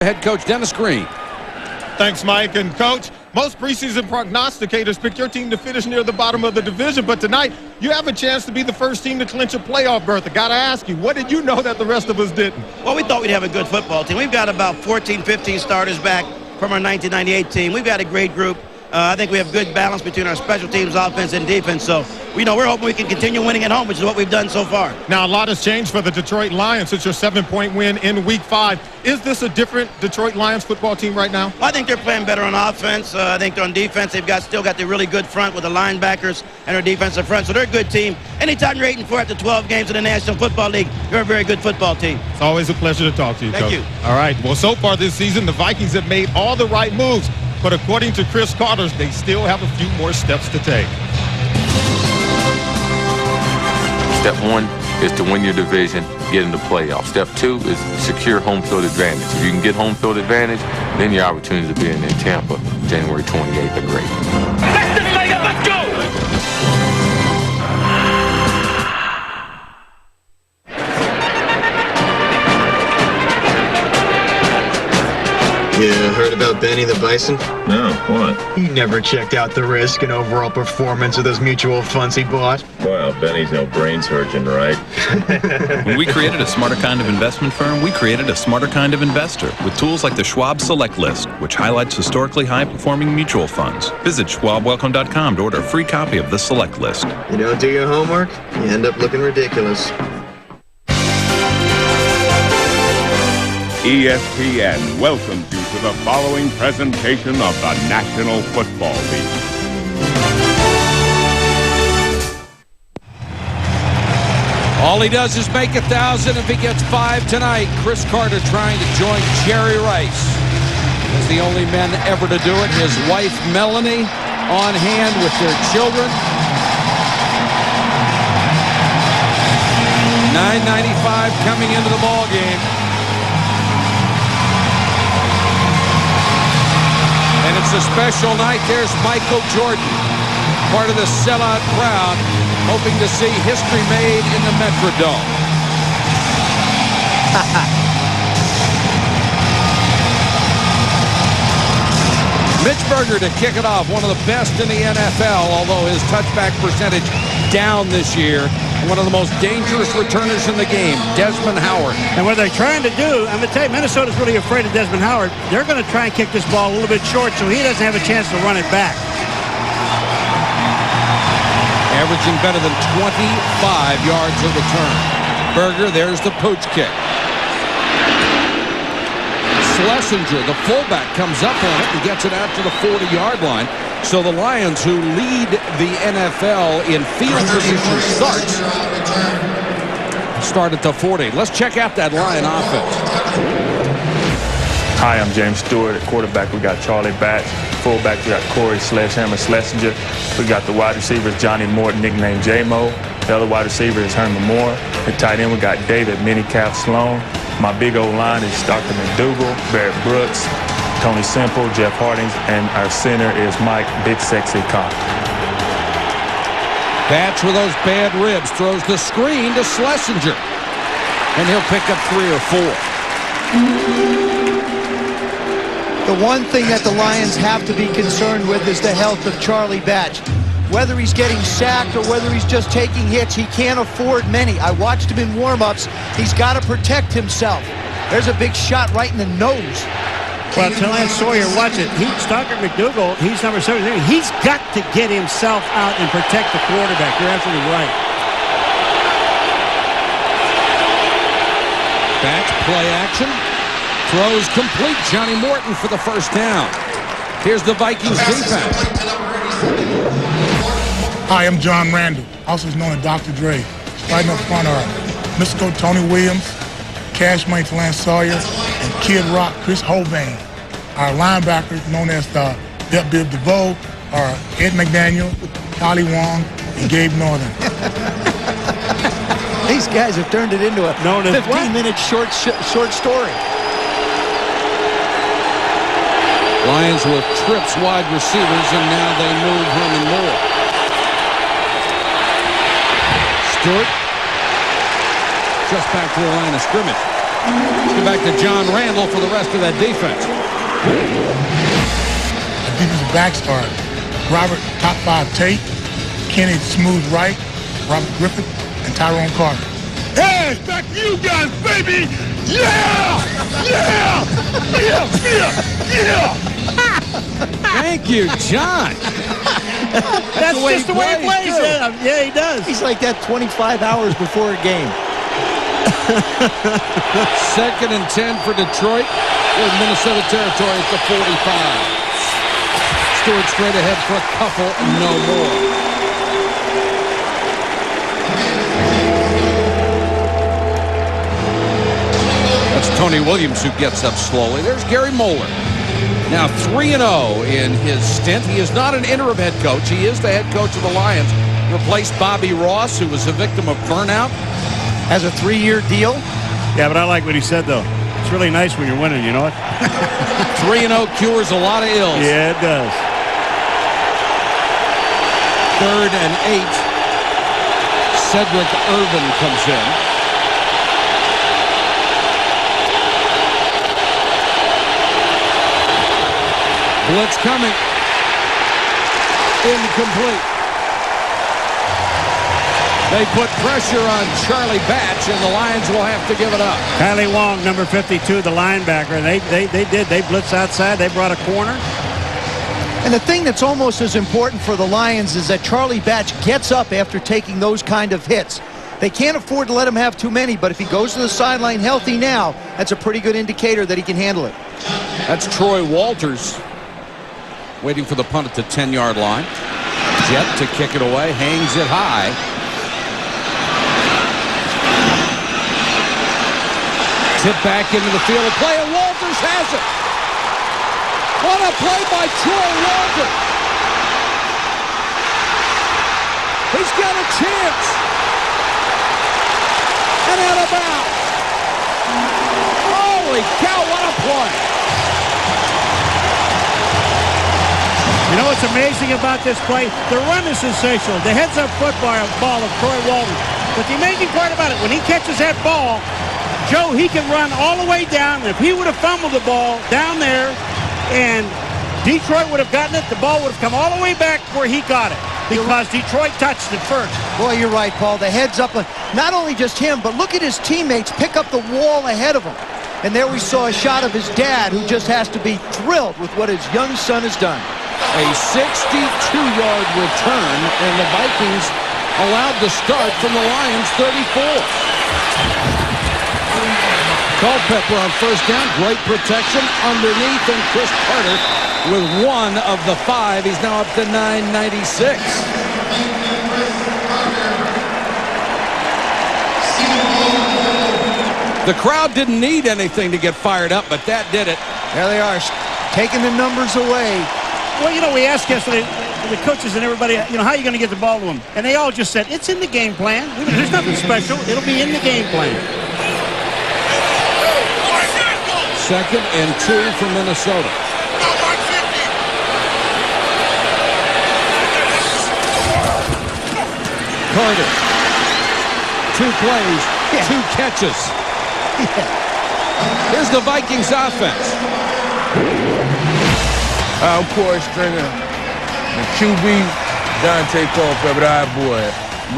Head coach Dennis Green. Thanks, Mike. And, Coach, most preseason prognosticators pick your team to finish near the bottom of the division, but tonight you have a chance to be the first team to clinch a playoff berth. I got to ask you, what did you know that the rest of us didn't? Well, we thought we'd have a good football team. We've got about 14, 15 starters back from our 1998 team. We've got a great group. I think we have good balance between our special teams, offense, and defense. So, we're hoping we can continue winning at home, which is what we've done so far. Now, a lot has changed for the Detroit Lions since your 7-point win in Week 5. Is this a different Detroit Lions football team right now? Well, I think they're playing better on offense. I think on defense, they've still got the really good front with the linebackers and our defensive front. So, they're a good team. Anytime you're 8-4 after 12 games in the National Football League, you're a very good football team. It's always a pleasure to talk to you, Coach. Thank you. All right. Well, so far this season, the Vikings have made all the right moves. But according to Chris Carter, they still have a few more steps to take. Step 1 is to win your division, get in the playoffs. Step 2 is secure home field advantage. If you can get home field advantage, then your opportunity to be in Tampa January 28th are great. Let's go! Yeah, heard about Benny the Bison? No, what? He never checked out the risk and overall performance of those mutual funds he bought. Well, Benny's no brain surgeon, right? When we created a smarter kind of investment firm, we created a smarter kind of investor with tools like the Schwab Select List, which highlights historically high-performing mutual funds. Visit schwabwelcome.com to order a free copy of the Select List. You don't do your homework, you end up looking ridiculous. ESPN welcomes you to the following presentation of the National Football League. All he does is make 1,000 if he gets 5 tonight. Chris Carter trying to join Jerry Rice as the only men ever to do it. His wife, Melanie, on hand with their children. $9.95 coming into the ball game. And it's a special night. There's Michael Jordan, part of the sellout crowd, hoping to see history made in the Metrodome. Mitch Berger to kick it off, one of the best in the NFL, although his touchback percentage down this year. One of the most dangerous returners in the game, Desmond Howard. And what they're trying to do, I'm going to tell you, Minnesota's really afraid of Desmond Howard. They're going to try and kick this ball a little bit short so he doesn't have a chance to run it back. Averaging better than 25 yards a return. Berger, there's the pooch kick. Schlesinger, the fullback, comes up on it and gets it out to the 40-yard line. So the Lions, who lead the NFL in field position starts, start at the 40. Let's check out that Lion offense. Hi, I'm James Stewart. At quarterback, we got Charlie Batch. Fullback, we got Corey Sledgehammer Schlesinger. We got the wide receivers, Johnny Morton, nicknamed J-Mo. The other wide receiver is Herman Moore. At tight end, we got David Minicap Sloan. My big old line is Dr. McDougal, Barrett Brooks, Tony Simple, Jeff Hardings, and our center is Mike Big Sexy Cock. Batch with those bad ribs throws the screen to Schlesinger, and he'll pick up 3 or 4. The one thing that the Lions have to be concerned with is the health of Charlie Batch. Whether he's getting sacked or whether he's just taking hits, he can't afford many. I watched him in warm-ups. He's got to protect himself. There's a big shot right in the nose. Well, to Lance Sawyer, watch it. Dr. McDougal, he's number 17. He's got to get himself out and protect the quarterback. You're absolutely right. Batch, play action. Throws complete. Johnny Morton for the first down. Here's the Vikings defense. Hi, I'm John Randall, also known as Dr. Dre. Right up front are Mystical Tony Williams, Cash Money to Lance Sawyer, and Kid Rock Chris Hovain. Our linebackers, known as the Bill DeVoe, are Ed McDaniel, Ollie Wong, and Gabe Northern. These guys have turned it into a 15-minute short story. Lions with trips wide receivers, and now they move Herman Moore. Stewart just back to the line of scrimmage. Let's go back to John Randall for the rest of that defense. The defensive backs are Robert Top 5 Tate, Kenny Smooth Wright, Robert Griffith, and Tyrone Carter. Hey, back to you guys, baby! Yeah! Yeah! Yeah! Yeah! Thank you, John. That's just the way he plays. Yeah, he does. He's like that 25 hours before a game. 2nd and 10 for Detroit. With Minnesota territory at the 45. Stewart straight ahead for a couple and no more. That's Tony Williams who gets up slowly. There's Gary Moeller. Now 3-0 in his stint. He is not an interim head coach. He is the head coach of the Lions. Replaced Bobby Ross, who was a victim of burnout. Has a 3-year deal. Yeah, but I like what he said, though. It's really nice when you're winning, you know what? 3-0 cures a lot of ills. Yeah, it does. 3rd and 8. Cedric Irvin comes in. Blitz coming. Incomplete. They put pressure on Charlie Batch, and the Lions will have to give it up. Kylie Wong, number 52, the linebacker. They did. They blitzed outside. They brought a corner. And the thing that's almost as important for the Lions is that Charlie Batch gets up after taking those kind of hits. They can't afford to let him have too many, but if he goes to the sideline healthy now, that's a pretty good indicator that he can handle it. That's Troy Walters waiting for the punt at the 10-yard line. Jet to kick it away, hangs it high. Tip back into the field of play, and Walters has it. What a play by Troy Walters. He's got a chance. And out of bounds. Holy cow, what a play. You know what's amazing about this play? The run is sensational. The heads-up football of Troy Walters. But the amazing part about it, when he catches that ball, Joe, he can run all the way down. And if he would have fumbled the ball down there and Detroit would have gotten it, the ball would have come all the way back where he got it because Detroit touched it first. Boy, you're right, Paul. The heads up, not only just him, but look at his teammates pick up the wall ahead of him. And there we saw a shot of his dad, who just has to be thrilled with what his young son has done. A 62-yard return, and the Vikings allowed the start from the Lions' 34. Culpepper on first down, great protection underneath, and Chris Carter with 1 of the 5. He's now up to 996. The crowd didn't need anything to get fired up, but that did it. There they are, taking the numbers away. Well, you know, we asked yesterday, the coaches and everybody, you know, how are you going to get the ball to them? And they all just said, it's in the game plan. There's nothing special. It'll be in the game plan. 2nd and 2 for Minnesota. Carter. 2 plays, 2 catches. Here's the Vikings offense. Of course, Stringer. The QB, Dante Culpepper, our boy.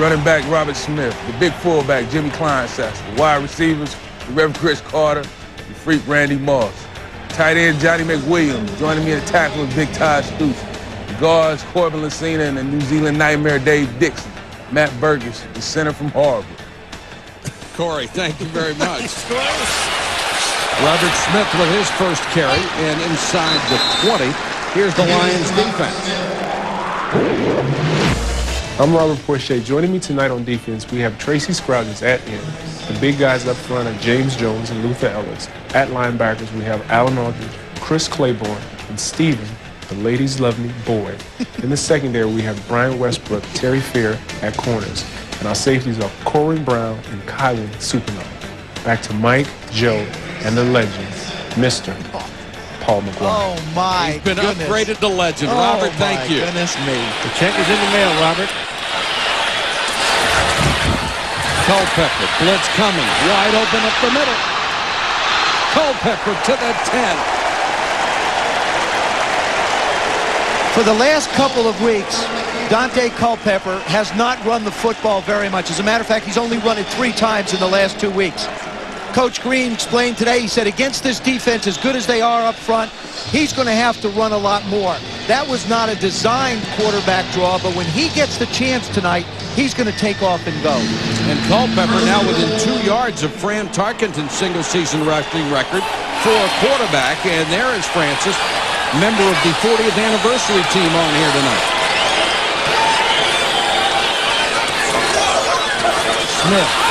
Running back, Robert Smith. The big fullback, Jimmy Kleinsasser. The wide receivers, the Reverend Chris Carter. The freak, Randy Moss. Tight end, Johnny McWilliams. Joining me at tackle with Big Todd Stoops. The guards, Corbin Lucina and the New Zealand Nightmare, Dave Dixon. Matt Burgess, the center from Harvard. Corey, thank you very much. Robert Smith with his first carry, and inside the 20. Here's the Lions defense. I'm Robert Porcher. Joining me tonight on defense, we have Tracy Scroggins at end. The big guys up front are James Jones and Luther Ellis. At linebackers, we have Alan Aldridge, Chris Claiborne, and Steven, the ladies love me, boy. In the secondary, we have Brian Westbrook, Terry Fair at corners. And our safeties are Corwin Brown and Kylan Supernova. Back to Mike, Joe, and the legend, Mr. Paul McGuire. Oh, my He's been upgraded to legend. Robert, thank you. Goodness me. The check is in the mail, Robert. Culpepper, blitz coming, wide open up the middle. Culpepper to the 10. For the last couple of weeks, Dante Culpepper has not run the football very much. As a matter of fact, he's only run it 3 times in the last 2 weeks. Coach Green explained today, he said, against this defense, as good as they are up front, he's going to have to run a lot more. That was not a designed quarterback draw, but when he gets the chance tonight, he's going to take off and go. And Culpepper now within 2 yards of Fran Tarkenton's single-season rushing record for a quarterback. And there is Francis, member of the 40th anniversary team on here tonight. Smith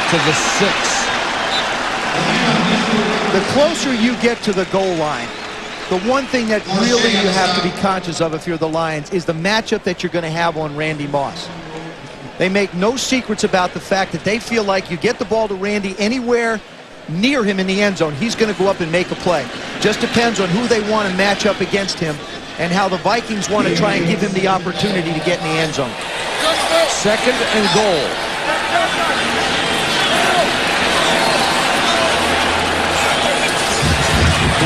to the 6. The closer you get to the goal line, the one thing that really you have to be conscious of if you're the Lions is the matchup that you're going to have on Randy Moss. They make no secrets about the fact that they feel like you get the ball to Randy anywhere near him in the end zone, he's going to go up and make a play. Just depends on who they want to match up against him and how the Vikings want to try and give him the opportunity to get in the end zone. 2nd and goal.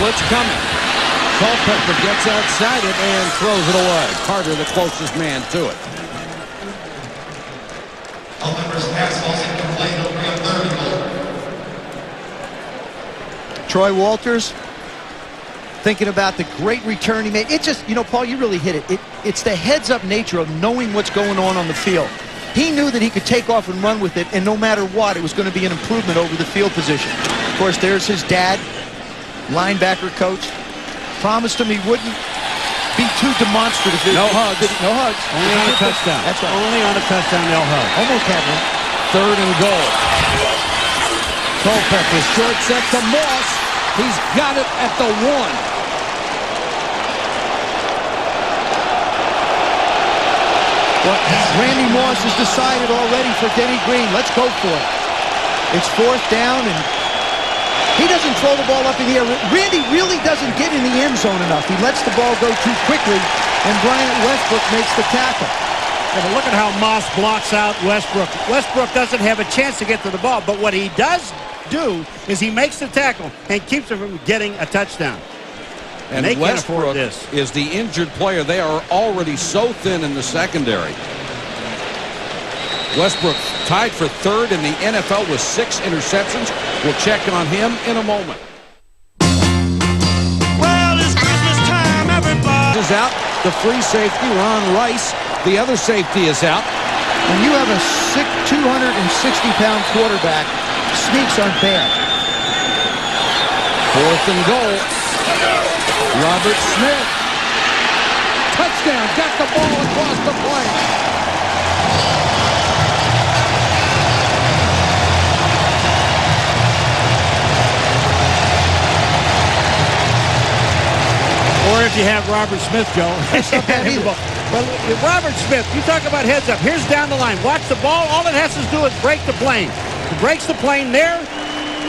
Blitz coming. Culpepper gets outside it and throws it away. Carter, the closest man to it. Troy Walters thinking about the great return he made. It just, you know, Paul, you really hit it. It's the heads-up nature of knowing what's going on the field. He knew that he could take off and run with it, and no matter what, it was going to be an improvement over the field position. Of course, there's his dad, linebacker coach. Promised him he wouldn't be too demonstrative. No hugs. No hugs. Only on a touchdown. That's right. Only on a touchdown they'll hug. Almost had one. 3rd and goal. Culpepper short set to Moss. He's got it at the 1. Well, Randy Moss has decided already for Denny Green. Let's go for it. It's 4th down, and he doesn't throw the ball up in the air. Randy really doesn't get in the end zone enough. He lets the ball go too quickly, and Bryant Westbrook makes the tackle. Yeah, but look at how Moss blocks out Westbrook. Westbrook doesn't have a chance to get to the ball, but what he does do is he makes the tackle and keeps him from getting a touchdown. And they can't afford Westbrook this. is the injured player. They are already so thin in the secondary. Westbrook tied for 3rd in the NFL with 6 interceptions. We'll check on him in a moment. Well, it's Christmas time, everybody. Is out. The free safety, Ron Rice. The other safety is out. When you have a 260-pound quarterback, sneaks aren't bad. 4th and goal. Robert Smith. Touchdown. Got the ball across the plane. Or if you have Robert Smith, Joe. Well, Robert Smith, you talk about heads up. Here's down the line. Watch the ball. All it has to do is break the plane. If it breaks the plane there.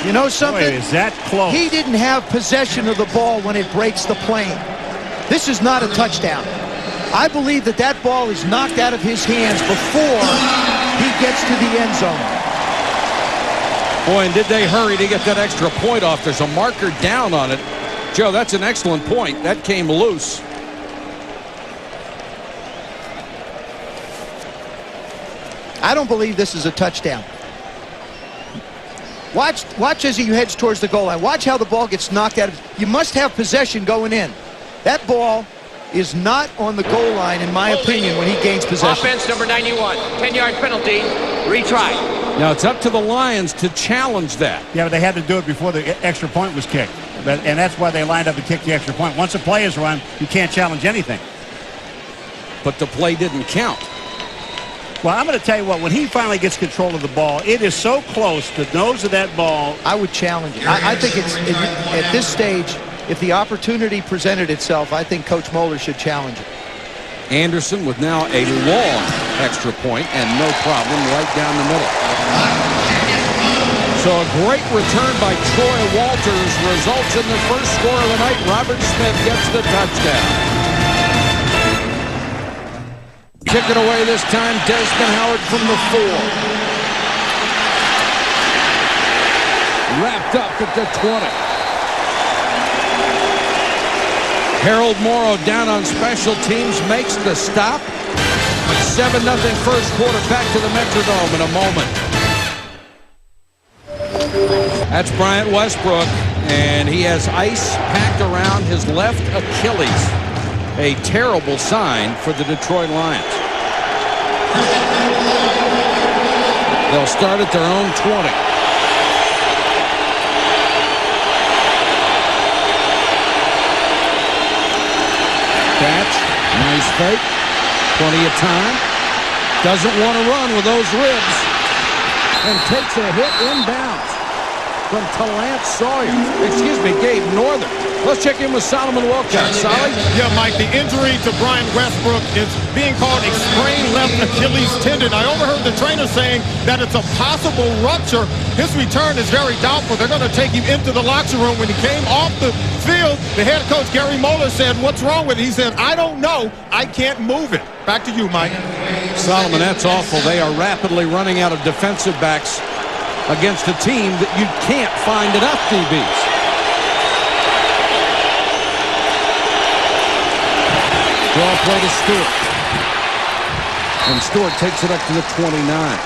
You know something? Boy, is that close. He didn't have possession of the ball when it breaks the plane. This is not a touchdown. I believe that that ball is knocked out of his hands before he gets to the end zone. Boy, and did they hurry to get that extra point off. There's a marker down on it. Joe, that's an excellent point. That came loose. I don't believe this is a touchdown. Watch as he heads towards the goal line. Watch how the ball gets knocked out. You must have possession going in. That ball is not on the goal line, in my opinion, when he gains possession. Offense number 91, 10-yard penalty, retry. Now it's up to the Lions to challenge that. Yeah, but they had to do it before the extra point was kicked. And that's why they lined up to kick the extra point. Once a play is run, you can't challenge anything. But the play didn't count. Well, I'm going to tell you what, when he finally gets control of the ball, it is so close, the nose of that ball. I would challenge it. I think it's, at this stage, if the opportunity presented itself, I think Coach Moeller should challenge it. Anderson with now a long extra point and no problem right down the middle. So a great return by Troy Walters results in the first score of the night. Robert Smith gets the touchdown. Kick it away this time, Desmond Howard from the 4. Wrapped up at the 20. Harold Morrow down on special teams makes the stop. 7-0 first quarter. Back to the Metrodome in a moment. That's Bryant Westbrook, and he has ice packed around his left Achilles. A terrible sign for the Detroit Lions. They'll start at their own 20. Catch, nice fake, plenty of time. Doesn't want to run with those ribs, and takes a hit inbounds from Talent Sawyer. Excuse me, Gabe Northern. Let's check in with Solomon Wilcox. Solly? Yeah, Mike, the injury to Brian Westbrook is being called a sprained left Achilles tendon. I overheard the trainer saying that it's a possible rupture. His return is very doubtful. They're going to take him into the locker room. When he came off the field, the head coach, Gary Moeller, said, "What's wrong with it?" He said, "I don't know. I can't move it." Back to you, Mike. Solomon, that's awful. They are rapidly running out of defensive backs against a team that you can't find enough DBs. Draw play to Stewart. And Stewart takes it up to the 29.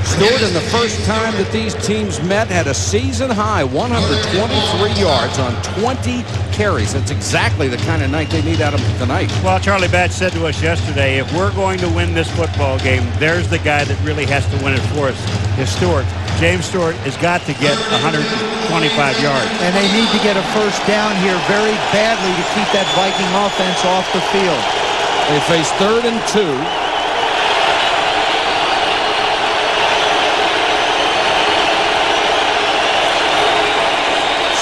Stewart, in the first time that these teams met, had a season-high 123 yards on 20 carries. That's exactly the kind of night they need out of him tonight. Well, Charlie Batch said to us yesterday, if we're going to win this football game, there's the guy that really has to win it for us, is Stewart. James Stewart has got to get 125 yards. And they need to get a first down here very badly to keep that Viking offense off the field. They face 3rd and 2.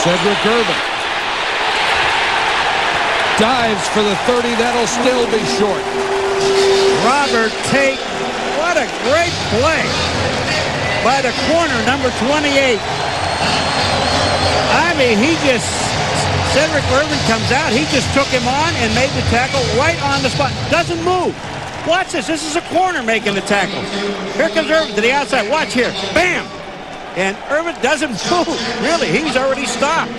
Cedric Irvin dives for the 30. That'll still be short. Robert Tate, what a great play by the corner, number 28. I mean, Cedric Irvin comes out. He just took him on and made the tackle right on the spot. Doesn't move. Watch this. This is a corner making the tackle. Here comes Irvin to the outside. Watch here. Bam! And Irvin doesn't move. Really, he's already stopped.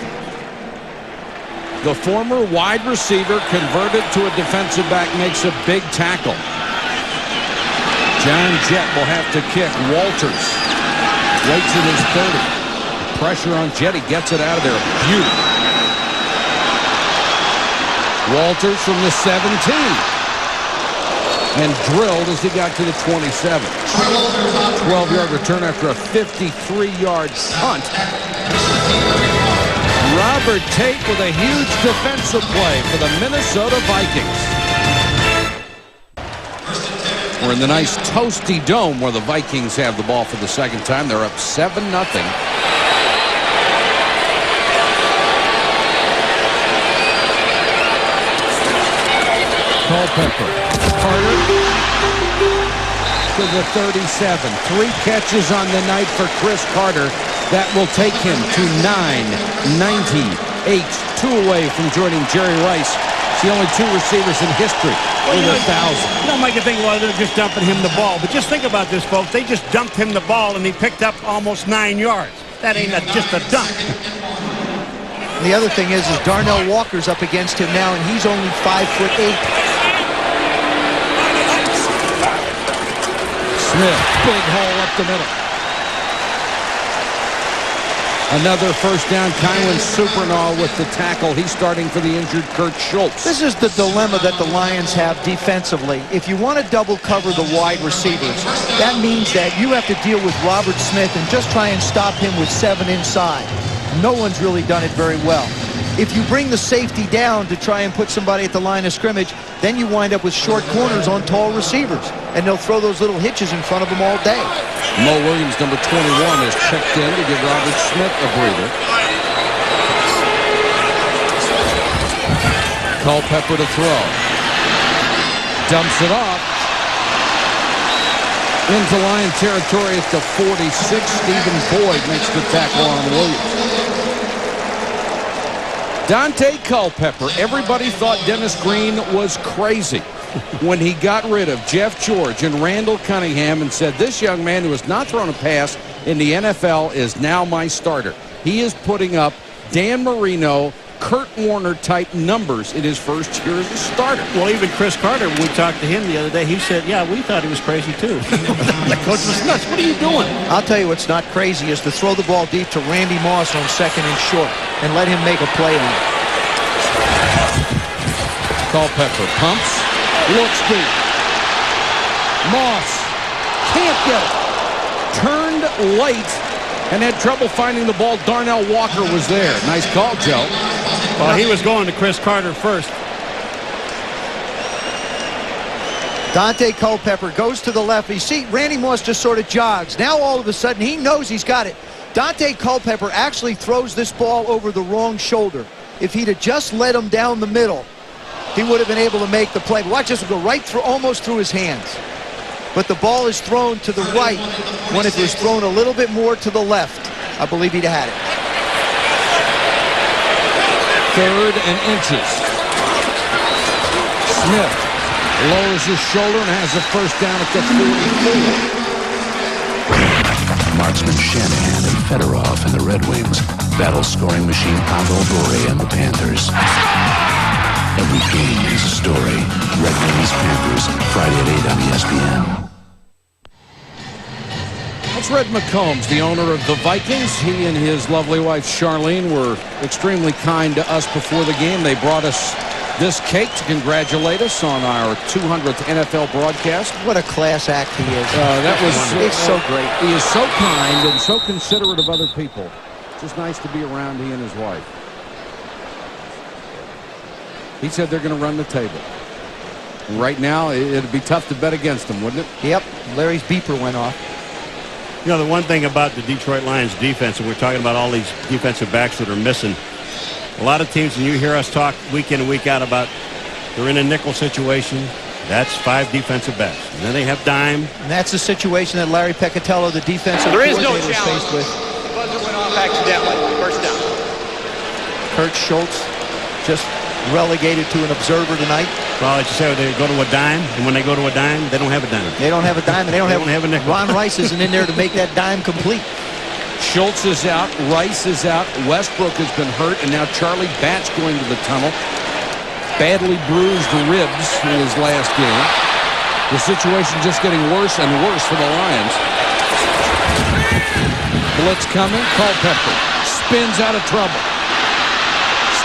The former wide receiver converted to a defensive back makes a big tackle. John Jett will have to kick. Walters waits at his 30. Pressure on Jett. He gets it out of there. Beauty. Walters from the 17. And drilled as he got to the 27. 12-yard return after a 53-yard punt. Robert Tate with a huge defensive play for the Minnesota Vikings. We're in the nice toasty dome where the Vikings have the ball for the second time. They're up 7-0. Culpepper. Carter to the 37. 3 catches on the night for Chris Carter. That will take him to 998. 2 away from joining Jerry Rice. It's the only 2 receivers in history with 1,000. You don't make you think, well, they're just dumping him the ball. But just think about this, folks. They just dumped him the ball, and he picked up almost 9 yards. That ain't just a dump. The other thing is Darnell Walker's up against him now, and he's only 5'8". Smith, big hole up the middle. Another first down. Kylan Supernaw with the tackle. He's starting for the injured Kurt Schultz. This is the dilemma that the Lions have defensively. If you want to double cover the wide receivers, that means that you have to deal with Robert Smith and just try and stop him with 7 inside. No one's really done it very well. If you bring the safety down to try and put somebody at the line of scrimmage, then you wind up with short corners on tall receivers, and they'll throw those little hitches in front of them all day. Mo Williams, number 21, is checked in to give Robert Smith a breather. Culpepper to throw. Dumps it off. Into Lion territory at the 46. Stephen Boyd makes the tackle on Williams. Dante Culpepper, everybody thought Dennis Green was crazy when he got rid of Jeff George and Randall Cunningham and said this young man who has not thrown a pass in the NFL is now my starter. He is putting up Dan Marino, Kurt Warner type numbers in his first year as a starter. Well, even Chris Carter, when we talked to him the other day, he said, yeah, we thought he was crazy too. The coach was nuts. What are you doing? I'll tell you what's not crazy is to throw the ball deep to Randy Moss on 2nd and short and let him make a play on it. Culpepper pumps, looks deep. Moss can't get it. Turned late and had trouble finding the ball. Darnell Walker was there. Nice call, Joe. Well, he was going to Chris Carter first. Dante Culpepper goes to the left. You see, Randy Moss just sort of jogs. Now all of a sudden he knows he's got it. Dante Culpepper actually throws this ball over the wrong shoulder. If he'd have just let him down the middle, he would have been able to make the play. Watch this go right through, almost through his hands. But the ball is thrown to the right when it was thrown a little bit more to the left. I believe he'd have had it. 3rd and inches. Smith lowers his shoulder and has a first down at the 44. Marksman Shanahan and Fedorov and the Red Wings battle scoring machine Pavel Bure and the Panthers. Every game is a story. Red Wings Panthers, Friday at 8 on ESPN. That's Red McCombs, the owner of the Vikings. He and his lovely wife Charlene were extremely kind to us before the game. They brought us this cake to congratulate us on our 200th NFL broadcast. What a class act he is. It's so great. He is so kind and so considerate of other people. Just nice to be around he and his wife. He said they're going to run the table. Right now, it'd be tough to bet against them, wouldn't it? Yep. Larry's beeper went off. You know, the one thing about the Detroit Lions defense, and we're talking about all these defensive backs that are missing, a lot of teams, and you hear us talk week in and week out about they're in a nickel situation. That's 5 defensive backs. And then they have dime. And that's the situation that Larry Peccatello, the defensive coordinator, is faced with. The buzzer went off accidentally. First down. Kurt Schultz just relegated to an observer tonight. Well, as you say, they go to a dime, and when they go to a dime, they don't have a dime. They don't have a dime, and they don't have a nickel. Ron Rice isn't in there to make that dime complete. Schultz is out. Rice is out. Westbrook has been hurt, and now Charlie Batch going to the tunnel. Badly bruised ribs in his last game. The situation just getting worse and worse for the Lions. Blitz coming. Culpepper spins out of trouble.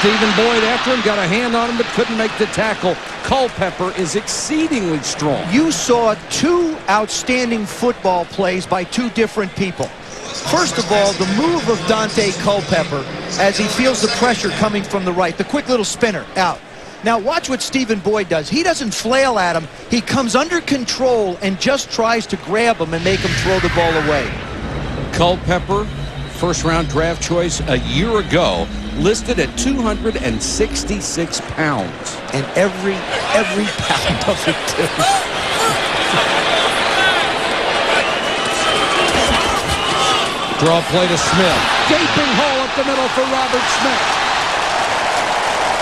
Stephen Boyd after him, got a hand on him, but couldn't make the tackle. Culpepper is exceedingly strong. You saw 2 outstanding football plays by 2 different people. First of all, the move of Dante Culpepper as he feels the pressure coming from the right. The quick little spinner out. Now watch what Stephen Boyd does. He doesn't flail at him. He comes under control and just tries to grab him and make him throw the ball away. Culpepper, first-round draft choice a year ago, listed at 266 pounds. And every pound of it, too. Draw play to Smith. Gaping hole up the middle for Robert Smith.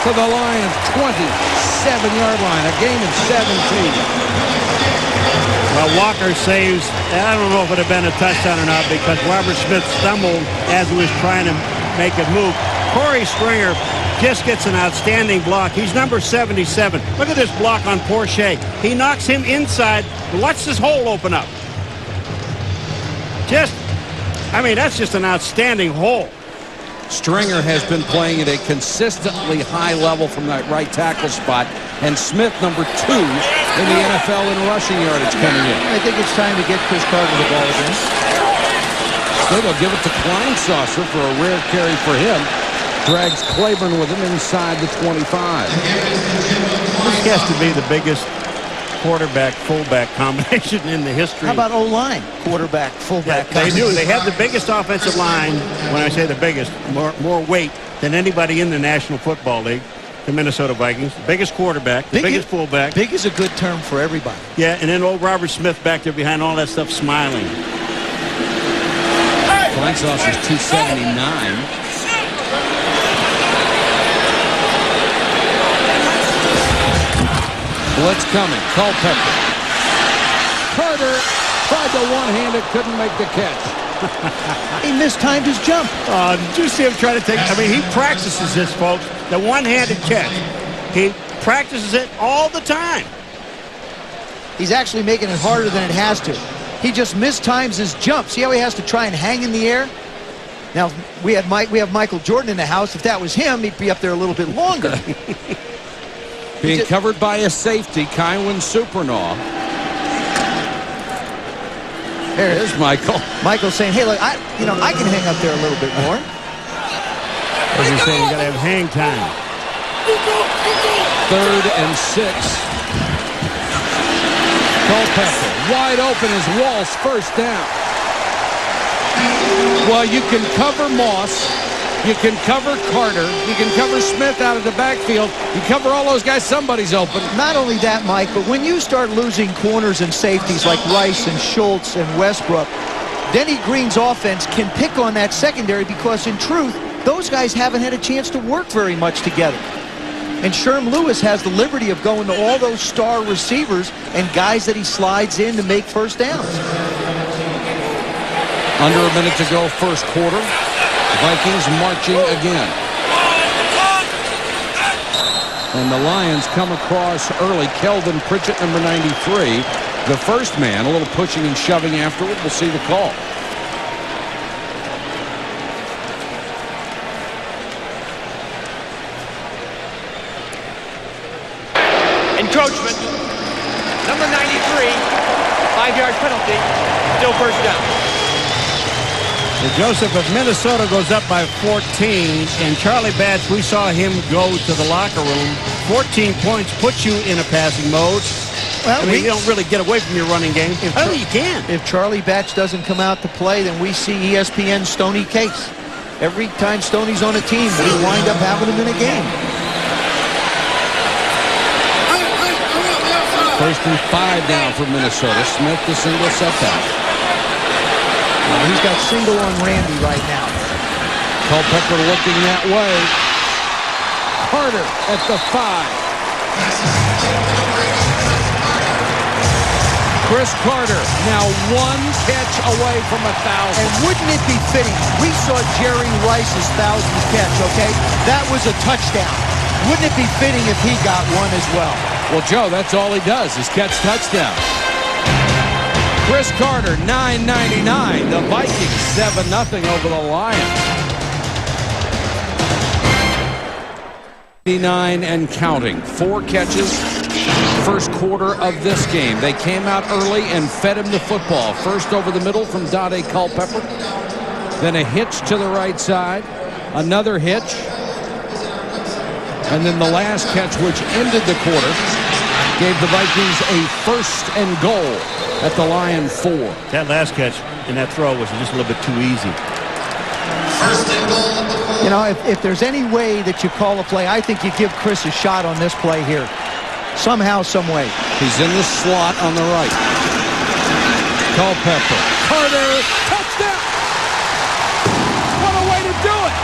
To the Lions' 27-yard line. A game of 17. Well, Walker saves. I don't know if it would have been a touchdown or not because Robert Smith stumbled as he was trying to make a move. Corey Stringer just gets an outstanding block. He's number 77. Look at this block on Porsche. He knocks him inside. Watch this hole open up. That's just an outstanding hole. Stringer has been playing at a consistently high level from that right tackle spot. And Smith, number 2 in the NFL in rushing yardage coming in. I think it's time to get Chris Carter the ball again. So they'll give it to Kleinsasser for a rare carry for him. Drags Claiborne with him inside the 25. This has to be the biggest quarterback-fullback combination in the history. How about O-line? Quarterback, fullback. They do. They have the biggest offensive line, when I say the biggest, more weight than anybody in the National Football League, the Minnesota Vikings. Biggest quarterback, the biggest fullback. Big is a good term for everybody. Yeah, and then old Robert Smith back there behind all that stuff smiling. Kleinsasser's 279. Blitz coming. Culpepper. Carter tried to one-hand it, couldn't make the catch. He mistimed his jump. Did you see him try to take? I mean, he practices this, folks. The one-handed catch. He practices it all the time. He's actually making it harder than it has to. He just mistimes his jump. See how he has to try and hang in the air? Now, we have Michael Jordan in the house. If that was him, he'd be up there a little bit longer. Being covered by a safety, Kywin Supernaw. There's Michael. Michael's saying, hey, look, I can hang up there a little bit more. As he's saying, you got to have hang time. 3rd and 6. Culpepper wide open as Walsh first down. Well, you can cover Moss. You can cover Carter. You can cover Smith out of the backfield. You cover all those guys, somebody's open. Not only that, Mike, but when you start losing corners and safeties like Rice and Schultz and Westbrook, Denny Green's offense can pick on that secondary because, in truth, those guys haven't had a chance to work very much together. And Sherm Lewis has the liberty of going to all those star receivers and guys that he slides in to make first downs. Under a minute to go, first quarter. Vikings marching again. And the Lions come across early. Kelvin Pritchett, number 93. The first man, a little pushing and shoving afterward. We'll see the call. Encroachment. Number 93. 5-yard penalty. Still first down. So Joseph, if Minnesota goes up by 14, and Charlie Batch, we saw him go to the locker room. 14 points puts you in a passing mode. Well, I mean, you don't really get away from your running game. I don't think you can. If Charlie Batch doesn't come out to play, then we see ESPN's Stoney Case. Every time Stoney's on a team, we wind up having him in a game. 1st and 5 now for Minnesota. Smith the single setback. He's got single on Randy right now. Culpepper looking that way. Carter at the 5. Chris Carter now 1 catch away from 1,000. And wouldn't it be fitting? We saw Jerry Rice's 1,000th catch, okay? That was a touchdown. Wouldn't it be fitting if he got one as well? Well, Joe, that's all he does is catch touchdowns. Chris Carter, $9.99. The Vikings 7-0 over the Lions. 89 and counting. 4 catches. First quarter of this game. They came out early and fed him the football. First over the middle from Dade Culpepper. Then a hitch to the right side. Another hitch. And then the last catch, which ended the quarter, gave the Vikings a 1st and goal at the Lion 4. That last catch and that throw was just a little bit too easy. You know, if there's any way that you call a play, I think you give Chris a shot on this play here. Somehow, some way. He's in the slot on the right. Culpepper. Carter. Touchdown! What a way to do it!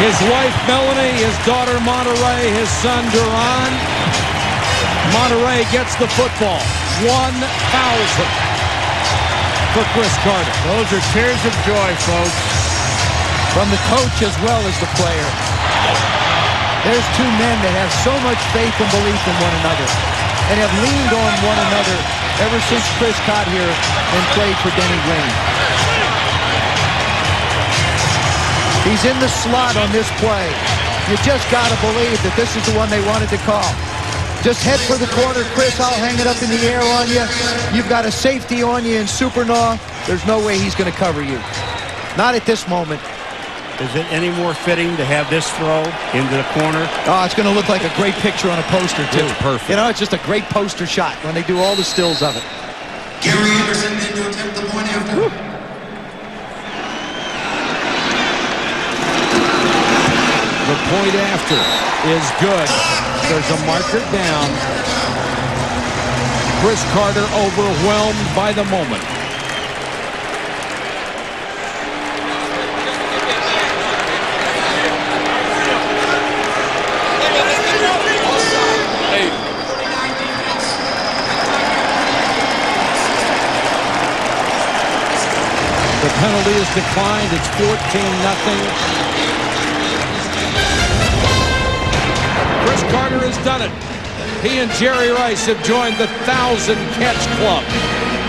His wife, Melanie, his daughter, Monterey, his son, Duran. Monterey gets the football. 1,000 for Chris Carter. Those are tears of joy, folks. From the coach as well as the player. There's 2 men that have so much faith and belief in one another and have leaned on one another ever since Chris got here and played for Denny Green. He's in the slot on this play. You just got to believe that this is the one they wanted to call. Just head for the corner, Chris. I'll hang it up in the air on you. You've got a safety on you in Super Gnaw. There's no way he's going to cover you. Not at this moment. Is it any more fitting to have this throw into the corner? Oh, it's going to look like a great picture on a poster, too. It's perfect. You know, it's just a great poster shot when they do all the stills of it. Gary Anderson in to attempt the point after. Woo. The point after is good. There's a marker down. Chris Carter overwhelmed by the moment. The penalty is declined. It's 14-0. Chris Carter has done it. He and Jerry Rice have joined the 1,000-catch club.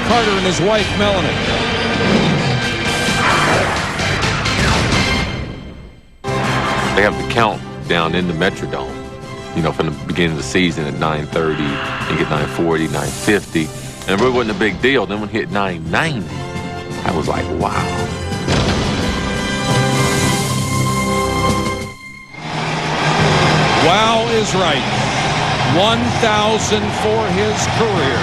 Carter and his wife, Melanie. They have the countdown in the Metrodome. You know, from the beginning of the season at 9:30, you get 9:40, 9:50. And it really wasn't a big deal. Then when it hit 9:90, I was like, wow. Wow is right. 1,000 for his career.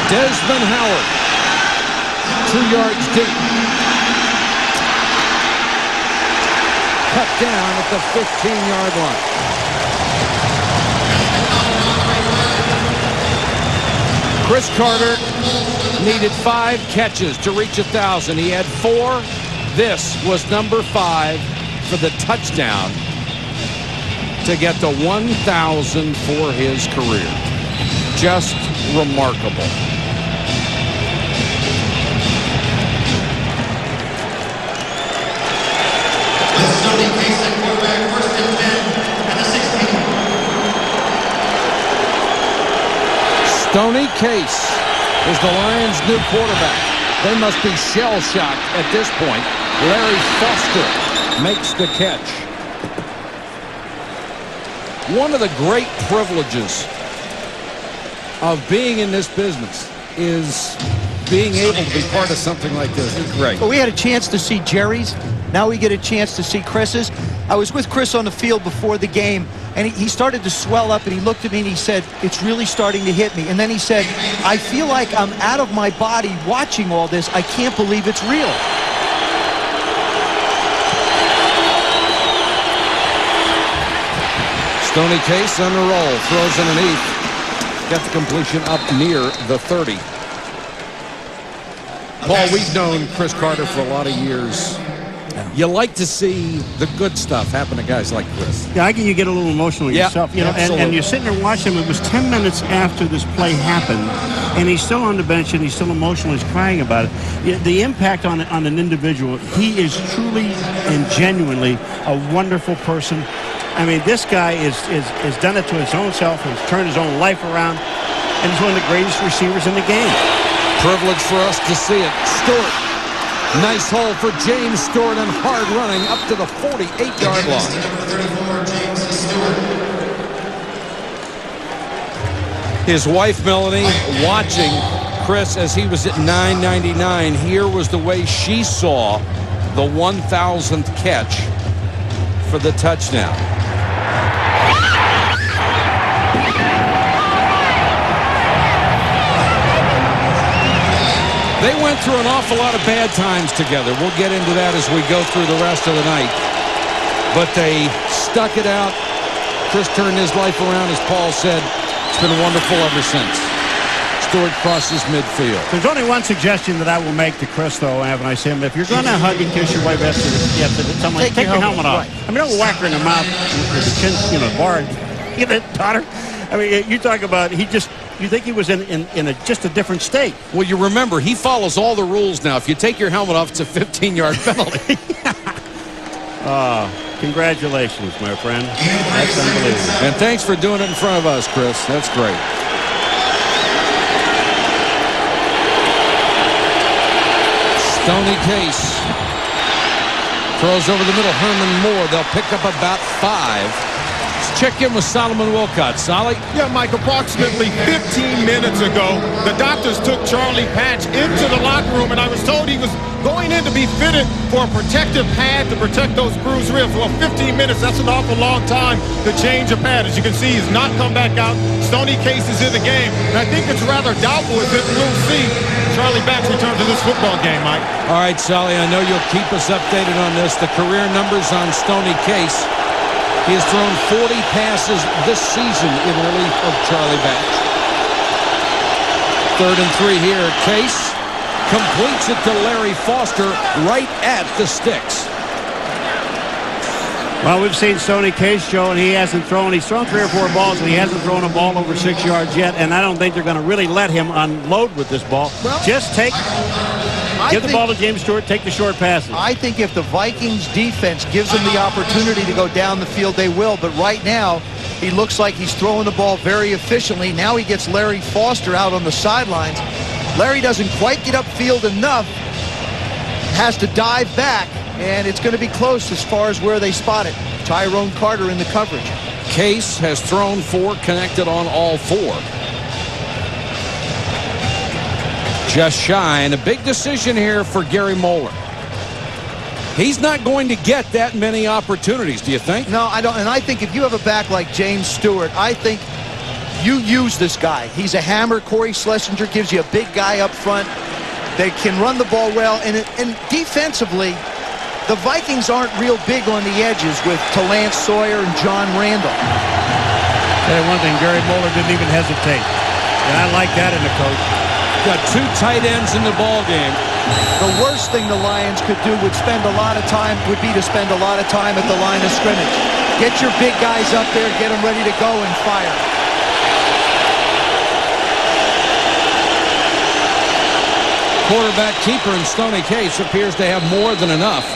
Desmond Howard, 2 yards deep. Cut down at the 15-yard line. Chris Carter needed 5 catches to reach 1,000. He had 4. This was number 5 for the touchdown to get to 1,000 for his career. Just remarkable. Stoney Case at quarterback, 1st and 10 at the 16. Stoney Case is the Lions' new quarterback. They must be shell-shocked at this point. Larry Foster makes the catch. One of the great privileges of being in this business is being able to be part of something like this. It's great. Well, we had a chance to see Jerry's. Now we get a chance to see Chris's. I was with Chris on the field before the game, and he started to swell up, and he looked at me and he said, it's really starting to hit me. And then he said, I feel like I'm out of my body watching all this. I can't believe it's real. Stoney Case on the roll, throws underneath. Got the completion up near the 30. Paul, we've known Chris Carter for a lot of years. You like to see the good stuff happen to guys like Chris. Yeah, I get you get a little emotional yourself. You know, and you're sitting there watching him. It was 10 minutes after this play happened, and he's still on the bench, and he's still emotional. He's crying about it. The impact on an individual, he is truly and genuinely a wonderful person. I mean, this guy is done it to his own self, has turned his own life around, and he's one of the greatest receivers in the game. Privilege for us to see it. Stewart. Nice hole for James Stewart and hard running up to the 48-yard line. His wife, Melanie, watching Chris as he was at 9.99. Here was the way she saw the 1,000th catch for the touchdown. They went through an awful lot of bad times together. We'll get into that as we go through the rest of the night. But they stuck it out. Chris turned his life around, as Paul said. It's been wonderful ever since. Stewart crosses midfield. There's only one suggestion that I will make to Chris, though, when I see him. If you're going to hug and kiss your wife after someone, take your helmet off. Right. I mean, don't whack her in the mouth with the chin, bar. You know, daughter. I mean, you talk about you think he was in just a different state. Well, you remember, he follows all the rules now. If you take your helmet off, it's a 15-yard penalty. Congratulations, my friend. That's unbelievable. And thanks for doing it in front of us, Chris. That's great. Stoney Case Throws over the middle, Herman Moore. They'll pick up about 5. Let's check in with Solomon Wilcott. Solly? Yeah, Mike, approximately 15 minutes ago, the doctors took Charlie Batch into the locker room, and I was told he was going in to be fitted for a protective pad to protect those bruised ribs. Well, 15 minutes, that's an awful long time to change a pad. As you can see, he's not come back out. Stoney Case is in the game, and I think it's rather doubtful if we'll see Charlie Batch return to this football game, Mike. All right, Solly, I know you'll keep us updated on this. The career numbers on Stoney Case. He has thrown 40 passes this season in relief of Charlie Batch. 3rd and 3 here. Case completes it to Larry Foster right at the sticks. Well, we've seen Stoney Case, Joe, and he hasn't thrown. He's thrown 3 or 4 balls, and he hasn't thrown a ball over 6 yards yet. And I don't think they're going to really let him unload with this ball. Well, just give the ball to James Stewart, take the short passes. I think if the Vikings defense gives him the opportunity to go down the field, they will. But right now, he looks like he's throwing the ball very efficiently. Now he gets Larry Foster out on the sidelines. Larry doesn't quite get upfield enough, has to dive back, and it's going to be close as far as where they spot it. Tyrone Carter in the coverage. Case has thrown 4, connected on all 4. Just shy, and a big decision here for Gary Moeller. He's not going to get that many opportunities, do you think? No, I don't. And I think if you have a back like James Stewart, I think you use this guy. He's a hammer. Corey Schlesinger gives you a big guy up front. They can run the ball well. And defensively, the Vikings aren't real big on the edges with Talance Sawyer and John Randall. Tell you one thing, Gary Moeller didn't even hesitate. And I like that in the coach. Got 2 tight ends in the ball game. The worst thing the Lions could do would be to spend a lot of time at the line of scrimmage. Get your big guys up there, get them ready to go and fire. Quarterback keeper in Stoney Case appears to have more than enough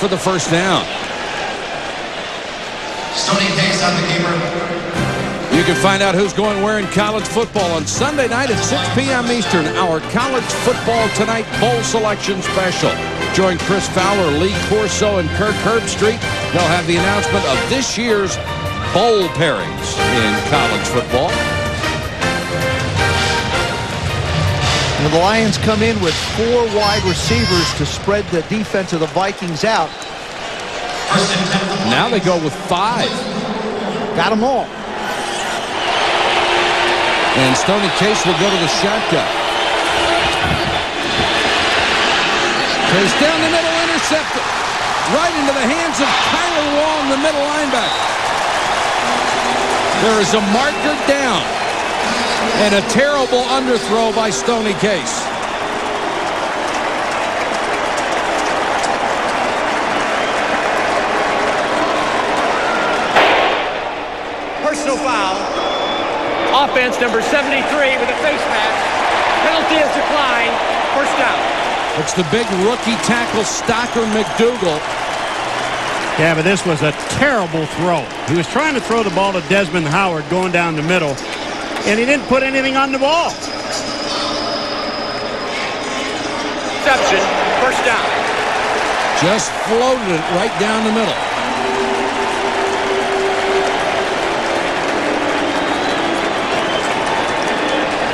for the first down. Stoney Case on the keeper. You can find out who's going where in college football on Sunday night at 6 p.m. Eastern. Our College Football Tonight Bowl Selection Special. Join Chris Fowler, Lee Corso, and Kirk Herbstreit. They'll have the announcement of this year's bowl pairings in college football. And the Lions come in with 4 wide receivers to spread the defense of the Vikings out. Now they go with 5. Got them all. And Stoney Case will go to the shotgun. Case down the middle, intercepted. Right into the hands of Kyler Wong, the middle linebacker. There is a marker down. And a terrible underthrow by Stoney Case. Personal foul. Offense number 73 with a face mask. Penalty is declined. First down. It's the big rookie tackle, Stocker McDougal. Yeah, but this was a terrible throw. He was trying to throw the ball to Desmond Howard going down the middle, and he didn't put anything on the ball. Interception. First down. Just floated it right down the middle.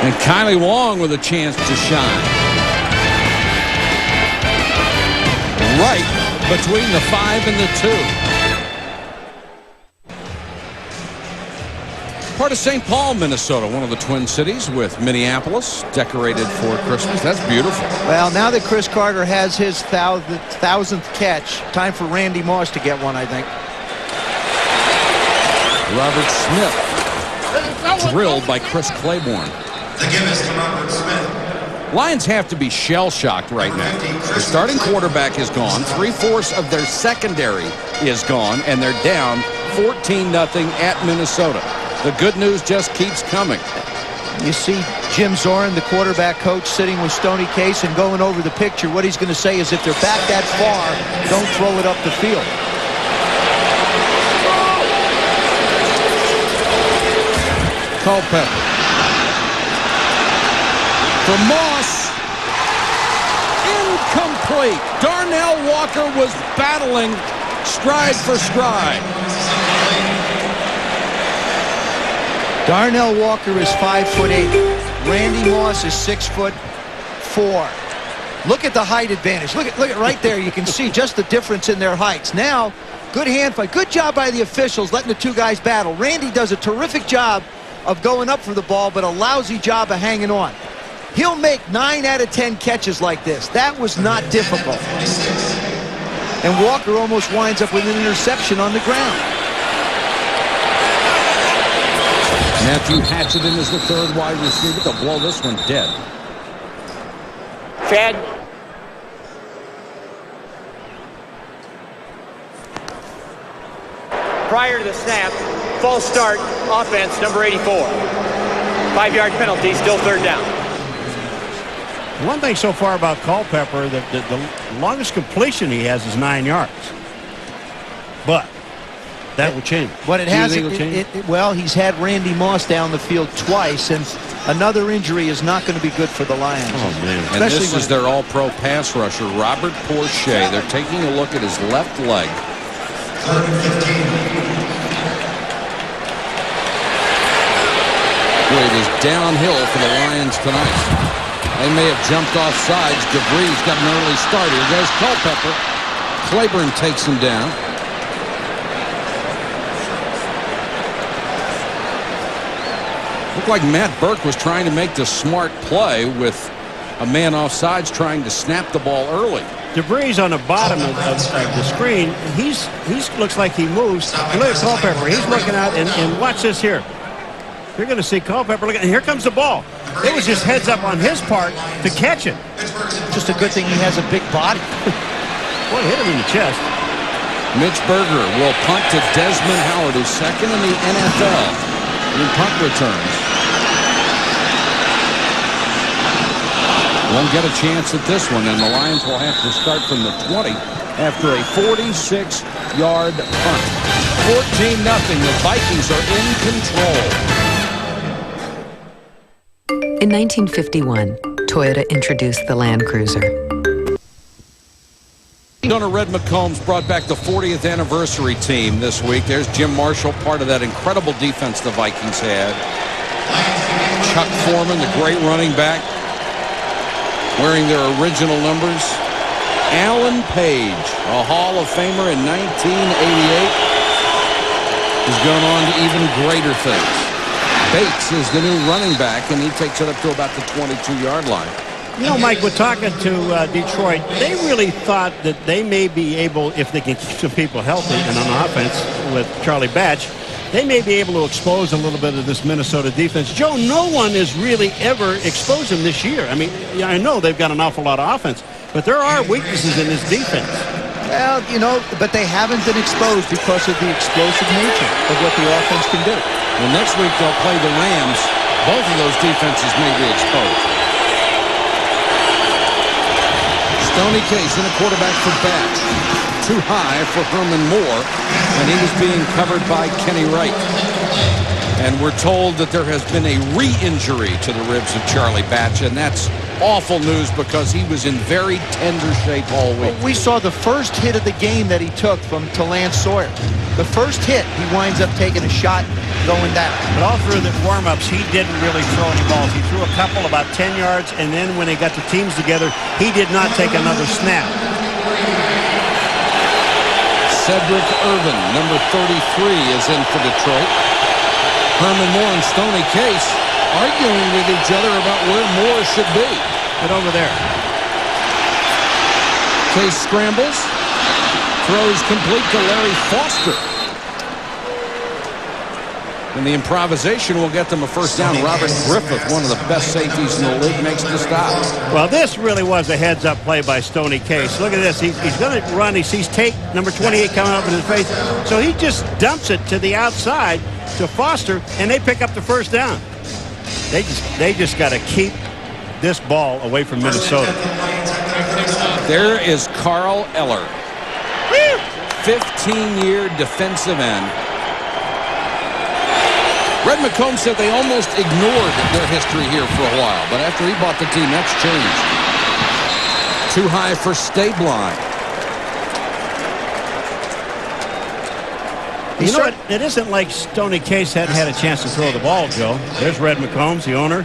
And Kylie Wong with a chance to shine. Right between the 5 and the 2. Part of St. Paul, Minnesota, one of the Twin Cities with Minneapolis decorated for Christmas. That's beautiful. Well, now that Chris Carter has his 1,000th catch, time for Randy Moss to get one, I think. Robert Smith drilled by Chris Claiborne. The give is to Robert Smith. Lions have to be shell-shocked right now. The starting quarterback is gone. 3/4 of their secondary is gone, and they're down 14-0 at Minnesota. The good news just keeps coming. You see Jim Zorn, the quarterback coach, sitting with Stoney Case and going over the picture. What he's going to say is if they're back that far, don't throw it up the field. Culpepper. For Moss, Incomplete. Darnell Walker was battling stride for stride. Darnell Walker is 5'8". Randy Moss is 6'4". Look at the height advantage. Look at right there. You can see just the difference in their heights. Now, good hand fight. Good job by the officials letting the two guys battle. Randy does a terrific job of going up for the ball, but a lousy job of hanging on. He'll make 9 out of 10 catches like this. That was not difficult. And Walker almost winds up with an interception on the ground. Matthew Hatcheton is the third wide receiver. They'll blow this one dead. Fed. Prior to the snap, false start, offense, number 84. 5-yard penalty, still third down. One thing so far about Culpepper, the longest completion he has is 9 yards. But that will change. What it has, well, he's had Randy Moss down the field twice, and another injury is not going to be good for the Lions. Oh, man. And this is their all-pro pass rusher, Robert Porcher. They're taking a look at his left leg. Boy, it is downhill for the Lions tonight. They may have jumped off sides. DeVries got an early start. Here goes Culpepper. Claiborne takes him down. Looked like Matt Burke was trying to make the smart play with a man off sides trying to snap the ball early. DeVries on the bottom of the screen. He looks like he moves. And look at Culpepper. He's looking out, and watch this here. You're going to see Culpepper looking, and here comes the ball. It was just heads up on his part to catch it. Just a good thing he has a big body. Boy, hit him in the chest. Mitch Berger will punt to Desmond Howard, who's second in the NFL in punt returns. Won't get a chance at this one, and the Lions will have to start from the 20 after a 46-yard punt. 14-0. The Vikings are in control. In 1951, Toyota introduced the Land Cruiser. Gunnar Red McCombs brought back the 40th anniversary team this week. There's Jim Marshall, part of that incredible defense the Vikings had. Chuck Foreman, the great running back, wearing their original numbers. Alan Page, a Hall of Famer in 1988, has gone on to even greater things. Bates is the new running back, and he takes it up to about the 22-yard line. You know, Mike, we're talking to Detroit. They really thought that they may be able, if they can keep some people healthy and on offense with Charlie Batch, they may be able to expose a little bit of this Minnesota defense. Joe, no one has really ever exposed them this year. I mean, I know they've got an awful lot of offense, but there are weaknesses in this defense. Well, you know, but they haven't been exposed because of the explosive nature of what the offense can do. Well, next week they'll play the Rams. Both of those defenses may be exposed. Stoney Case in a quarterback for Batch. Too high for Herman Moore, and he was being covered by Kenny Wright. And we're told that there has been a re-injury to the ribs of Charlie Batch, and that's awful news because he was in very tender shape all week. We saw the first hit of the game that he took to Lance Sawyer. The first hit, he winds up taking a shot going down. But all through the warm-ups, he didn't really throw any balls. He threw a couple about 10 yards, and then when they got the teams together, he did not take another snap. Cedric Irvin, number 33, is in for Detroit. Herman Moore and Stoney Case arguing with each other about where Moore should be. Get over there. Case scrambles. Throws complete to Larry Foster. And the improvisation will get them a first down. Robert Griffith, one of the best safeties in the league, makes the stop. Well, this really was a heads-up play by Stoney Case. Look at this. He's going to run. He sees Tate, number 28, coming up in his face. So he just dumps it to the outside to Foster, and they pick up the first down. They just got to keep this ball away from Minnesota. There is Carl Eller, 15-year defensive end. Red McComb said they almost ignored their history here for a while, but after he bought the team, that's changed. Too high for Stabline. You know what? It isn't like Stoney Case hadn't had a chance to throw the ball, Joe. There's Red McCombs, the owner.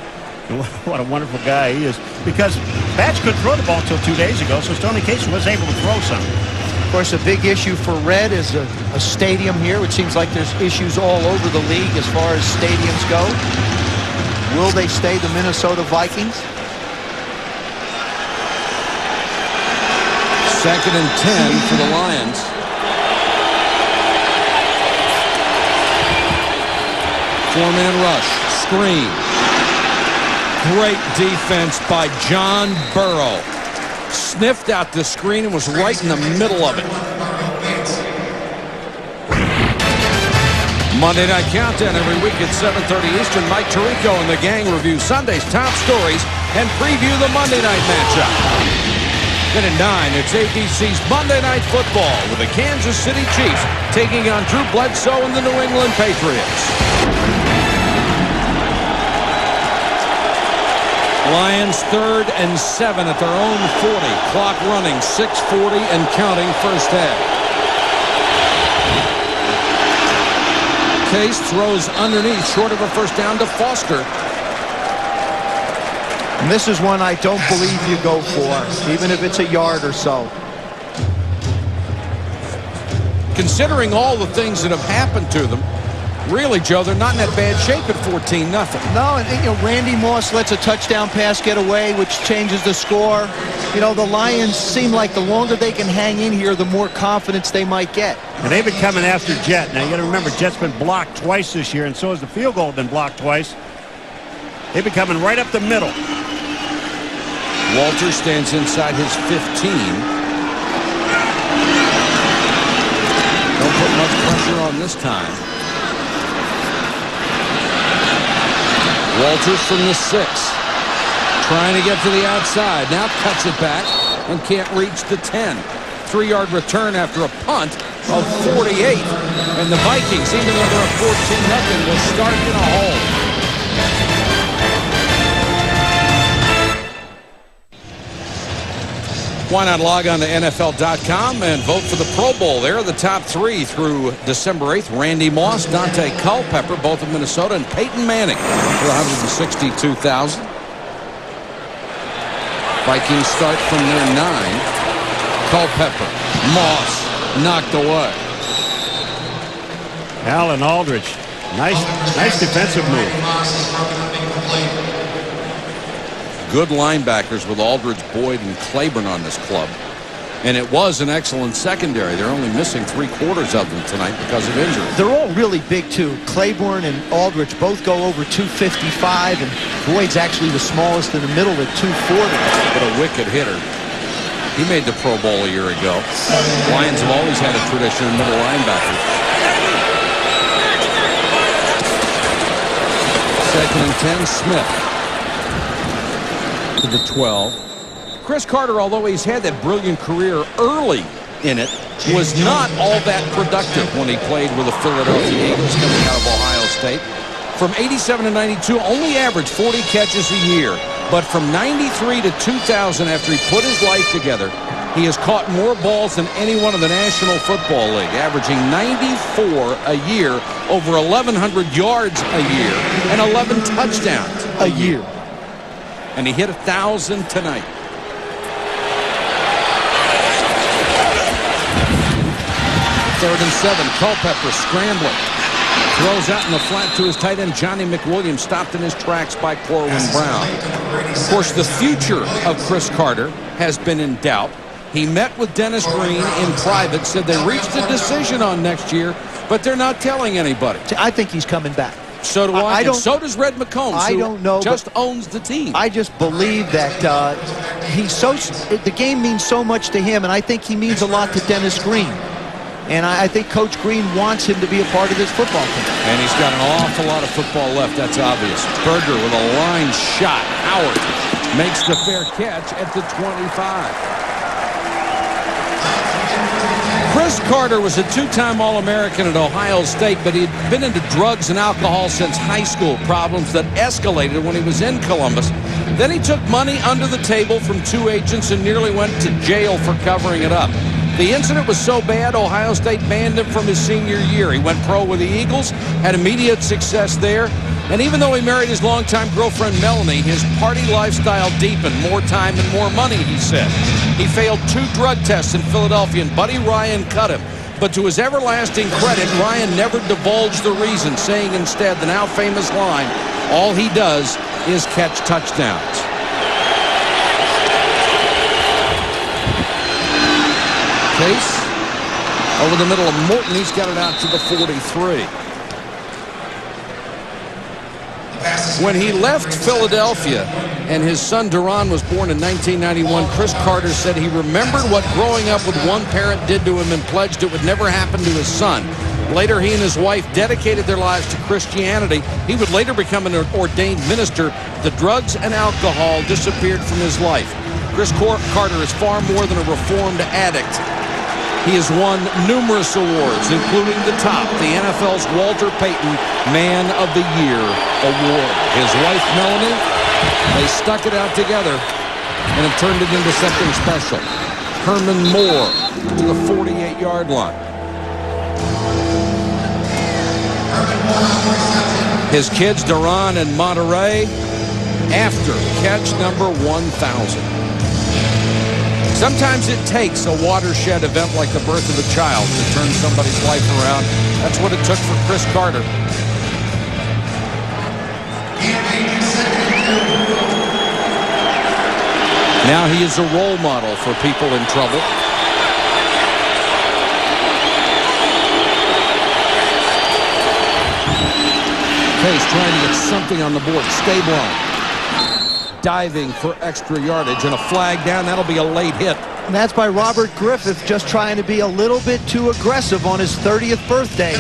What a wonderful guy he is. Because Batch couldn't throw the ball until 2 days ago, so Stoney Case was able to throw some. Of course, a big issue for Red is a stadium here. It seems like there's issues all over the league as far as stadiums go. Will they stay the Minnesota Vikings? 2nd and 10 for the Lions. Four-man rush. Screen. Great defense by John Burrow. Sniffed out the screen and was right in the middle of it. Monday Night Countdown every week at 7:30 Eastern. Mike Tirico and the gang review Sunday's top stories and preview the Monday night matchup. Then at 9, it's ABC's Monday Night Football with the Kansas City Chiefs taking on Drew Bledsoe and the New England Patriots. Lions 3rd and 7 at their own 40. Clock running, 6:40 and counting first half. Case throws underneath, short of a first down to Foster. And this is one I don't believe you go for, even if it's a yard or so. Considering all the things that have happened to them, really, Joe, they're not in that bad shape at 14-0. No, and you know, Randy Moss lets a touchdown pass get away, which changes the score. You know, the Lions seem like the longer they can hang in here, the more confidence they might get. And they've been coming after Jet. Now, you got to remember, Jet's been blocked twice this year, and so has the field goal been blocked twice. They've been coming right up the middle. Walter stands inside his 15. Don't put much pressure on this time. Walters from the 6. Trying to get to the outside. Now cuts it back and can't reach the 10. 3-yard return after a punt of 48. And the Vikings, even though they're up 14-0, will start in a hole. Why not log on to NFL.com and vote for the Pro Bowl? There are the top 3 through December 8th. Randy Moss, Dante Culpepper, both of Minnesota, and Peyton Manning for 162,000. Vikings start from their 9. Culpepper, Moss, knocked away. Alan Aldridge, nice defensive move. Good linebackers with Aldridge, Boyd, and Claiborne on this club. And it was an excellent secondary. They're only missing 3/4 of them tonight because of injury. They're all really big, too. Claiborne and Aldridge both go over 255, and Boyd's actually the smallest in the middle at 240. But a wicked hitter. He made the Pro Bowl a year ago. Lions have always had a tradition of middle linebackers. 2nd and 10, Smith. To the 12. Chris Carter, although he's had that brilliant career early in it, was not all that productive when he played with the Philadelphia Eagles coming out of Ohio State. From 87 to 92, only averaged 40 catches a year. But from 93 to 2000, after he put his life together, he has caught more balls than anyone in the National Football League, averaging 94 a year, over 1,100 yards a year, and 11 touchdowns a year. And he hit 1,000 tonight. Third and 7. Culpepper scrambling. Throws out in the flat to his tight end, Johnny McWilliams, stopped in his tracks by Corwin Brown. Of course, the future of Chris Carter has been in doubt. He met with Dennis Green in private, said they reached a decision on next year, but they're not telling anybody. I think he's coming back. So do I, and so does Red McCombs, who just owns the team. I just believe that the game means so much to him, and I think he means a lot to Dennis Green. And I think Coach Green wants him to be a part of this football team. And he's got an awful lot of football left, that's obvious. Berger with a line shot. Howard makes the fair catch at the 25. Chris Carter was a 2-time All-American at Ohio State, but he'd been into drugs and alcohol since high school, problems that escalated when he was in Columbus. Then he took money under the table from 2 agents and nearly went to jail for covering it up. The incident was so bad, Ohio State banned him from his senior year. He went pro with the Eagles, had immediate success there, and even though he married his longtime girlfriend Melanie, his party lifestyle deepened. More time and more money, he said. He failed 2 drug tests in Philadelphia, and Buddy Ryan cut him. But to his everlasting credit, Ryan never divulged the reason, saying instead the now famous line, all he does is catch touchdowns. Case over the middle of Morton. He's got it out to the 43. When he left Philadelphia and his son Duran was born in 1991, Chris Carter said he remembered what growing up with one parent did to him and pledged it would never happen to his son. Later, he and his wife dedicated their lives to Christianity. He would later become an ordained minister. The drugs and alcohol disappeared from his life. Chris Carter is far more than a reformed addict. He has won numerous awards, including the top, the NFL's Walter Payton Man of the Year Award. His wife, Melanie, they stuck it out together and have turned it into something special. Herman Moore to the 48-yard line. His kids, Duran and Monterey, after catch number 1,000. Sometimes it takes a watershed event like the birth of a child to turn somebody's life around. That's what it took for Chris Carter. Now he is a role model for people in trouble. Case trying to get something on the board. Stabline diving for extra yardage and a flag down. That'll be a late hit. And that's by Robert Griffith, just trying to be a little bit too aggressive on his 30th birthday.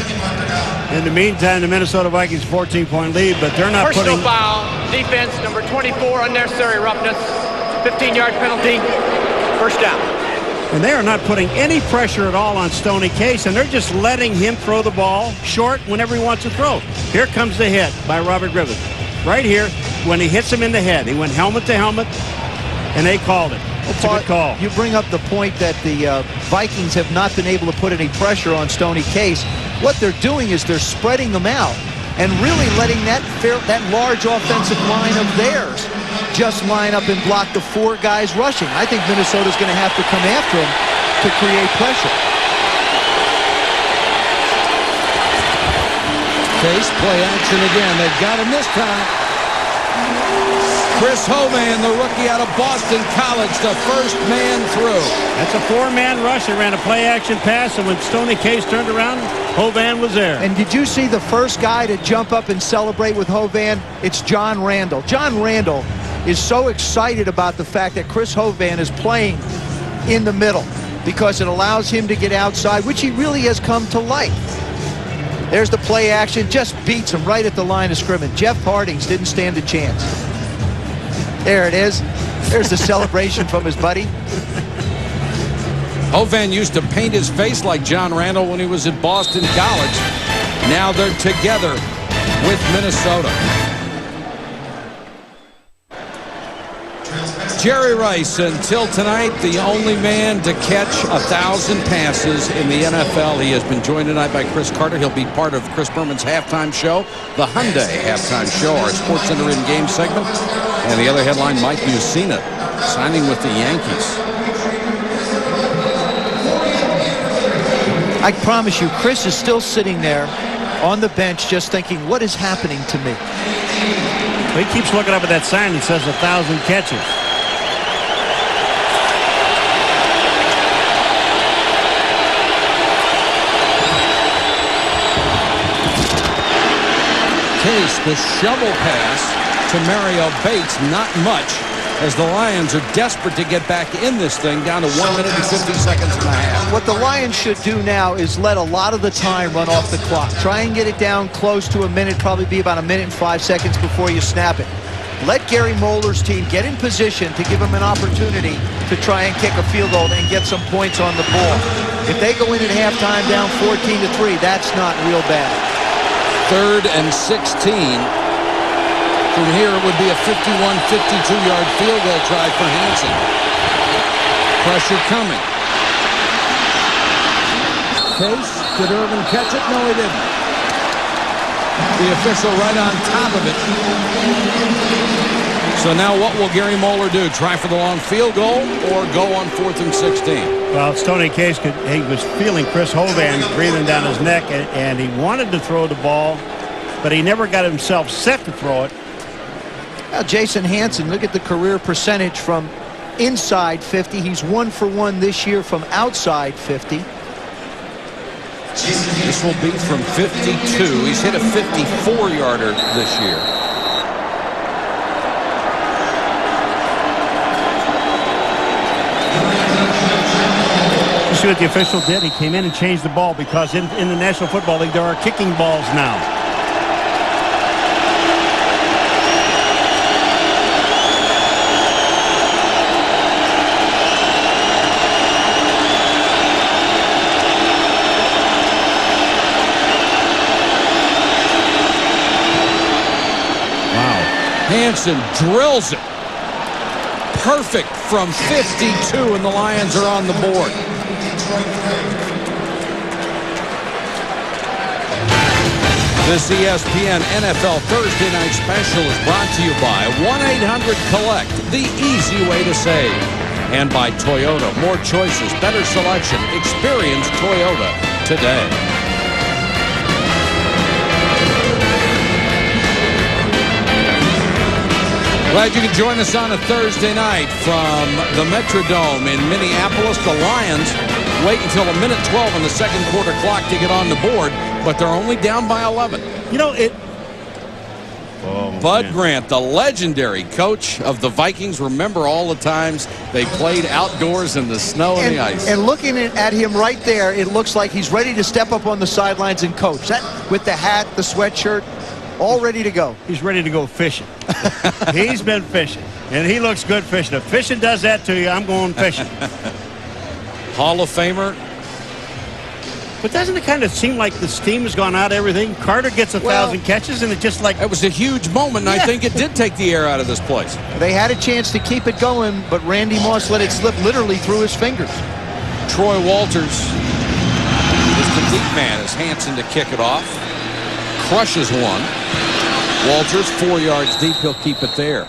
In the meantime, the Minnesota Vikings 14-point lead, but they're not Personal putting... foul, defense, number 24, unnecessary roughness, 15-yard penalty, first down. And they are not putting any pressure at all on Stoney Case, and they're just letting him throw the ball short whenever he wants to throw. Here comes the hit by Robert Griffith. Right here, when he hits him in the head. He went helmet to helmet, and they called it. It's a good call. You bring up the point that the Vikings have not been able to put any pressure on Stoney Case. What they're doing is they're spreading them out and really letting that large offensive line of theirs just line up and block the 4 guys rushing. I think Minnesota's going to have to come after him to create pressure. Case, play action again. They've got him this time. Chris Hovan, the rookie out of Boston College, the first man through. That's a 4-man rush. They ran a play-action pass, and when Stoney Case turned around, Hovan was there. And did you see the first guy to jump up and celebrate with Hovan? It's John Randall. John Randall is so excited about the fact that Chris Hovan is playing in the middle because it allows him to get outside, which he really has come to like. There's the play action, just beats him right at the line of scrimmage. Jeff Hardings didn't stand a chance. There it is. There's the celebration from his buddy. Hovan used to paint his face like John Randall when he was at Boston College. Now they're together with Minnesota. Jerry Rice, until tonight, the only man to catch 1,000 passes in the NFL. He has been joined tonight by Chris Carter. He'll be part of Chris Berman's halftime show, the Hyundai halftime show, our Sports Center in-game segment. And the other headline, Mike Mussina signing with the Yankees. I promise you, Chris is still sitting there on the bench just thinking, what is happening to me? He keeps looking up at that sign that says 1,000 catches. Case, the shovel pass to Mario Bates, not much, as the Lions are desperate to get back in this thing, down to 1 minute and 50 seconds and a half. What the Lions should do now is let a lot of the time run off the clock. Try and get it down close to a minute, probably be about 1 minute and 5 seconds before you snap it. Let Gary Moeller's team get in position to give him an opportunity to try and kick a field goal and get some points on the ball. If they go in at halftime down 14-3, that's not real bad. 3rd and 16 From here, it would be a 51, 52-yard field goal try for Hansen. Pressure coming. Case, did Irvin catch it? No, he didn't. The official right on top of it. So now what will Gary Moeller do? Try for the long field goal or go on 4th and 16? Well, Stoney Case, he was feeling Chris Hovan breathing down his neck, and he wanted to throw the ball, but he never got himself set to throw it. Now, Jason Hansen, look at the career percentage from inside 50. He's 1 for 1 this year from outside 50. This will be from 52. He's hit a 54-yarder this year. You see what the official did? He came in and changed the ball because in the National Football League there are kicking balls now. Hansen drills it. Perfect from 52, and the Lions are on the board. This ESPN NFL Thursday Night Special is brought to you by 1-800-COLLECT, the easy way to save. And by Toyota, more choices, better selection. Experience Toyota today. Glad you can join us on a Thursday night from the Metrodome in Minneapolis. The Lions wait until a minute 12 on the second quarter clock to get on the board, but they're only down by 11. You know, Bud Grant, the legendary coach of the Vikings. Remember all the times they played outdoors in the snow and the ice. And looking at him right there, it looks like he's ready to step up on the sidelines and coach. That with the hat, the sweatshirt, all ready to go. He's ready to go fishing. He's been fishing, and he looks good fishing. If fishing does that to you, I'm going fishing. Hall of Famer. But doesn't it kind of seem like the steam has gone out of everything? Carter gets 1,000 catches, and it just like... It was a huge moment, and I think it did take the air out of this place. They had a chance to keep it going, but Randy Moss let it slip literally through his fingers. Troy Walters is the deep man as Hansen to kick it off. Crushes one. Walters 4 yards deep. He'll keep it there.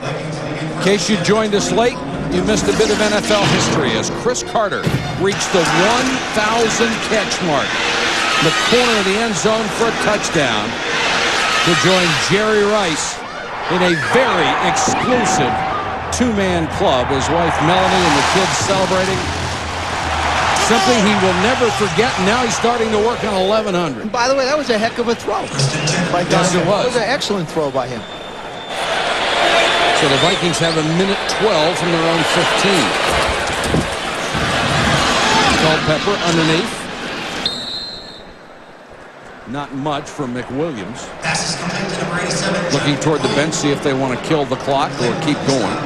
In case you joined us late, you missed a bit of NFL history as Chris Carter reached the 1,000 catch mark. The corner of the end zone for a touchdown to join Jerry Rice in a very exclusive two-man club. His wife Melanie and the kids celebrating. Something he will never forget. Now he's starting to work on 1,100. By the way, that was a heck of a throw. Yes, it was. It was an excellent throw by him. So the Vikings have a minute 12 from their own 15. Culpepper underneath. Not much from McWilliams. Looking toward the bench, see if they want to kill the clock or keep going.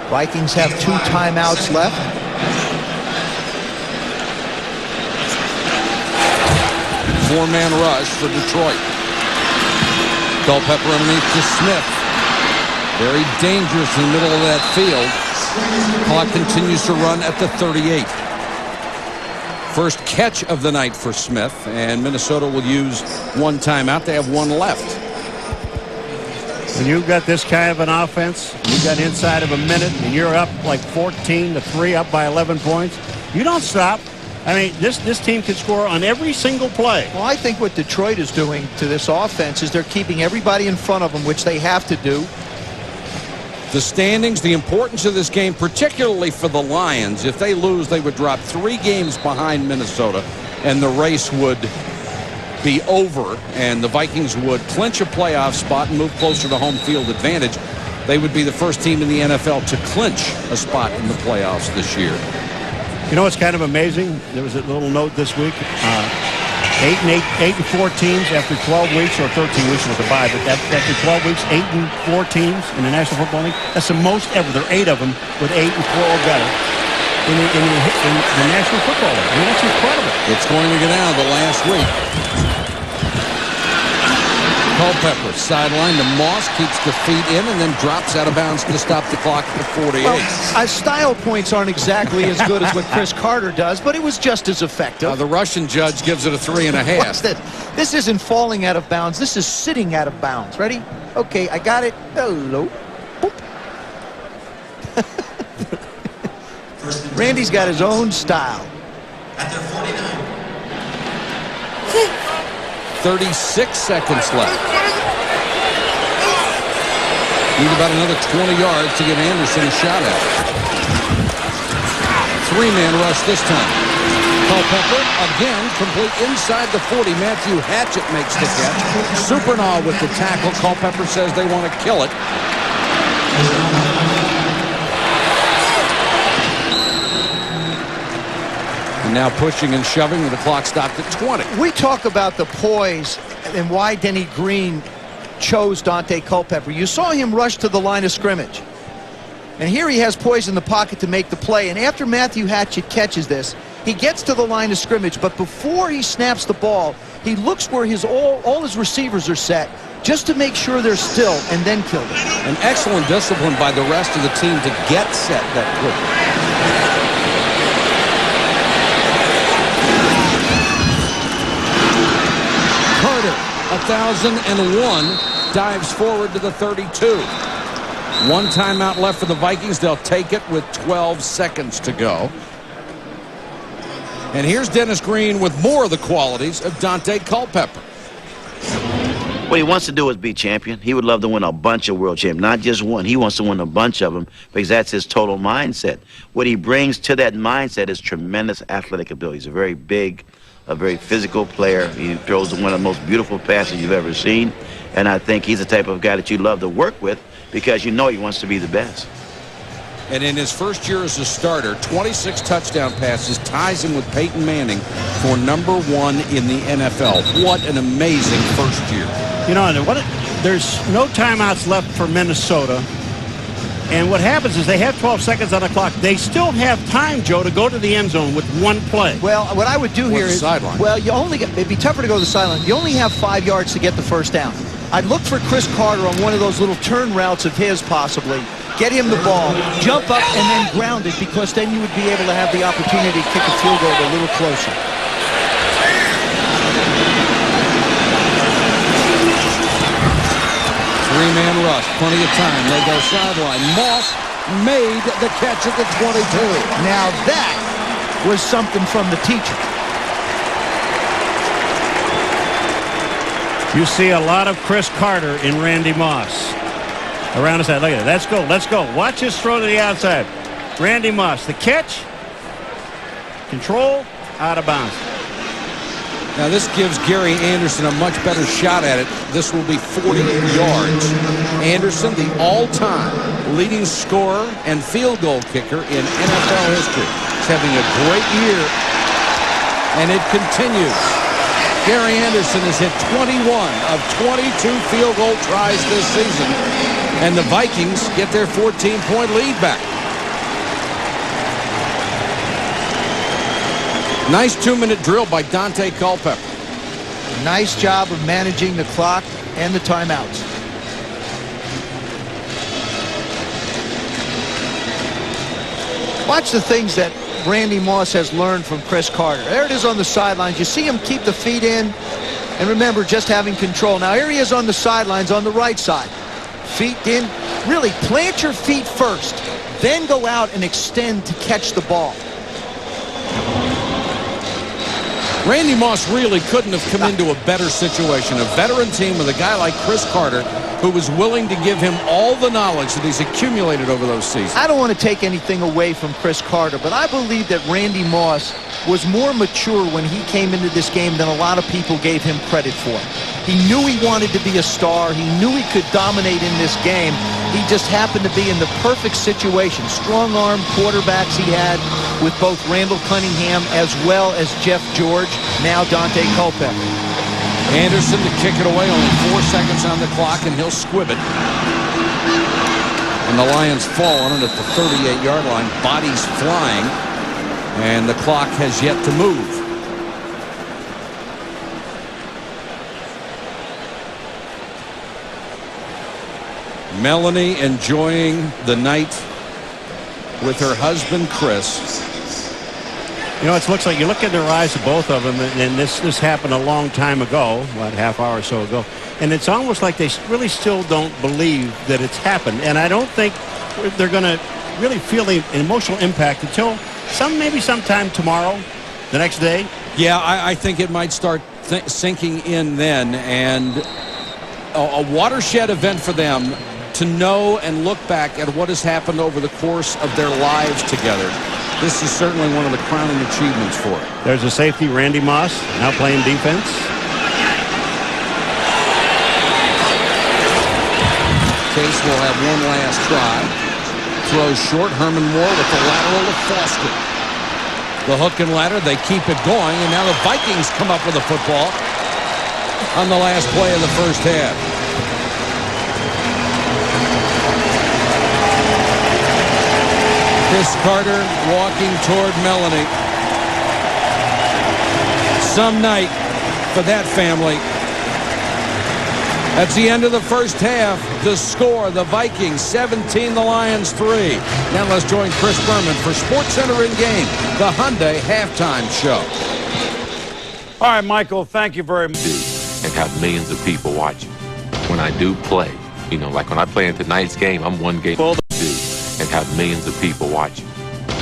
Vikings have 2 timeouts left. Four-man rush for Detroit. Culpepper underneath to Smith. Very dangerous in the middle of that field. Clock continues to run at the 38. First catch of the night for Smith, and Minnesota will use 1 timeout. They have 1 left. When you've got this kind of an offense, you've got inside of a minute, and you're up like 14-3, up by 11 points, you don't stop. I mean, this team can score on every single play. Well, I think what Detroit is doing to this offense is they're keeping everybody in front of them, which they have to do. The standings, the importance of this game, particularly for the Lions, if they lose, they would drop 3 games behind Minnesota, and the race would be over, and the Vikings would clinch a playoff spot and move closer to home field advantage. They would be the first team in the NFL to clinch a spot in the playoffs this year. You know what's kind of amazing? There was a little note this week. 8 and 4 teams after 12 weeks, or 13 weeks was a bye, but after 12 weeks, 8 and 4 teams in the National Football League. That's the most ever. There are 8 of them with 8 and 4 or better in the National Football League. I mean, that's incredible. It's going to get out of the last week. Culpepper sideline to Moss, keeps the feet in and then drops out of bounds to stop the clock at the 48. Well, style points aren't exactly as good as what Chris Carter does, but it was just as effective. The Russian judge gives it a 3.5. What's this? This isn't falling out of bounds. This is sitting out of bounds. Ready? Okay, I got it. Hello. Boop. Randy's got his own style. At their 49. 36 seconds left. Need about another 20 yards to give Anderson a shot at it. 3-man rush this time. Culpepper again complete inside the 40. Matthew Hatchett makes the catch. Supernaw with the tackle. Culpepper says they want to kill it. And now pushing and shoving with the clock stopped at 20. We talk about the poise and why Denny Green chose Dante Culpepper. You saw him rush to the line of scrimmage. And here he has poise in the pocket to make the play. And after Matthew Hatchett catches this, he gets to the line of scrimmage. But before he snaps the ball, he looks where all his receivers are set just to make sure they're still and then kill them. An excellent discipline by the rest of the team to get set that quickly. Carter, 1,001, dives forward to the 32. One timeout left for the Vikings. They'll take it with 12 seconds to go. And here's Dennis Green with more of the qualities of Dante Culpepper. What he wants to do is be champion. He would love to win a bunch of world champions, not just one. He wants to win a bunch of them because that's his total mindset. What he brings to that mindset is tremendous athletic ability. He's a very big, a very physical player. He throws one of the most beautiful passes you've ever seen. And I think he's the type of guy that you love to work with because you know he wants to be the best. And in his first year as a starter, 26 touchdown passes, ties him with Peyton Manning for #1 in the NFL. What an amazing first year. You know, there's no timeouts left for Minnesota. And what happens is they have 12 seconds on the clock. They still have time, Joe, to go to the end zone with one play. Well, what I would do here is, sideline. well, it'd be tougher to go to the sideline. You only have 5 yards to get the first down. I'd look for Chris Carter on one of those little turn routes of his, possibly. Get him the ball, jump up, and then ground it, because then you would be able to have the opportunity to kick a field goal a little closer. Three-man rush, plenty of time. They go sideline. Moss made the catch at the 22. Now that was something from the teacher. You see a lot of Chris Carter in Randy Moss. Around the side. Look at it. Let's go. Let's go. Watch his throw to the outside. Randy Moss. The catch. Control. Out of bounds. Now this gives Gary Anderson a much better shot at it. This will be 40 yards. Anderson, the all-time leading scorer and field goal kicker in NFL history. He's having a great year, and it continues. Gary Anderson has hit 21 of 22 field goal tries this season, and the Vikings get their 14-point lead back. Nice 2-minute drill by Dante Culpepper. Nice job of managing the clock and the timeouts. Watch the things that Randy Moss has learned from Chris Carter. There it is on the sidelines. You see him keep the feet in, and remember, just having control. Now here he is on the sidelines on the right side. Feet in. Really, plant your feet first, then go out and extend to catch the ball. Randy Moss really couldn't have come into a better situation. A veteran team with a guy like Chris Carter, who was willing to give him all the knowledge that he's accumulated over those seasons. I don't want to take anything away from Chris Carter, but I believe that Randy Moss was more mature when he came into this game than a lot of people gave him credit for. He knew he wanted to be a star. He knew he could dominate in this game. He just happened to be in the perfect situation. Strong-arm quarterbacks he had with both Randall Cunningham as well as Jeff George, now Dante Culpepper. Anderson to kick it away, only 4 seconds on the clock, and he'll squib it. And the Lions fall on it at the 38-yard line, bodies flying, and the clock has yet to move. Melanie enjoying the night with her husband, Chris. You know, it looks like you look in their eyes, both of them, and this happened a long time ago, what, half hour or so ago, and it's almost like they really still don't believe that it's happened. And I don't think they're going to really feel the emotional impact until maybe sometime tomorrow, the next day. Yeah, I think it might start sinking in then, and a watershed event for them to know and look back at what has happened over the course of their lives together. This is certainly one of the crowning achievements for it. There's a safety, Randy Moss, now playing defense. Case will have one last try. Throws short. Herman Moore with the lateral to Foster. The hook and ladder, they keep it going, and now the Vikings come up with a football on the last play of the first half. Chris Carter walking toward Melanie. Some night for that family. That's the end of the first half. The score, the Vikings 17, the Lions 3. Now let's join Chris Berman for SportsCenter in Game, the Hyundai halftime show. All right, Michael, thank you very much. And have millions of people watching. When I do play, you know, like when I play in tonight's game, I'm one game and have millions of people watching.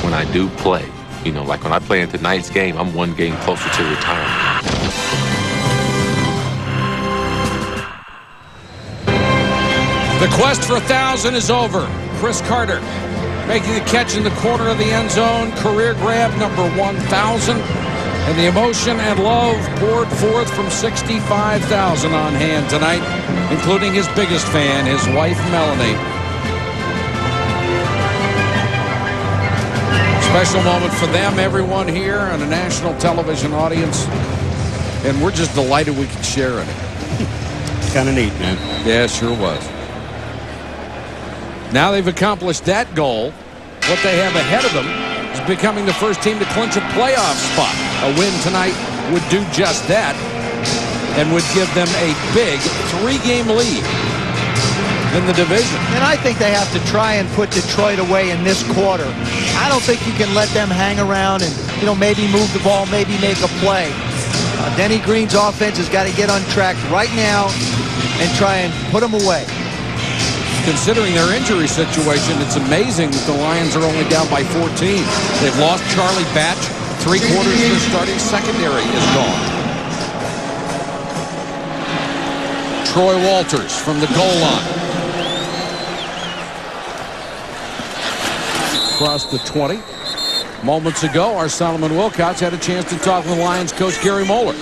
When I do play, you know, like when I play in tonight's game, I'm one game closer to retirement. The quest for 1,000 is over. Chris Carter making the catch in the corner of the end zone. Career grab number 1,000. And the emotion and love poured forth from 65,000 on hand tonight, including his biggest fan, his wife, Melanie. Special moment for them, everyone here, and a national television audience. And we're just delighted we could share in it. Kind of neat, man. Yeah, it sure was. Now they've accomplished that goal. What they have ahead of them is becoming the first team to clinch a playoff spot. A win tonight would do just that and would give them a big 3-game lead in the division. And I think they have to try and put Detroit away in this quarter. I don't think you can let them hang around and, you know, maybe move the ball, maybe make a play. Denny Green's offense has got to get on track right now and try and put them away. Considering their injury situation, it's amazing that the Lions are only down by 14. They've lost Charlie Batch. 3/4 of their starting secondary is gone. Troy Walters from the goal line. Across the 20. Moments ago, our Solomon Wilcox had a chance to talk with Lions coach Gary Moeller.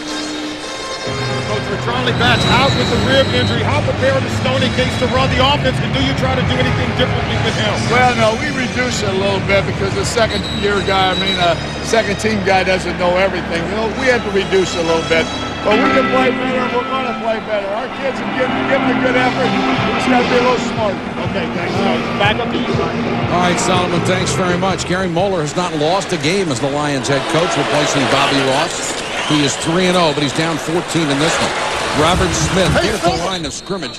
Coach, for Charlie Batch out with the rib injury, how prepared is Stoney Case to run the offense, and do you try to do anything differently with him? Well, no, we reduce it a little bit because the second-year guy, second-team guy doesn't know everything. You know, we have to reduce it a little bit. But we can play better, and we're going to play better. Our kids are giving a good effort. We just got to be a little smarter. Okay, thanks, Coach. Back up to you, Ryan. All right, Solomon, thanks very much. Gary Moeller has not lost a game as the Lions head coach, replacing Bobby Ross. He is 3-0, but he's down 14 in this one. Robert Smith hit at the line of scrimmage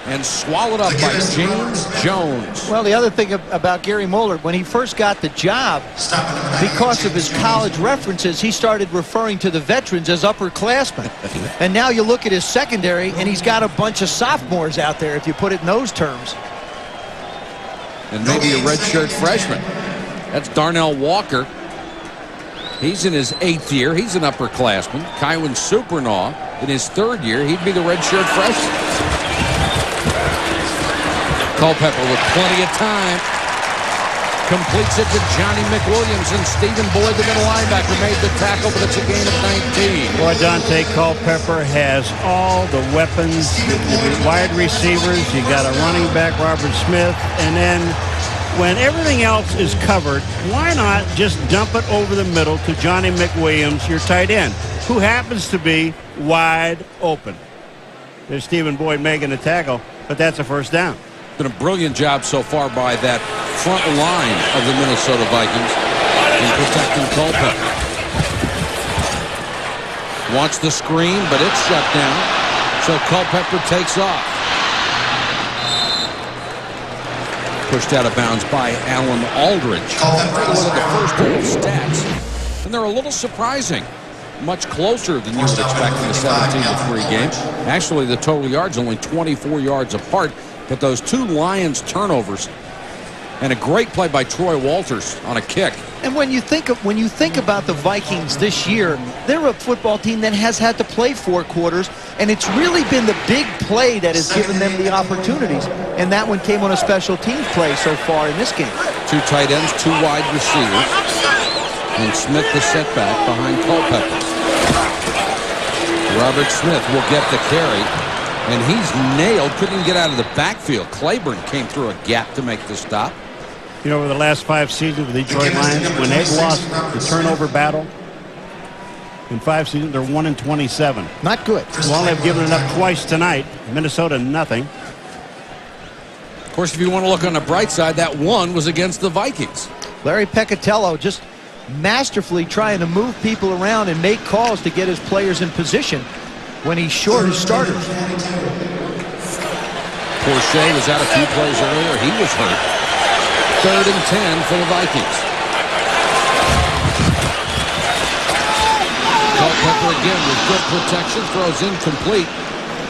and swallowed up by James Jones. Well, the other thing about Gary Moeller, when he first got the job, because of his college references, he started referring to the veterans as upperclassmen. And now you look at his secondary, and he's got a bunch of sophomores out there, if you put it in those terms. And maybe a redshirt freshman. That's Darnell Walker. He's in his 8th year. He's an upperclassman. Kywin Supernaw in his 3rd year. He'd be the redshirt freshman. Culpepper with plenty of time. Completes it to Johnny McWilliams, and Stephen Boyd, the middle linebacker, made the tackle, but it's a gain of 19. Boy, Dante Culpepper has all the weapons. Wide receivers. You got a running back, Robert Smith, and then when everything else is covered, why not just dump it over the middle to Johnny McWilliams, your tight end, who happens to be wide open. There's Stephen Boyd making a tackle, but that's a first down. Been a brilliant job so far by that front line of the Minnesota Vikings in protecting Culpepper. Wants the screen, but it's shut down, so Culpepper takes off. Pushed out of bounds by Alan Aldridge. Take a look at the first two stats, and they're a little surprising. Much closer than you would expect in the 17-3 game. Actually, the total yards only 24 yards apart, but those two Lions turnovers and a great play by Troy Walters on a kick. And when you think about the Vikings this year, they're a football team that has had to play 4 quarters, and it's really been the big play that has given them the opportunities. And that one came on a special teams play so far in this game. 2 tight ends, 2 wide receivers, and Smith the setback behind Culpepper. Robert Smith will get the carry, and he's nailed. Couldn't get out of the backfield. Claiborne came through a gap to make the stop. You know, over the last 5 seasons of the Detroit Lions, when they've lost the turnover battle, in 5 seasons, they're 1-27. Not good. Well, they've given it up twice tonight. Minnesota, nothing. Of course, if you want to look on the bright side, that one was against the Vikings. Larry Peccatello just masterfully trying to move people around and make calls to get his players in position when he's short his starters. Porsche was out a few plays earlier. He was hurt. 3rd and 10 for the Vikings. Culpepper again with good protection, throws incomplete.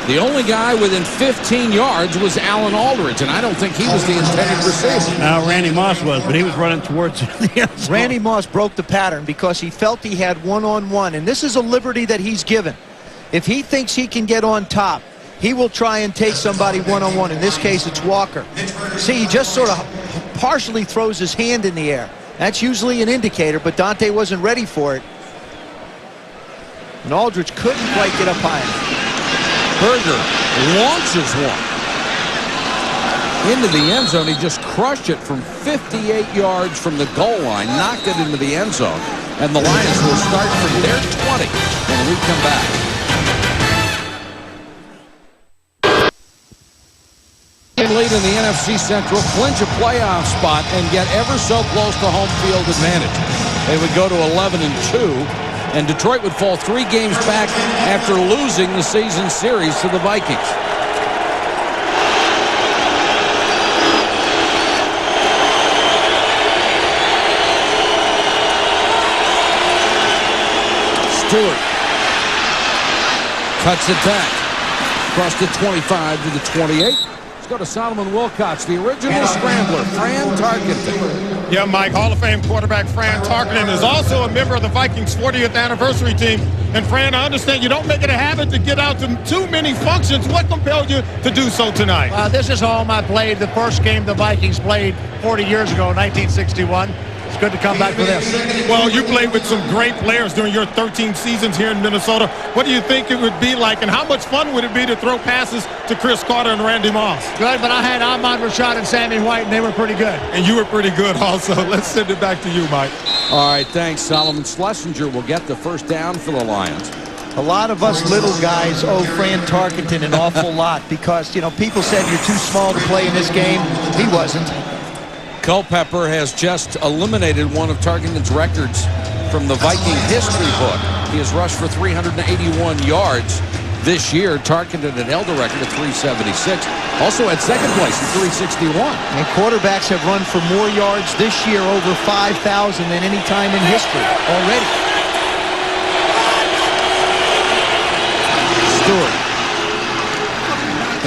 The only guy within 15 yards was Alan Aldridge, and I don't think he was the intended receiver. Now, Randy Moss was, but he was running towards the end zone. Randy Moss broke the pattern because he felt he had one-on-one, and this is a liberty that he's given. If he thinks he can get on top, he will try and take somebody one-on-one. In this case, it's Walker. See, he just sort of partially throws his hand in the air. That's usually an indicator, but Dante wasn't ready for it. And Aldridge couldn't quite get up high enough. Berger launches one into the end zone. He just crushed it from 58 yards from the goal line, knocked it into the end zone, and the Lions will start from their 20 when we come back. Lead in the NFC Central, clinch a playoff spot, and get ever so close to home field advantage. They would go to 11-2. And Detroit would fall 3 games back after losing the season series to the Vikings. Stewart cuts it back across the 25 to the 28. Let's go to Solomon Wilcox, the original scrambler, Fran Tarkenton. Yeah, Mike, Hall of Fame quarterback Fran Tarkenton is also a member of the Vikings 40th anniversary team. And Fran, I understand you don't make it a habit to get out to too many functions. What compelled you to do so tonight? This is home. I played the first game the Vikings played 40 years ago, 1961. It's good to come back for this. Well, you played with some great players during your 13 seasons here in Minnesota. What do you think it would be like, and how much fun would it be to throw passes to Chris Carter and Randy Moss? Good, but I had Ahmad Rashad and Sammy White, and they were pretty good. And you were pretty good also. Let's send it back to you, Mike. All right, thanks. Solomon Schlesinger will get the first down for the Lions. A lot of us little guys owe Fran Tarkenton an awful lot because, you know, people said you're too small to play in this game. He wasn't. Culpepper has just eliminated one of Tarkenton's records from the Viking history book. He has rushed for 381 yards this year. Tarkenton had held the record at 376. Also at second place at 361. And quarterbacks have run for more yards this year, over 5,000 than any time in history already. Stewart.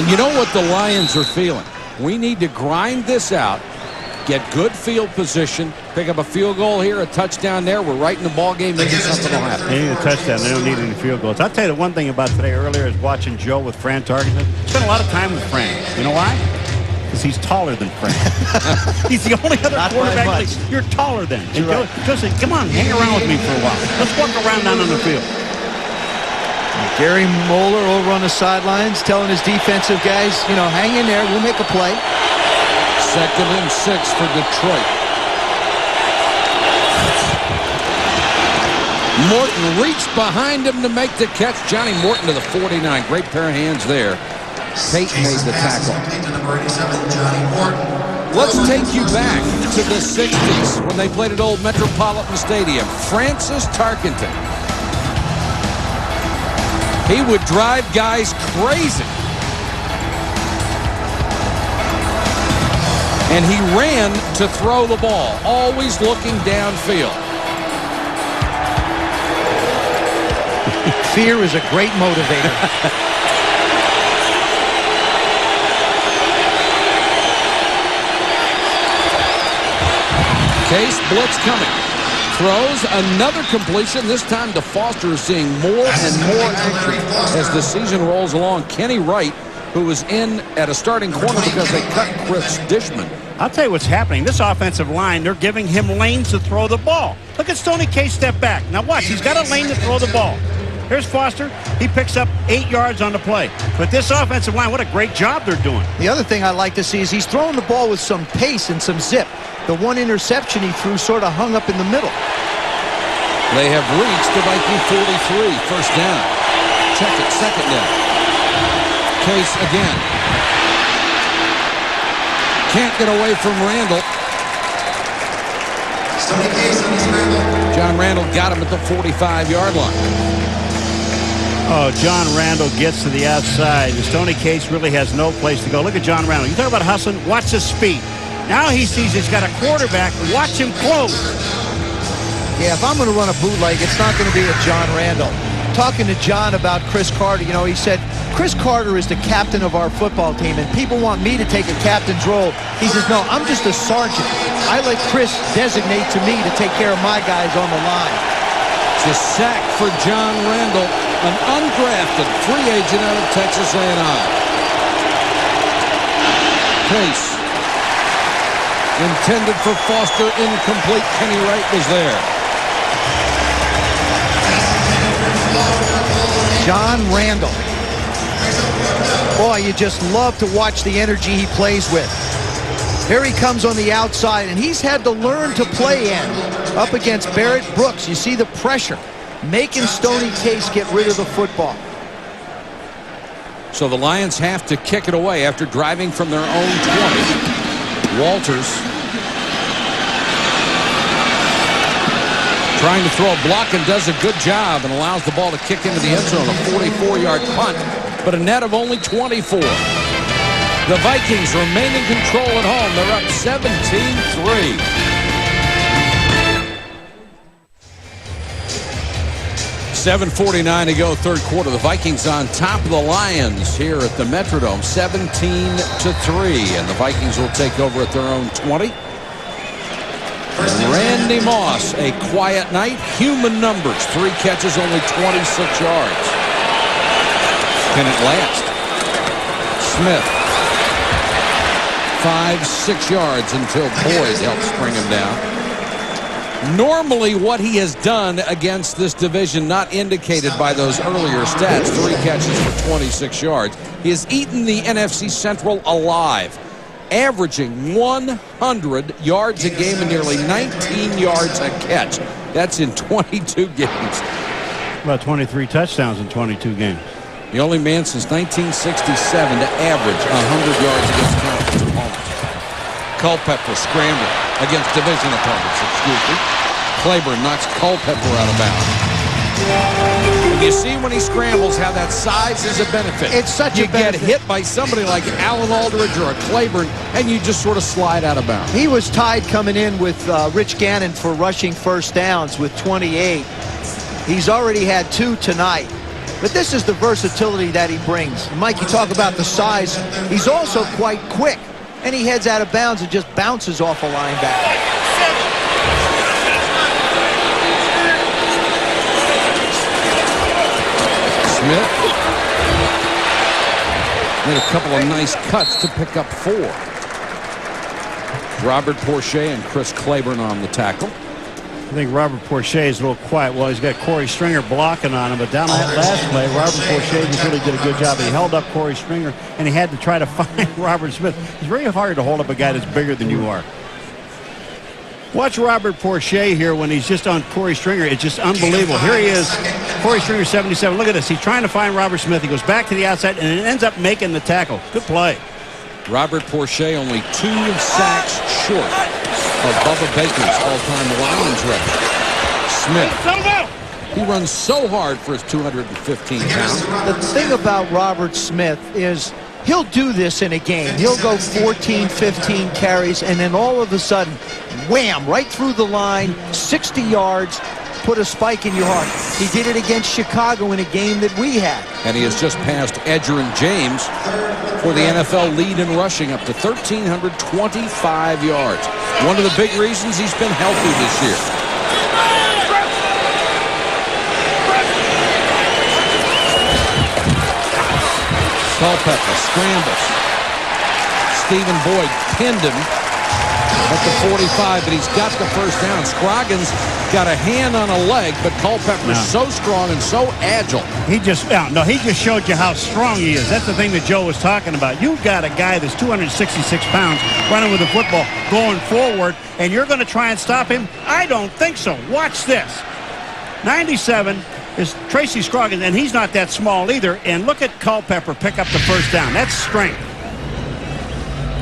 And you know what the Lions are feeling? We need to grind this out. Get good field position, pick up a field goal here, a touchdown there. We're right in the ball game. Maybe something will happen. They need a touchdown. They don't need any field goals. I'll tell you the one thing about today earlier is watching Joe with Fran Tarkenton. Spent a lot of time with Fran. You know why? Because he's taller than Fran. He's the only other quarterback. You're taller than. And Joe said, come on, hang around with me for a while. Let's walk around down on the field. Gary Moeller over on the sidelines telling his defensive guys, you know, hang in there. We'll make a play. 2nd and 6 for Detroit. Morton reached behind him to make the catch. Johnny Morton to the 49. Great pair of hands there. Peyton made the tackle. Let's take you back to the 60s when they played at Old Metropolitan Stadium. Francis Tarkenton. He would drive guys crazy. And he ran to throw the ball, always looking downfield. Fear is a great motivator. Case, blitz coming. Throws another completion. This time DeFoster is seeing more and more action as the season rolls along. Kenny Wright, who was in at a starting corner because they cut Chris Dishman. I'll tell you what's happening. This offensive line, they're giving him lanes to throw the ball. Look at Stoney Case step back. Now watch, he's got a lane to throw the ball. Here's Foster. He picks up 8 yards on the play. But this offensive line, what a great job they're doing. The other thing I like to see is he's throwing the ball with some pace and some zip. The one interception he threw sort of hung up in the middle. They have reached the Viking 43. First down. Check it. Second down. Case again. Can't get away from Randall. John Randall got him at the 45-yard line. Oh, John Randall gets to the outside. And Stoney Case really has no place to go. Look at John Randall. You talk about hustling. Watch his speed. Now he sees he's got a quarterback. Watch him close. Yeah, if I'm going to run a bootleg, it's not going to be a John Randall. Talking to John about Chris Carter, you know, he said, Chris Carter is the captain of our football team, and people want me to take a captain's role. He says, no, I'm just a sergeant. I let Chris designate to me to take care of my guys on the line. It's a sack for John Randall, an undrafted free agent out of Texas A&M. Case. Intended for Foster, incomplete. Kenny Wright was there. John Randall. Boy, you just love to watch the energy he plays with. Here he comes on the outside, and he's had to learn to play in up against Barrett Brooks. You see the pressure, making Stoney Case get rid of the football. So the Lions have to kick it away after driving from their own 20. Walters trying to throw a block and does a good job and allows the ball to kick into the end zone. A 44-yard punt, but a net of only 24. The Vikings remain in control at home. They're up 17-3. .7:49 to go, third quarter. The Vikings on top of the Lions here at the Metrodome, 17-3. And the Vikings will take over at their own 20. Randy Moss, a quiet night. Human numbers, 3 catches, only 26 yards. Can it last? Smith, 5-6 yards until Boyd helps bring him down. Normally what he has done against this division, not indicated by those earlier stats, 3 catches for 26 yards, he has eaten the NFC Central alive, averaging 100 yards a game and nearly 19 yards a catch. That's in 22 games. About 23 touchdowns in 22 games. The only man since 1967 to average 100 yards against conference opponents. Culpepper scrambling against division opponents, excuse me. Claiborne knocks Culpepper out of bounds. You see when he scrambles how that size is a benefit. It's such a benefit. You get hit by somebody like Alan Aldridge or a Claiborne, and you just sort of slide out of bounds. He was tied coming in with Rich Gannon for rushing first downs with 28. He's already had 2 tonight. But this is the versatility that he brings. Mike, you talk about the size. He's also quite quick. And he heads out of bounds and just bounces off a linebacker. Smith made a couple of nice cuts to pick up 4. Robert Porcher and Chris Claiborne on the tackle. I think Robert Porcher is a little quiet. Well, he's got Corey Stringer blocking on him, but down that last play, Robert Porcher just really did a good job. He held up Corey Stringer, and he had to try to find Robert Smith. It's very hard to hold up a guy that's bigger than you are. Watch Robert Porcher here when he's just on Corey Stringer. It's just unbelievable. Here he is, Corey Stringer, 77. Look at this. He's trying to find Robert Smith. He goes back to the outside, and it ends up making the tackle. Good play. Robert Porcher only 2 sacks short of Bubba Baker's all-time Lions record. Smith. He runs so hard for his 215 pounds. The thing about Robert Smith is he'll do this in a game. He'll go 14, 15 carries, and then all of a sudden, wham, right through the line, 60 yards, put a spike in your heart. He did it against Chicago in a game that we had. And he has just passed Edgerrin James for the NFL lead in rushing, up to 1,325 yards. One of the big reasons he's been healthy this year. Culpepper scrambles. Stephen Boyd pinned him at the 45, but he's got the first down. Scroggins got a hand on a leg, but Culpepper's so strong and so agile. He just showed you how strong he is. That's the thing that Joe was talking about. You've got a guy that's 266 pounds running with the football, going forward, and you're going to try and stop him? I don't think so. Watch this. 97 is Tracy Scroggins, and he's not that small either. And look at Culpepper pick up the first down. That's strength.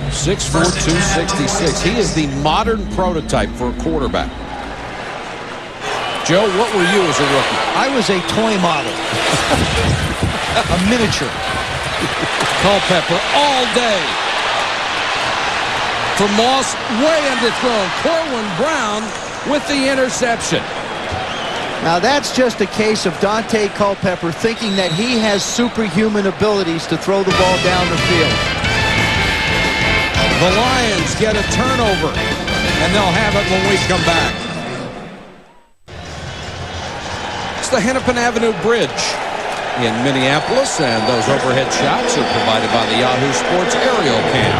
6'4", 266. He is the modern prototype for a quarterback. Joe, what were you as a rookie? I was a toy model. A miniature. Culpepper all day. For Moss, way underthrown. Corwin Brown with the interception. Now that's just a case of Dante Culpepper thinking that he has superhuman abilities to throw the ball down the field. The Lions get a turnover, and they'll have it when we come back. It's the Hennepin Avenue Bridge in Minneapolis, and those overhead shots are provided by the Yahoo Sports Aerial Cam.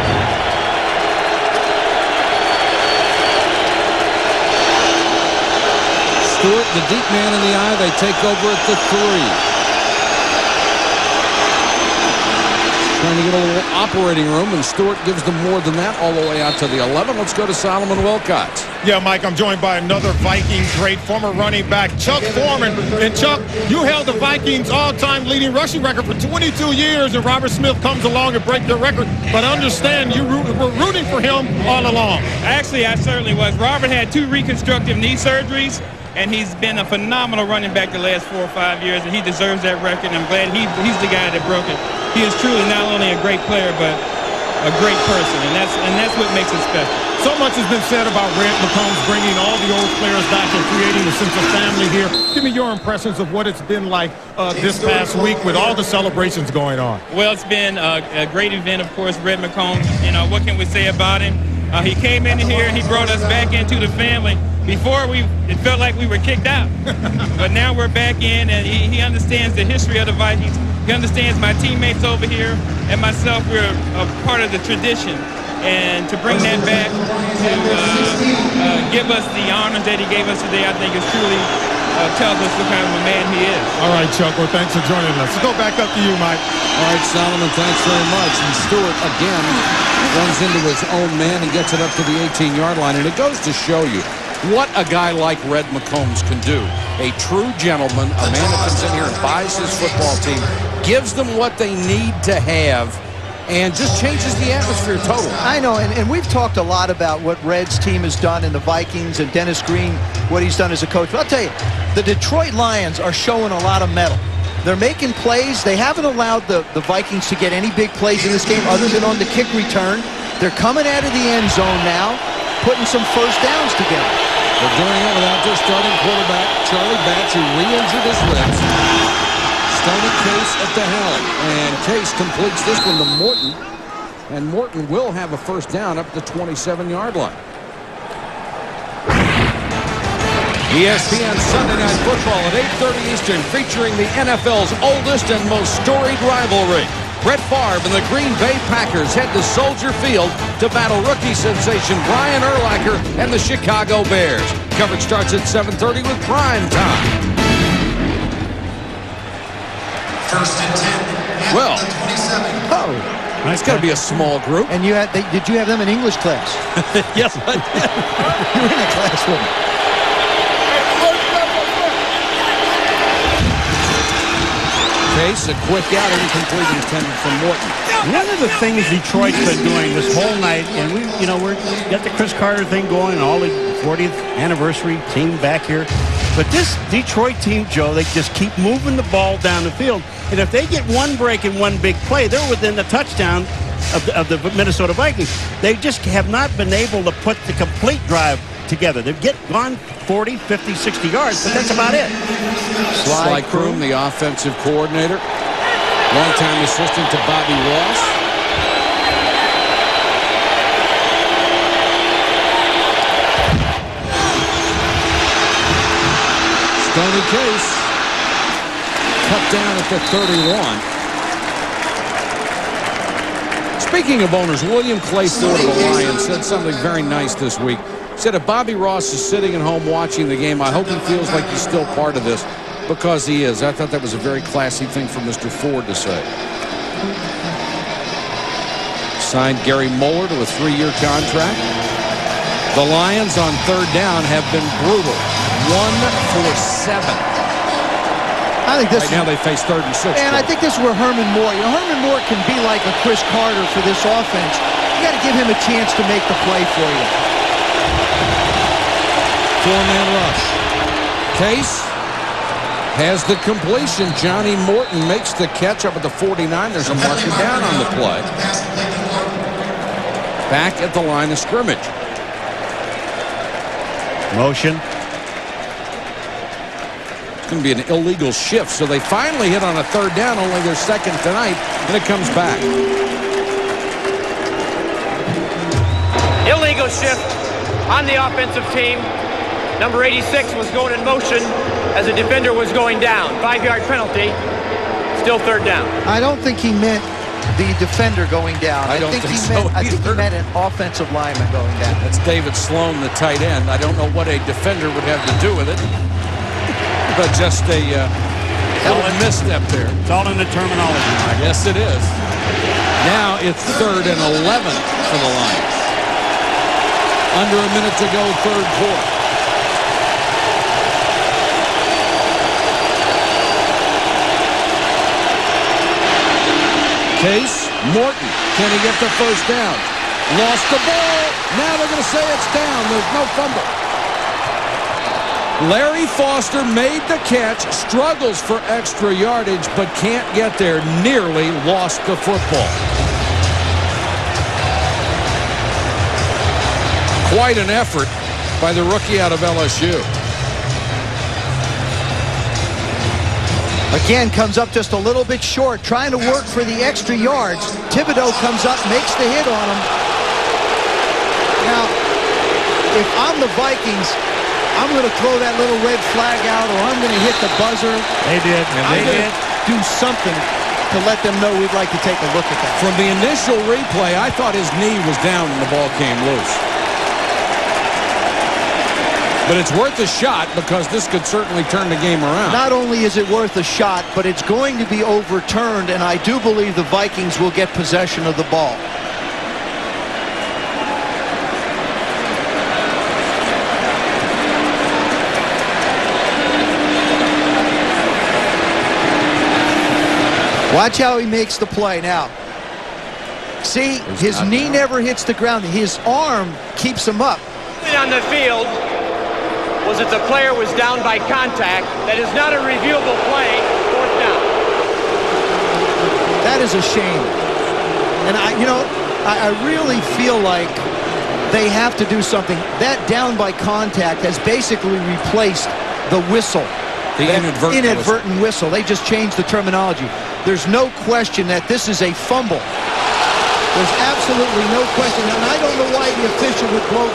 Stewart, the deep man in the eye, they take over at the 3. Trying to get a little operating room, and Stewart gives them more than that all the way out to the 11. Let's go to Solomon Wilcots. Yeah, Mike, I'm joined by another Vikings great, former running back, Chuck Foreman. And Chuck, you held the Vikings all-time leading rushing record for 22 years, and Robert Smith comes along and breaks your record. But understand, you were rooting for him all along. Actually, I certainly was. Robert had 2 reconstructive knee surgeries, and he's been a phenomenal running back the last 4 or 5 years, and he deserves that record. I'm glad he's the guy that broke it. He is truly not only a great player, but a great person, and that's what makes it special. So much has been said about Red McCombs bringing all the old players back and creating a sense of family here. Give me your impressions of what it's been like this past week with all the celebrations going on. Well, it's been a great event, of course. Red McCombs, you know, what can we say about him? He came in here and he brought us back into the family. Before, it felt like we were kicked out. But now we're back in, and he understands the history of the Vikings. He understands my teammates over here and myself. We're a part of the tradition. And to bring that back to give us the honors that he gave us today, I think is truly tells us what kind of a man he is. All right, Chuck. Well, thanks for joining us. Let's go back up to you, Mike. All right, Solomon, thanks very much. And Stewart, again, runs into his own man and gets it up to the 18-yard line. And it goes to show you what a guy like Red McCombs can do. A true gentleman, a man that comes in here and buys his football team, gives them what they need to have, and just changes the atmosphere totally. I know, and we've talked a lot about what Red's team has done in the Vikings and Dennis Green, what he's done as a coach. But I'll tell you, the Detroit Lions are showing a lot of mettle. They're making plays. They haven't allowed the Vikings to get any big plays in this game other than on the kick return. They're coming out of the end zone now, putting some first downs together. They're doing it without their starting quarterback, Charlie Batch, who re-injured his ribs. Starting Case at the helm, and Case completes this one to Morton, and Morton will have a first down up the 27-yard line. ESPN Sunday Night Football at 8:30 Eastern, featuring the NFL's oldest and most storied rivalry. Brett Favre and the Green Bay Packers head to Soldier Field to battle rookie sensation Brian Urlacher and the Chicago Bears. Coverage starts at 7:30 with prime time. First and 10. Well, it's got to be a small group. And did you have them in English class? Yes, I did. You were in a class with them. Case, a quick out, incomplete intended from Morton. One of the things Detroit's been doing this whole night, and we got the Chris Carter thing going, and all the 40th anniversary team back here. But this Detroit team, Joe, they just keep moving the ball down the field. And if they get one break in one big play, they're within the touchdown of the Minnesota Vikings. They just have not been able to put the complete drive together. They've gone 40, 50, 60 yards, but that's about it. Sly Kroom, the offensive coordinator, longtime assistant to Bobby Ross. Stoney Case cut down at the 31. Speaking of owners, William Clay Ford of the Lions said something very nice this week. He said, if Bobby Ross is sitting at home watching the game, I hope he feels like he's still part of this, because he is. I thought that was a very classy thing for Mr. Ford to say. Signed Gary Moeller to a 3-year contract. The Lions on third down have been brutal. 1 for 7. I think this right now they face 3rd and 6. And I think this is where Herman Moore, Herman Moore can be like a Chris Carter for this offense. You got to give him a chance to make the play for you. 4-man rush. Case has the completion. Johnny Morton makes the catch up at the 49. There's a marker down on the play. Back at the line of scrimmage. Motion. It's going to be an illegal shift, so they finally hit on a 3rd down, only their 2nd tonight, and it comes back. Illegal shift on the offensive team. Number 86 was going in motion as a defender was going down. 5-yard penalty. Still 3rd down. I don't think he meant the defender going down. I think he meant an offensive lineman going down. That's David Sloan, the tight end. I don't know what a defender would have to do with it, but just a little misstep there. It's all in the terminology, Mike. Yes, it is. Now it's 3rd and 11 for the Lions. Under a minute to go, 3rd quarter. Case, Morton, can he get the 1st down? Lost the ball. Now they're going to say it's down. There's no fumble. Larry Foster made the catch, struggles for extra yardage, but can't get there. Nearly lost the football. Quite an effort by the rookie out of LSU. Again, comes up just a little bit short, trying to work for the extra yards. Thibodeau comes up, makes the hit on him. Now, if I'm the Vikings, I'm going to throw that little red flag out, or I'm going to hit the buzzer. They did. I'm going to do something to let them know we'd like to take a look at that. From the initial replay, I thought his knee was down when the ball came loose. But it's worth a shot, because this could certainly turn the game around. Not only is it worth a shot, but it's going to be overturned, and I do believe the Vikings will get possession of the ball. Watch how he makes the play now. See, his knee never hits the ground. His arm keeps him up. On the field was that the player was down by contact. That is not a reviewable play. 4th down. That is a shame. And I really feel like they have to do something. That down by contact has basically replaced the whistle. The inadvertent whistle. They just changed the terminology. There's no question that this is a fumble. There's absolutely no question. And I don't know why the official would blow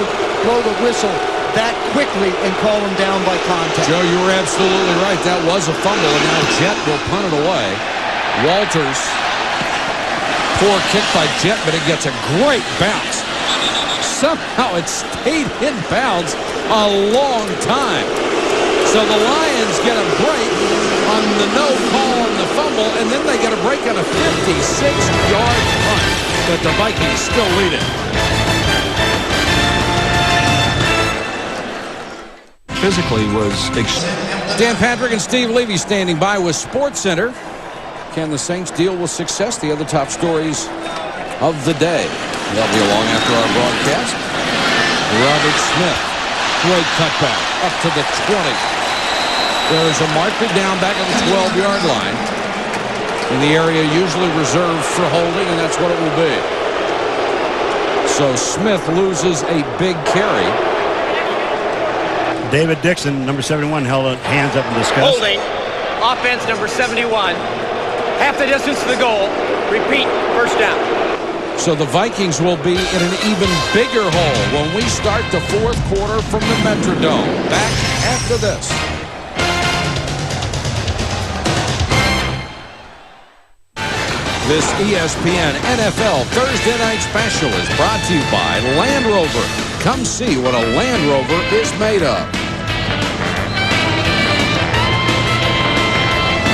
the whistle that quickly and call him down by contact. Joe, you were absolutely right. That was a fumble, and now Jett will punt it away. Walters, poor kick by Jett, but it gets a great bounce. Somehow it stayed in bounds a long time. So the Lions get a break on the no call on the fumble, and then they get a break on a 56-yard punt, but the Vikings still lead it. Physically was Dan Patrick and Steve Levy standing by with SportsCenter. Can the Saints deal with success? The other top stories of the day. They'll be along after our broadcast. Robert Smith, great cutback up to the 20. There's a marker down back at the 12-yard line. in the area usually reserved for holding, and that's what it will be. So Smith loses a big carry. David Dixon, number 71, held hands up in disgust. Holding. Offense number 71. Half the distance to the goal. Repeat, first down. So the Vikings will be in an even bigger hole when we start the fourth quarter from the Metrodome. Back after this. This ESPN NFL Thursday Night Special is brought to you by Land Rover. Come see what a Land Rover is made of.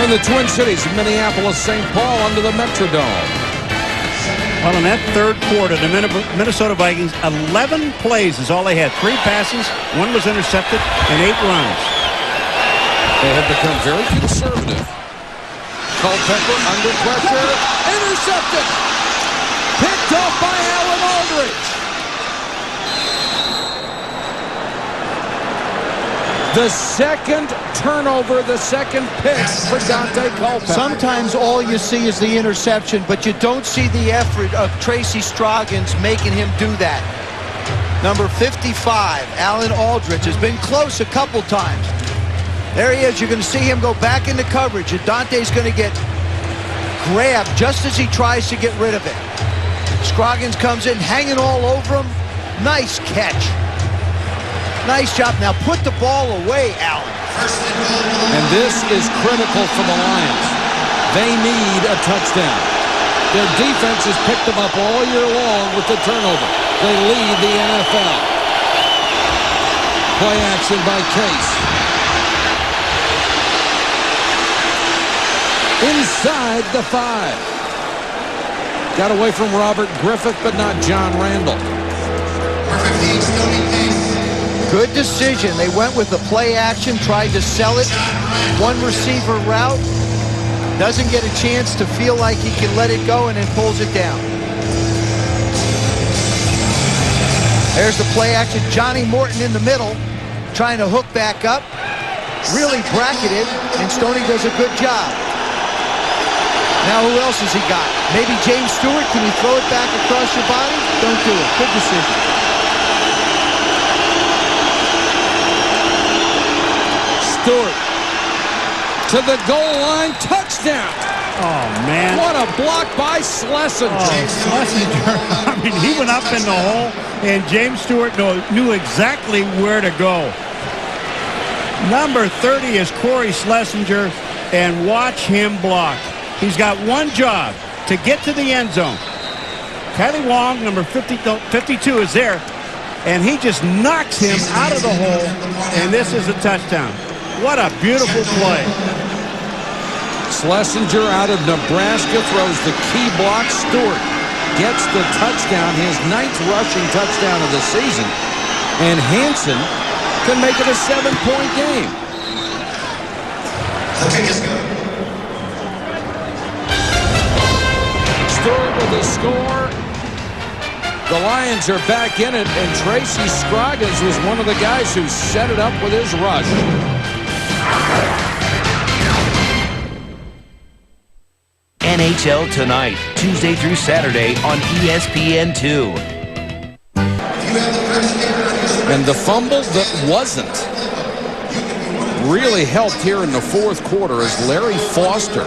In the Twin Cities of Minneapolis, St. Paul under the Metrodome. Well, in that third quarter, the Minnesota Vikings, 11 plays is all they had. 3 passes, 1 was intercepted, and 8 runs. They have become very conservative. Culpepper under pressure. Intercepted. Picked off by Alan Aldridge. The second turnover, the second pick for Dante Culpepper. Sometimes all you see is the interception, but you don't see the effort of Tracy Stroggins making him do that. Number 55, Alan Aldridge, has been close a couple times. There he is. You're going to see him go back into coverage, and Dante's going to get grabbed just as he tries to get rid of it. Stroggins comes in hanging all over him. Nice catch. Nice job. Now put the ball away, Allen. And this is critical for the Lions. They need a touchdown. Their defense has picked them up all year long with the turnover. They lead the NFL. Play action by Case. Inside the 5. Got away from Robert Griffith, but not John Randall. Good decision. They went with the play action, tried to sell it. One receiver route. Doesn't get a chance to feel like he can let it go and then pulls it down. There's the play action. Johnny Morton in the middle, trying to hook back up. Really bracketed, and Stoney does a good job. Now who else has he got? Maybe James Stewart. Can you throw it back across your body? Don't do it. Good decision. Stewart to the goal line. Touchdown. Oh, man. What a block by Schlesinger. Oh, Schlesinger. I mean, he went up in the hole, and James Stewart knew exactly where to go. Number 30 is Corey Schlesinger, and watch him block. He's got one job, to get to the end zone. Kylie Wong, number 52, is there, and he just knocks him out of the hole, and this is a touchdown. What a beautiful play. Schlesinger out of Nebraska throws the key block. Stewart gets the touchdown, his 9th rushing touchdown of the season, and Hansen can make it a 7-point game. The kick is good. Stewart with the score. The Lions are back in it, and Tracy Stroggins was one of the guys who set it up with his rush. NHL Tonight, Tuesday through Saturday on ESPN2. And the fumble that wasn't really helped here in the fourth quarter as Larry Foster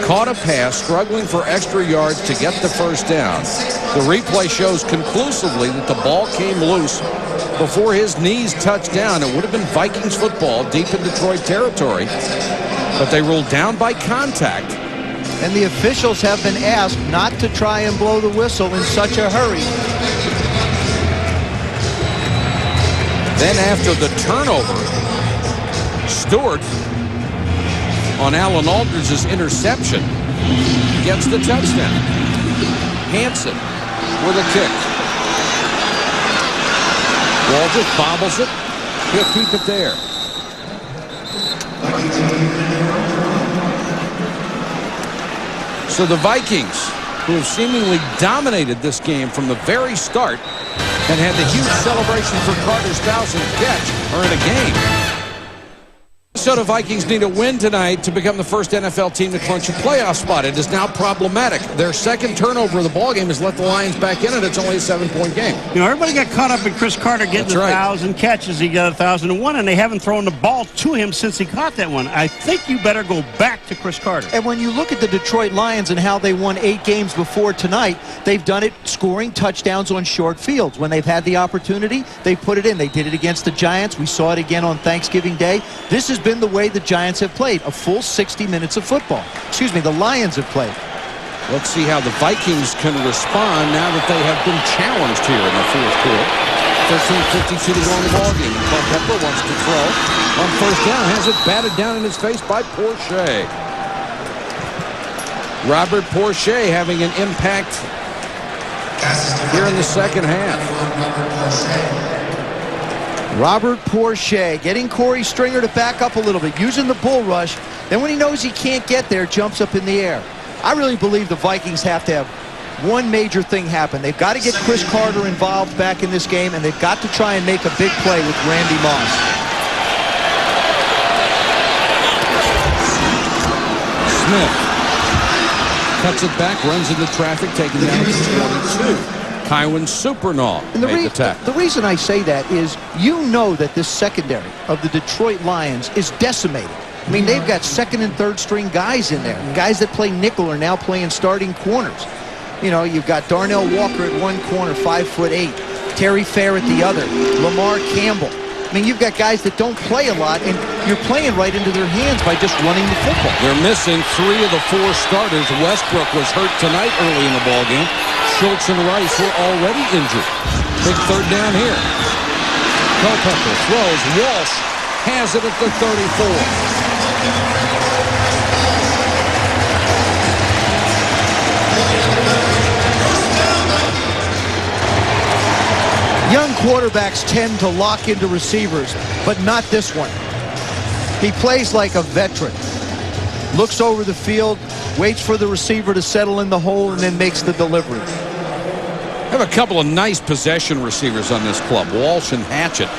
caught a pass, struggling for extra yards to get the first down. The replay shows conclusively that the ball came loose before his knees touched down. It would have been Vikings football deep in Detroit territory, but they ruled down by contact. And the officials have been asked not to try and blow the whistle in such a hurry. Then after the turnover, Stewart, on Alan Aldridge's interception, gets the touchdown. Hansen with a kick. Walters bobbles it. He'll keep it there. So the Vikings, who have seemingly dominated this game from the very start and had the huge celebration for Carter's 1,000th catch, are in a game. Minnesota Vikings need a win tonight to become the first NFL team to clinch a playoff spot. It is now problematic. Their second turnover of the ballgame has let the Lions back in, and it's only a 7-point game. You know, everybody got caught up in Chris Carter getting 1,000 catches. He got 1,001, and they haven't thrown the ball to him since he caught that one. I think you better go back to Chris Carter. And when you look at the Detroit Lions and how they won 8 games before tonight, they've done it scoring touchdowns on short fields. When they've had the opportunity, they put it in. They did it against the Giants. We saw it again on Thanksgiving Day. This has been the way the Giants have played, a full 60 minutes of football. Excuse me, the Lions have played. Let's see how the Vikings can respond now that they have been challenged here in the fourth quarter. 13:52 to go in the ballgame. Culpepper wants to throw on first down. Has it batted down in his face by Porsche. Robert Porsche having an impact here in the second half. Robert Porsche getting Corey Stringer to back up a little bit, using the bull rush. Then when he knows he can't get there, jumps up in the air. I really believe the Vikings have to have one major thing happen. They've got to get Chris Carter involved back in this game, and they've got to try and make a big play with Randy Moss. Smith cuts it back, runs into traffic, taken down to 22. Kywin Supernaw made the tackle. The reason I say that is you know that this secondary of the Detroit Lions is decimated. I mean, they've got second and third string guys in there. Guys that play nickel are now playing starting corners. You know, you've got Darnell Walker at one corner, 5'8". Terry Fair at the other. Lamar Campbell. I mean, you've got guys that don't play a lot, and you're playing right into their hands by just running the football. They're missing 3 of the 4 starters. Westbrook was hurt tonight early in the ballgame. Schultz and Rice were already injured. Big third down here. Culpepper throws. Walsh has it at the 34. Young quarterbacks tend to lock into receivers, but not this one. He plays like a veteran. Looks over the field, waits for the receiver to settle in the hole, and then makes the delivery. Have a couple of nice possession receivers on this club. Walsh and Hatchett.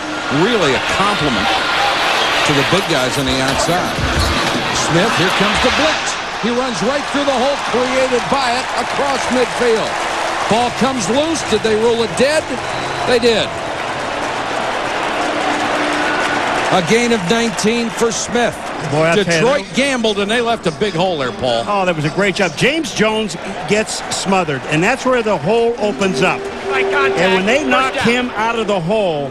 Really a compliment to the big guys on the outside. Smith, here comes the blitz. He runs right through the hole created by it across midfield. Ball comes loose. Did they rule it dead? They did. A gain of 19 for Smith. Boy, Detroit gambled, and they left a big hole there, Paul. Oh, that was a great job. James Jones gets smothered, and that's where the hole opens up. And when they knock him out of the hole,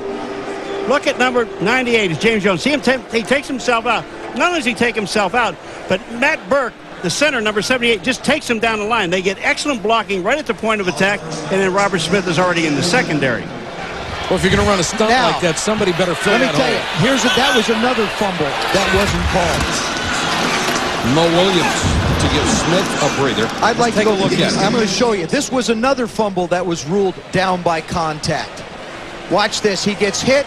look at number 98 is James Jones. See him, he takes himself out. Not only does he take himself out, but Matt Burke, the center, number 78, just takes him down the line. They get excellent blocking right at the point of attack, and then Robert Smith is already in the secondary. Well, if you're going to run a stunt like that, somebody better fill that hole. Let me tell you, that was another fumble that wasn't called. Mo Williams to give Smith a breather. I'd like to take a look at it. I'm going to show you. This was another fumble that was ruled down by contact. Watch this. He gets hit.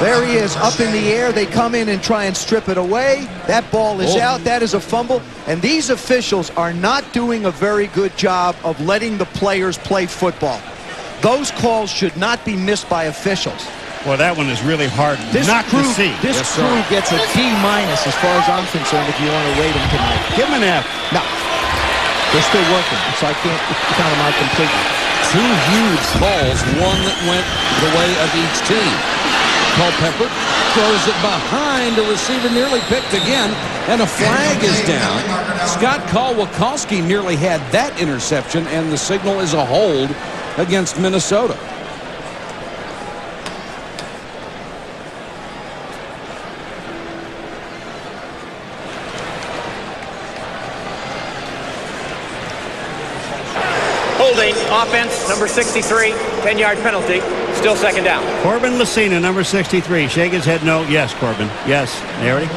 There he is, up in the air. They come in and try and strip it away. That ball is out. That is a fumble. And these officials are not doing a very good job of letting the players play football. Those calls should not be missed by officials. Well, that one is really hard to see. This crew gets a D- as far as I'm concerned, if you want to rate them tonight. Give them an F. No. They're still working, so I can't count them out completely. 2 huge calls, one that went the way of each team. Culpepper throws it behind a receiver, nearly picked again, and a flag is down. Scott Kowalkowski nearly had that interception, and the signal is a hold against Minnesota. Holding, offense, number 63, 10-yard penalty, still second down. Corbin Lucina, number 63. Shake his head no. Yes, Corbin. Yes. Narity.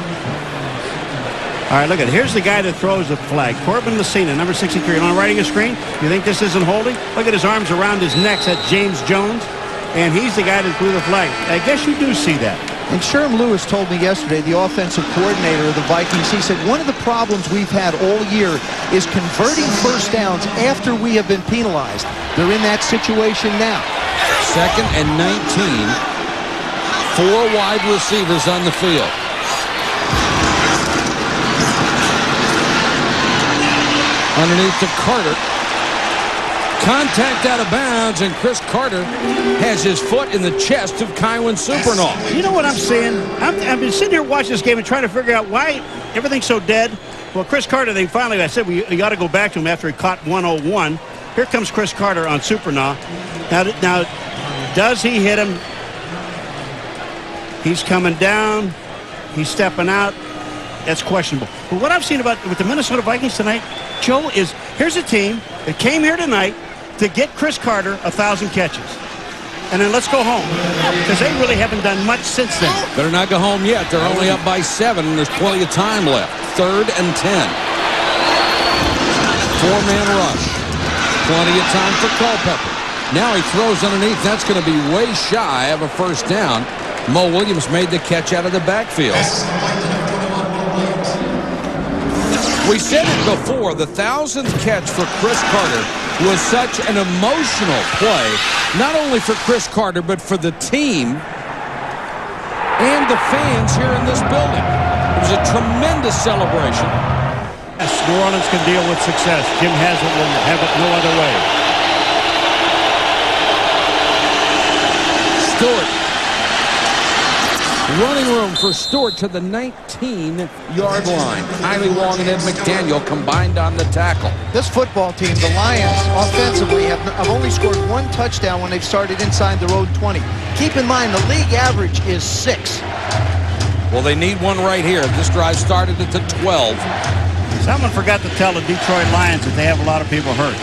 All right, look at it. Here's the guy that throws the flag. Corbin Lucina, number 63. On writing a screen, you think this isn't holding? Look at his arms around his neck. That's James Jones. And he's the guy that threw the flag. I guess you do see that. And Sherm Lewis told me yesterday, the offensive coordinator of the Vikings, he said one of the problems we've had all year is converting first downs after we have been penalized. They're in that situation now. 2nd and 19. 4 wide receivers on the field. Underneath to Carter. Contact out of bounds, and Chris Carter has his foot in the chest of Kywin Supernaw. You know what I'm saying? I've been sitting here watching this game and trying to figure out why everything's so dead. Well, Chris Carter, I said we got to go back to him after he caught 101. Here comes Chris Carter on Supernaw. Now, does he hit him? He's coming down. He's stepping out. That's questionable. But what I've seen with the Minnesota Vikings tonight, Joe, here's a team that came here tonight to get Chris Carter 1,000 catches. And then let's go home, because they really haven't done much since then. Better not go home yet. They're only up by 7, and there's plenty of time left. 3rd and 10. 4-man rush. Plenty of time for Culpepper. Now he throws underneath. That's going to be way shy of a first down. Mo Williams made the catch out of the backfield. We said it before, the 1,000th catch for Chris Carter was such an emotional play, not only for Chris Carter, but for the team and the fans here in this building. It was a tremendous celebration. Yes, New Orleans can deal with success. Jim Haslett will have it no other way. Stewart. Running room for Stewart to the 19-yard line. Kylie Wong and Ed McDaniel combined on the tackle. This football team, the Lions, offensively have only scored 1 touchdown when they've started inside their own 20. Keep in mind, the league average is 6. Well, they need one right here. This drive started at the 12. Someone forgot to tell the Detroit Lions that they have a lot of people hurt.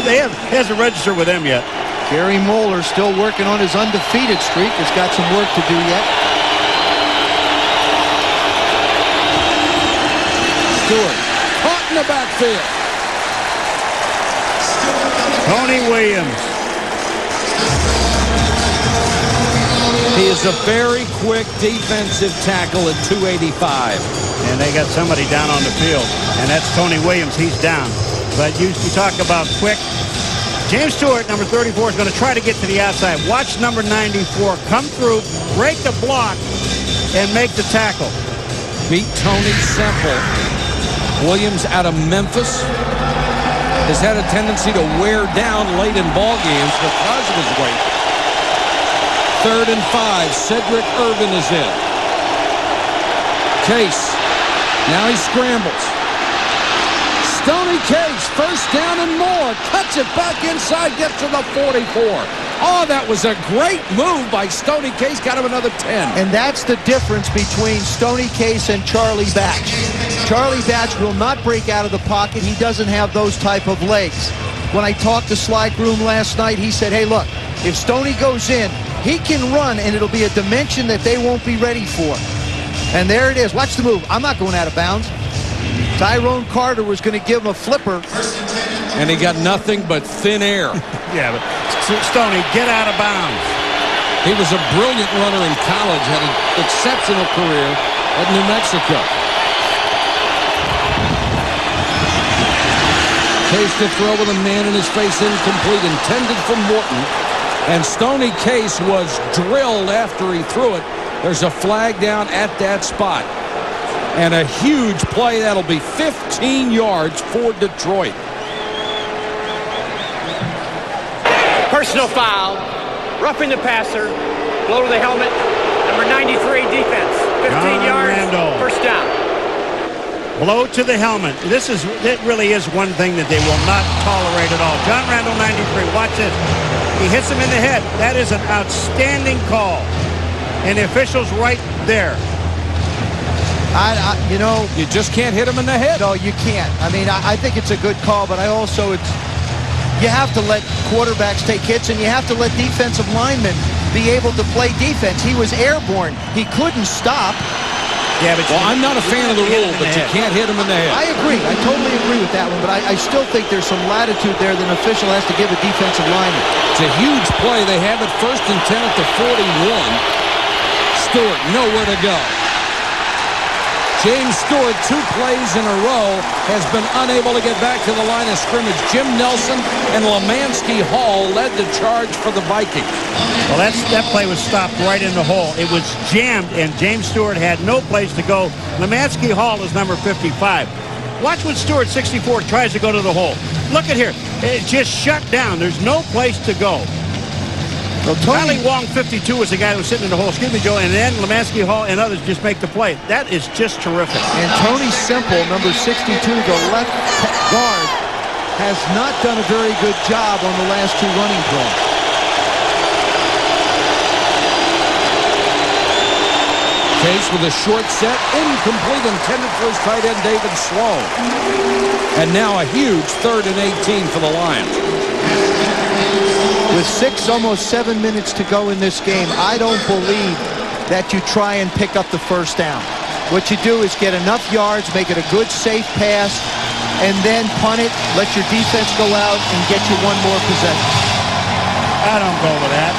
He hasn't registered with them yet. Gary Moeller still working on his undefeated streak. Has got some work to do yet. Stewart caught in the backfield. Tony Williams. He is a very quick defensive tackle at 285. And they got somebody down on the field, and that's Tony Williams. He's down. But you talk about quick. James Stewart, number 34, is going to try to get to the outside. Watch number 94 come through, break the block, and make the tackle. Beat Tony Semple. Williams out of Memphis has had a tendency to wear down late in ball games because of his weight. 3rd and 5. Cedric Irvin is in. Case. Now he scrambles. Stoney Case, first down and more. Cuts it back inside, gets to the 44. Oh, that was a great move by Stoney Case. Got him another 10. And that's the difference between Stoney Case and Charlie Batch. Charlie Batch will not break out of the pocket. He doesn't have those type of legs. When I talked to Sly Groom last night, he said, hey, look, if Stoney goes in, he can run, and it'll be a dimension that they won't be ready for. And there it is. Watch the move. I'm not going out of bounds. Tyrone Carter was going to give him a flipper. And he got nothing but thin air. Yeah, but Stoney, get out of bounds. He was a brilliant runner in college, had an exceptional career at New Mexico. Case to throw with a man in his face, incomplete, intended for Morton. And Stoney Case was drilled after he threw it. There's a flag down at that spot. And a huge play. That'll be 15 yards for Detroit. Personal foul. Roughing the passer. Blow to the helmet. Number 93 defense. 15 yards. Randall. First down. Blow to the helmet. It really is one thing that they will not tolerate at all. John Randall, 93. Watch this. He hits him in the head. That is an outstanding call. And the official's right there. You know, you just can't hit him in the head. No, you can't. I mean, I think it's a good call, but you have to let quarterbacks take hits, and you have to let defensive linemen be able to play defense. He was airborne. He couldn't stop. Yeah, but I'm not a fan of the rule, but you can't hit him in the head. I agree. I totally agree with that one, but I still think there's some latitude there that an official has to give a defensive lineman. It's a huge play. They have it 1st and 10 at the 41. Stewart, nowhere to go. James Stewart, 2 plays in a row, has been unable to get back to the line of scrimmage. Jim Nelson and Lemansky Hall led the charge for the Vikings. Well, that play was stopped right in the hole. It was jammed, and James Stewart had no place to go. Lemansky Hall is number 55. Watch when Stewart, 64, tries to go to the hole. Look at here. It's just shut down. There's no place to go. Well, Tony Wong, 52, was the guy who was sitting in the hole. Excuse me, Joe. And then Lemansky Hall and others just make the play. That is just terrific. And Tony Simple, number 62, the left guard, has not done a very good job on the last two running plays. Case with a short set, incomplete, intended for his tight end, David Sloan. And now a huge 3rd and 18 for the Lions. With 6, almost 7 minutes to go in this game, I don't believe that you try and pick up the first down. What you do is get enough yards, make it a good, safe pass, and then punt it, let your defense go out, and get you one more possession. I don't go with that.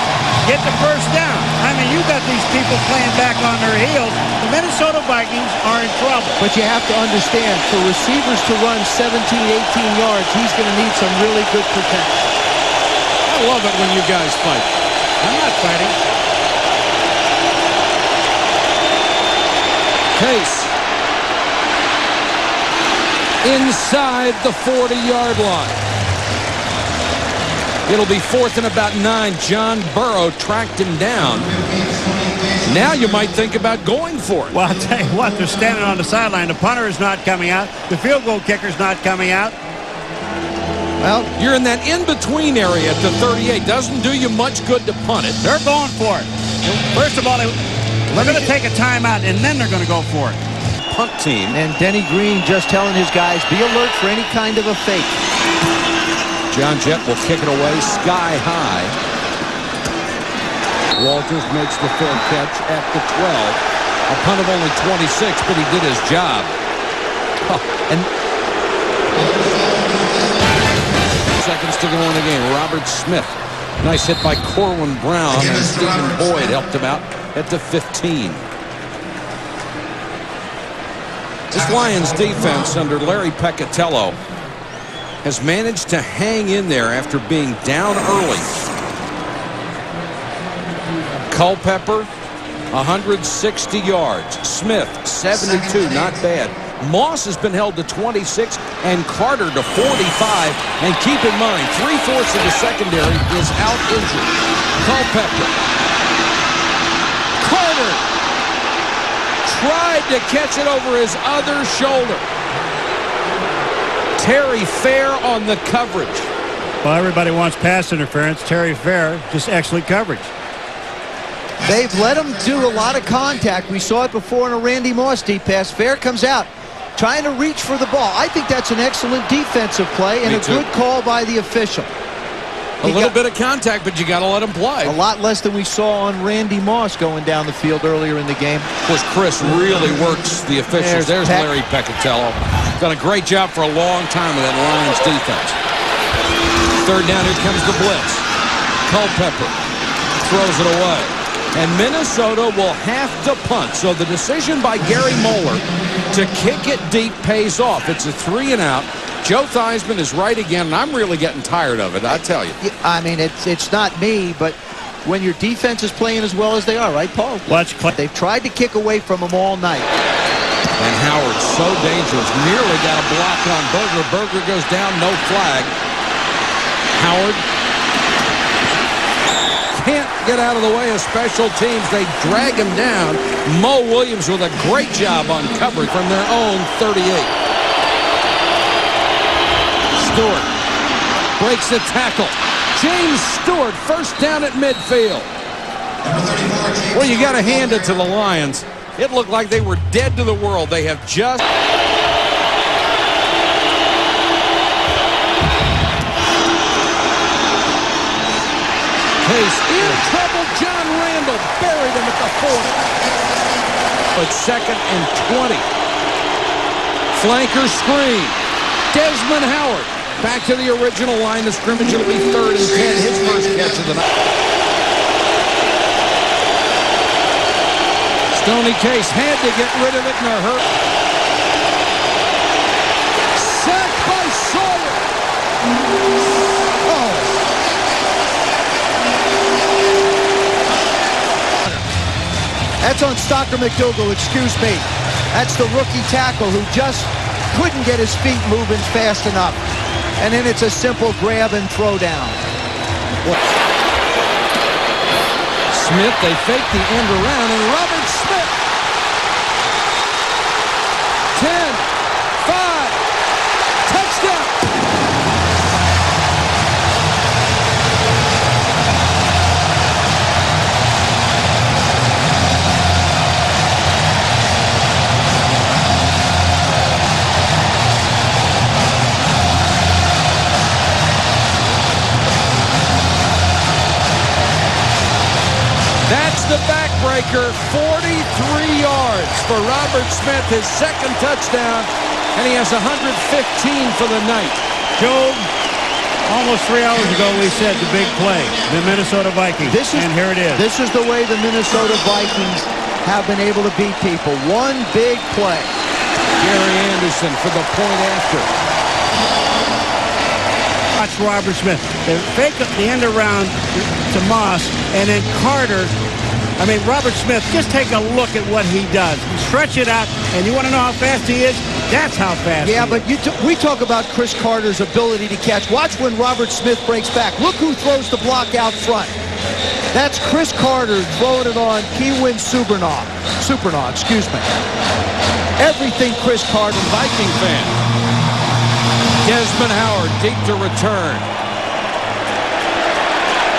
Get the first down. I mean, you got these people playing back on their heels. The Minnesota Vikings are in trouble. But you have to understand, for receivers to run 17, 18 yards, he's going to need some really good protection. I love it when you guys fight. I'm not fighting. Case. Inside the 40-yard line. It'll be 4th and about 9. John Burrow tracked him down. Now you might think about going for it. Well, I'll tell you what, they're standing on the sideline. The punter is not coming out. The field goal kicker's not coming out. Well, you're in that in-between area at the 38. Doesn't do you much good to punt it. They're going for it. First of all, they're going to take a timeout, and then they're going to go for it. Punt team. And Denny Green just telling his guys, be alert for any kind of a fake. John Jett will kick it away sky high. Walters makes the fair catch at the 12. A punt of only 26, but he did his job. And seconds to go in the game. Robert Smith. Nice hit by Corwin Brown, and Stephen Boyd helped him out at the 15. This Lions defense under Larry Peccatello has managed to hang in there after being down early. Culpepper, 160 yards. Smith, 72, not bad. Moss has been held to 26 and Carter to 45. And keep in mind, 3/4 of the secondary is out injured. Culpepper. Carter tried to catch it over his other shoulder. Terry Fair on the coverage. Well, everybody wants pass interference. Terry Fair, just excellent coverage. They've let him do a lot of contact. We saw it before in a Randy Moss deep pass. Fair comes out, trying to reach for the ball. I think that's an excellent defensive play and a good call by the official. A little bit of contact, but you got to let him play. A lot less than we saw on Randy Moss going down the field earlier in the game. Of course, Chris really works the officials. There's Larry Peccatello. Done a great job for a long time with that Lions defense. 3rd down, here comes the blitz. Culpepper throws it away. And Minnesota will have to punt. So the decision by Gary Moeller to kick it deep pays off. It's a 3 and out. Joe Theismann is right again, and I'm really getting tired of it, I tell you. I mean, it's not me, but when your defense is playing as well as they are, right, Paul? They've tried to kick away from them all night. And Howard's so dangerous. Nearly got a block on Berger. Berger goes down, no flag. Howard can't get out of the way of special teams. They drag him down. Mo Williams with a great job on coverage from their own 38. Stewart breaks the tackle. James Stewart, 1st down at midfield. Well, you got to hand it to the Lions. It looked like they were dead to the world. They have just... Case in trouble. John Randall buried him at the 40. But 2nd and 20. Flanker screen. Desmond Howard back to the original line of scrimmage. It'll be 3rd and 10. His first catch of the night. Stoney Case had to get rid of it in a hurry. Sacked by Sawyer. Oh. That's on Stocker McDougal, excuse me. That's the rookie tackle who just couldn't get his feet moving fast enough. And then it's a simple grab and throw down. Smith, they fake the end around, and Robert Smith. 10, 5, touchdown. That's the backbreaker, 43 yards for Robert Smith, his second touchdown, and he has 115 for the night. Joe, almost 3 hours ago we said the big play, the Minnesota Vikings, and here it is. This is the way the Minnesota Vikings have been able to beat people. One big play. Gary Anderson for the point after. Watch Robert Smith. They fake up the end around to Moss, and then Carter. I mean, Robert Smith, just take a look at what he does. Stretch it out, and you want to know how fast he is? That's how fast he is. Yeah, but we talk about Chris Carter's ability to catch. Watch when Robert Smith breaks back. Look who throws the block out front. That's Chris Carter throwing it on Kewin Supernaw, excuse me. Everything Chris Carter. Viking fan. Desmond Howard deep to return.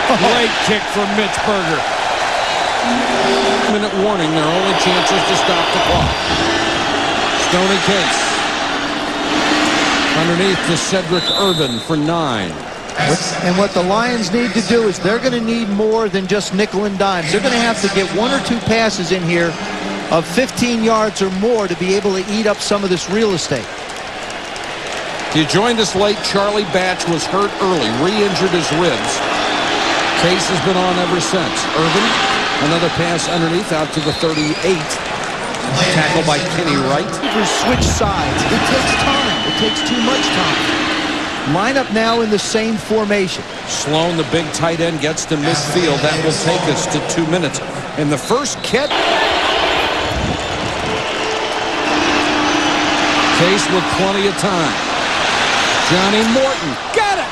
Great kick from Mitch Berger. Minute warning, their only chances to stop the clock. Stoney Case. Underneath to Cedric Urban for 9. And what the Lions need to do is they're going to need more than just nickel and dimes. They're going to have to get 1 or 2 passes in here of 15 yards or more to be able to eat up some of this real estate. You joined us late. Charlie Batch was hurt early, re-injured his ribs. Case has been on ever since. Urban, another pass underneath out to the 38. Tackled by Kenny Wright. Switch sides. It takes time. It takes too much time. Line up now in the same formation. Sloan, the big tight end, gets to midfield. That will take us to 2 minutes. In the first catch. Case with plenty of time. Johnny Morton got it.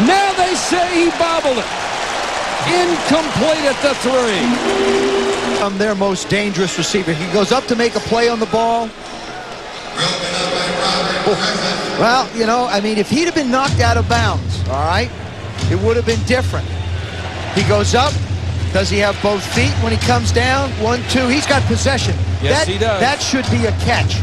Now they say he bobbled it. Incomplete at the 3. Their most dangerous receiver. He goes up to make a play on the ball. Well, you know, I mean, if he'd have been knocked out of bounds, all right, it would have been different. He goes up. Does he have both feet when he comes down? 1, 2. He's got possession. Yes, he does. That should be a catch.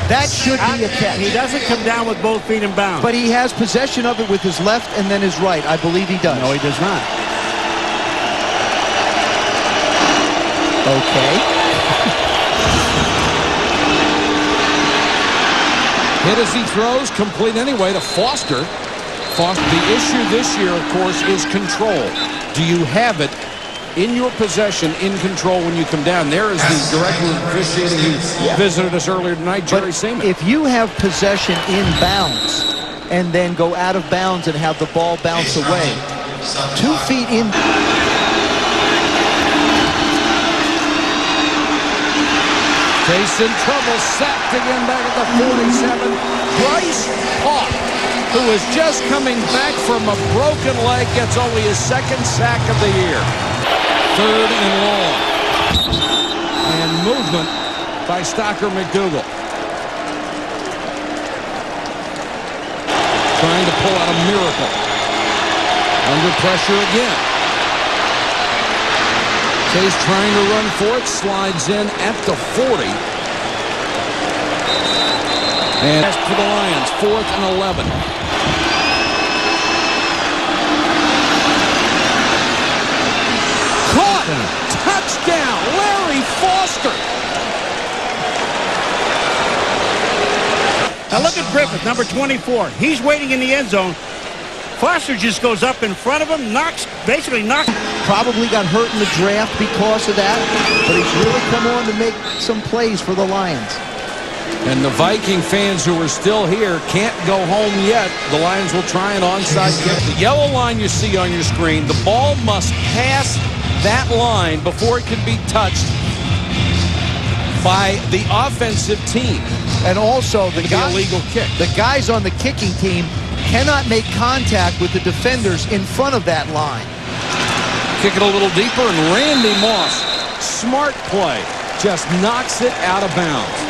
That should be a catch. He doesn't come down with both feet in bounds. But he has possession of it with his left and then his right. I believe he does. No, he does not. Okay. Hit as he throws, complete anyway to Foster. The issue this year, of course, is control. Do you have it in your possession, in control when you come down? There is the director of officiating who visited us earlier tonight, Jerry Seaman. If you have possession in bounds and then go out of bounds and have the ball bounce away, 2 feet in. Case in trouble, sacked again back at the 47. Bryce Hawk, who is just coming back from a broken leg, gets only his 2nd sack of the year. 3rd and long. And movement by Stocker McDougal. Trying to pull out a miracle. Under pressure again. Case trying to run for it, slides in at the 40. And that's for the Lions, 4th and 11. Caught! Touchdown, Larry Foster! Now look at Griffith, number 24. He's waiting in the end zone. Foster just goes up in front of him, basically knocks. Probably got hurt in the draft because of that, but he's really come on to make some plays for the Lions. And the Viking fans who are still here can't go home yet. The Lions will try an onside kick. The yellow line you see on your screen, the ball must pass that line before it can be touched. by the offensive team. And also the illegal kick. The guys on the kicking team cannot make contact with the defenders in front of that line. Kick it a little deeper, and Randy Moss, smart play, just knocks it out of bounds.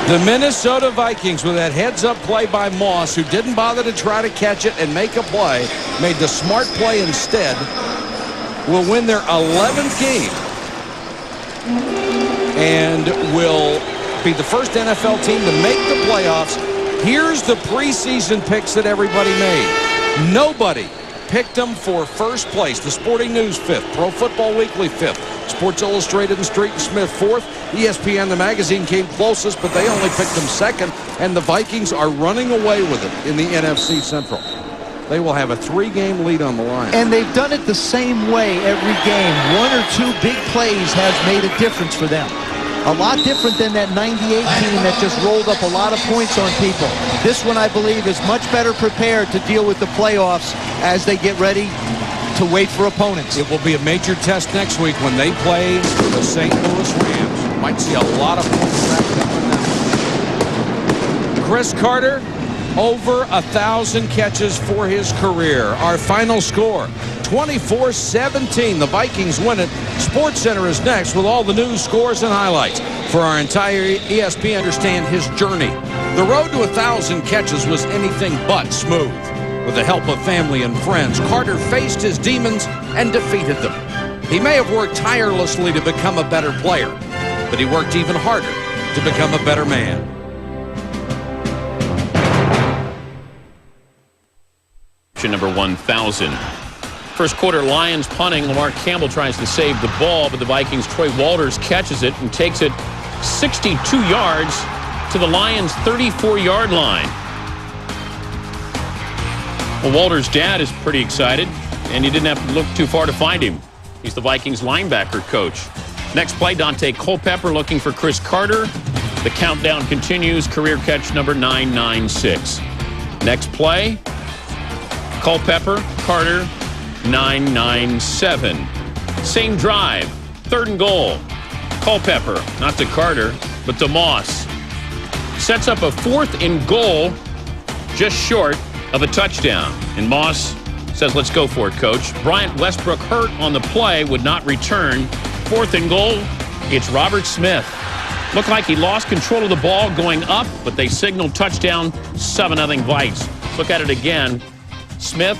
The Minnesota Vikings, with that heads-up play by Moss, who didn't bother to try to catch it and make a play, made the smart play instead, will win their 11th game and will be the first NFL team to make the playoffs. Here's the preseason picks that everybody made. Nobody picked them for first place. The Sporting News 5th, Pro Football Weekly 5th, Sports Illustrated and Street and Smith 4th. ESPN, the magazine, came closest, but they only picked them 2nd, and the Vikings are running away with it in the NFC Central. They will have a 3-game lead on the Lions. And they've done it the same way every game. 1 or 2 big plays has made a difference for them. A lot different than that 98 team that just rolled up a lot of points on people. This one, I believe, is much better prepared to deal with the playoffs as they get ready to wait for opponents. It will be a major test next week when they play the St. Louis Rams. Might see a lot of points wrapped up in that. Chris Carter, over 1,000 catches for his career. Our final score, 24-17. The Vikings win it. SportsCenter is next with all the news, scores, and highlights. For our entire ESPN, understand his journey. The road to 1,000 catches was anything but smooth. With the help of family and friends, Carter faced his demons and defeated them. He may have worked tirelessly to become a better player, but he worked even harder to become a better man. Number 1,000. First quarter, Lions punting. Lamar Campbell tries to save the ball, but the Vikings' Troy Walters catches it and takes it 62 yards to the Lions' 34-yard line. Well, Walters' dad is pretty excited, and you didn't have to look too far to find him. He's the Vikings linebacker coach. Next play, Dante Culpepper looking for Chris Carter. The countdown continues. Career catch number 996. Next play, Culpepper, Carter, 997. Same drive, 3rd and goal. Culpepper, not to Carter, but to Moss. Sets up a 4th and goal, just short of a touchdown. And Moss says, let's go for it, coach. Bryant Westbrook hurt on the play, would not return. 4th and goal, it's Robert Smith. Looked like he lost control of the ball going up, but they signaled touchdown, 7-0 Vikes. Look at it again. Smith,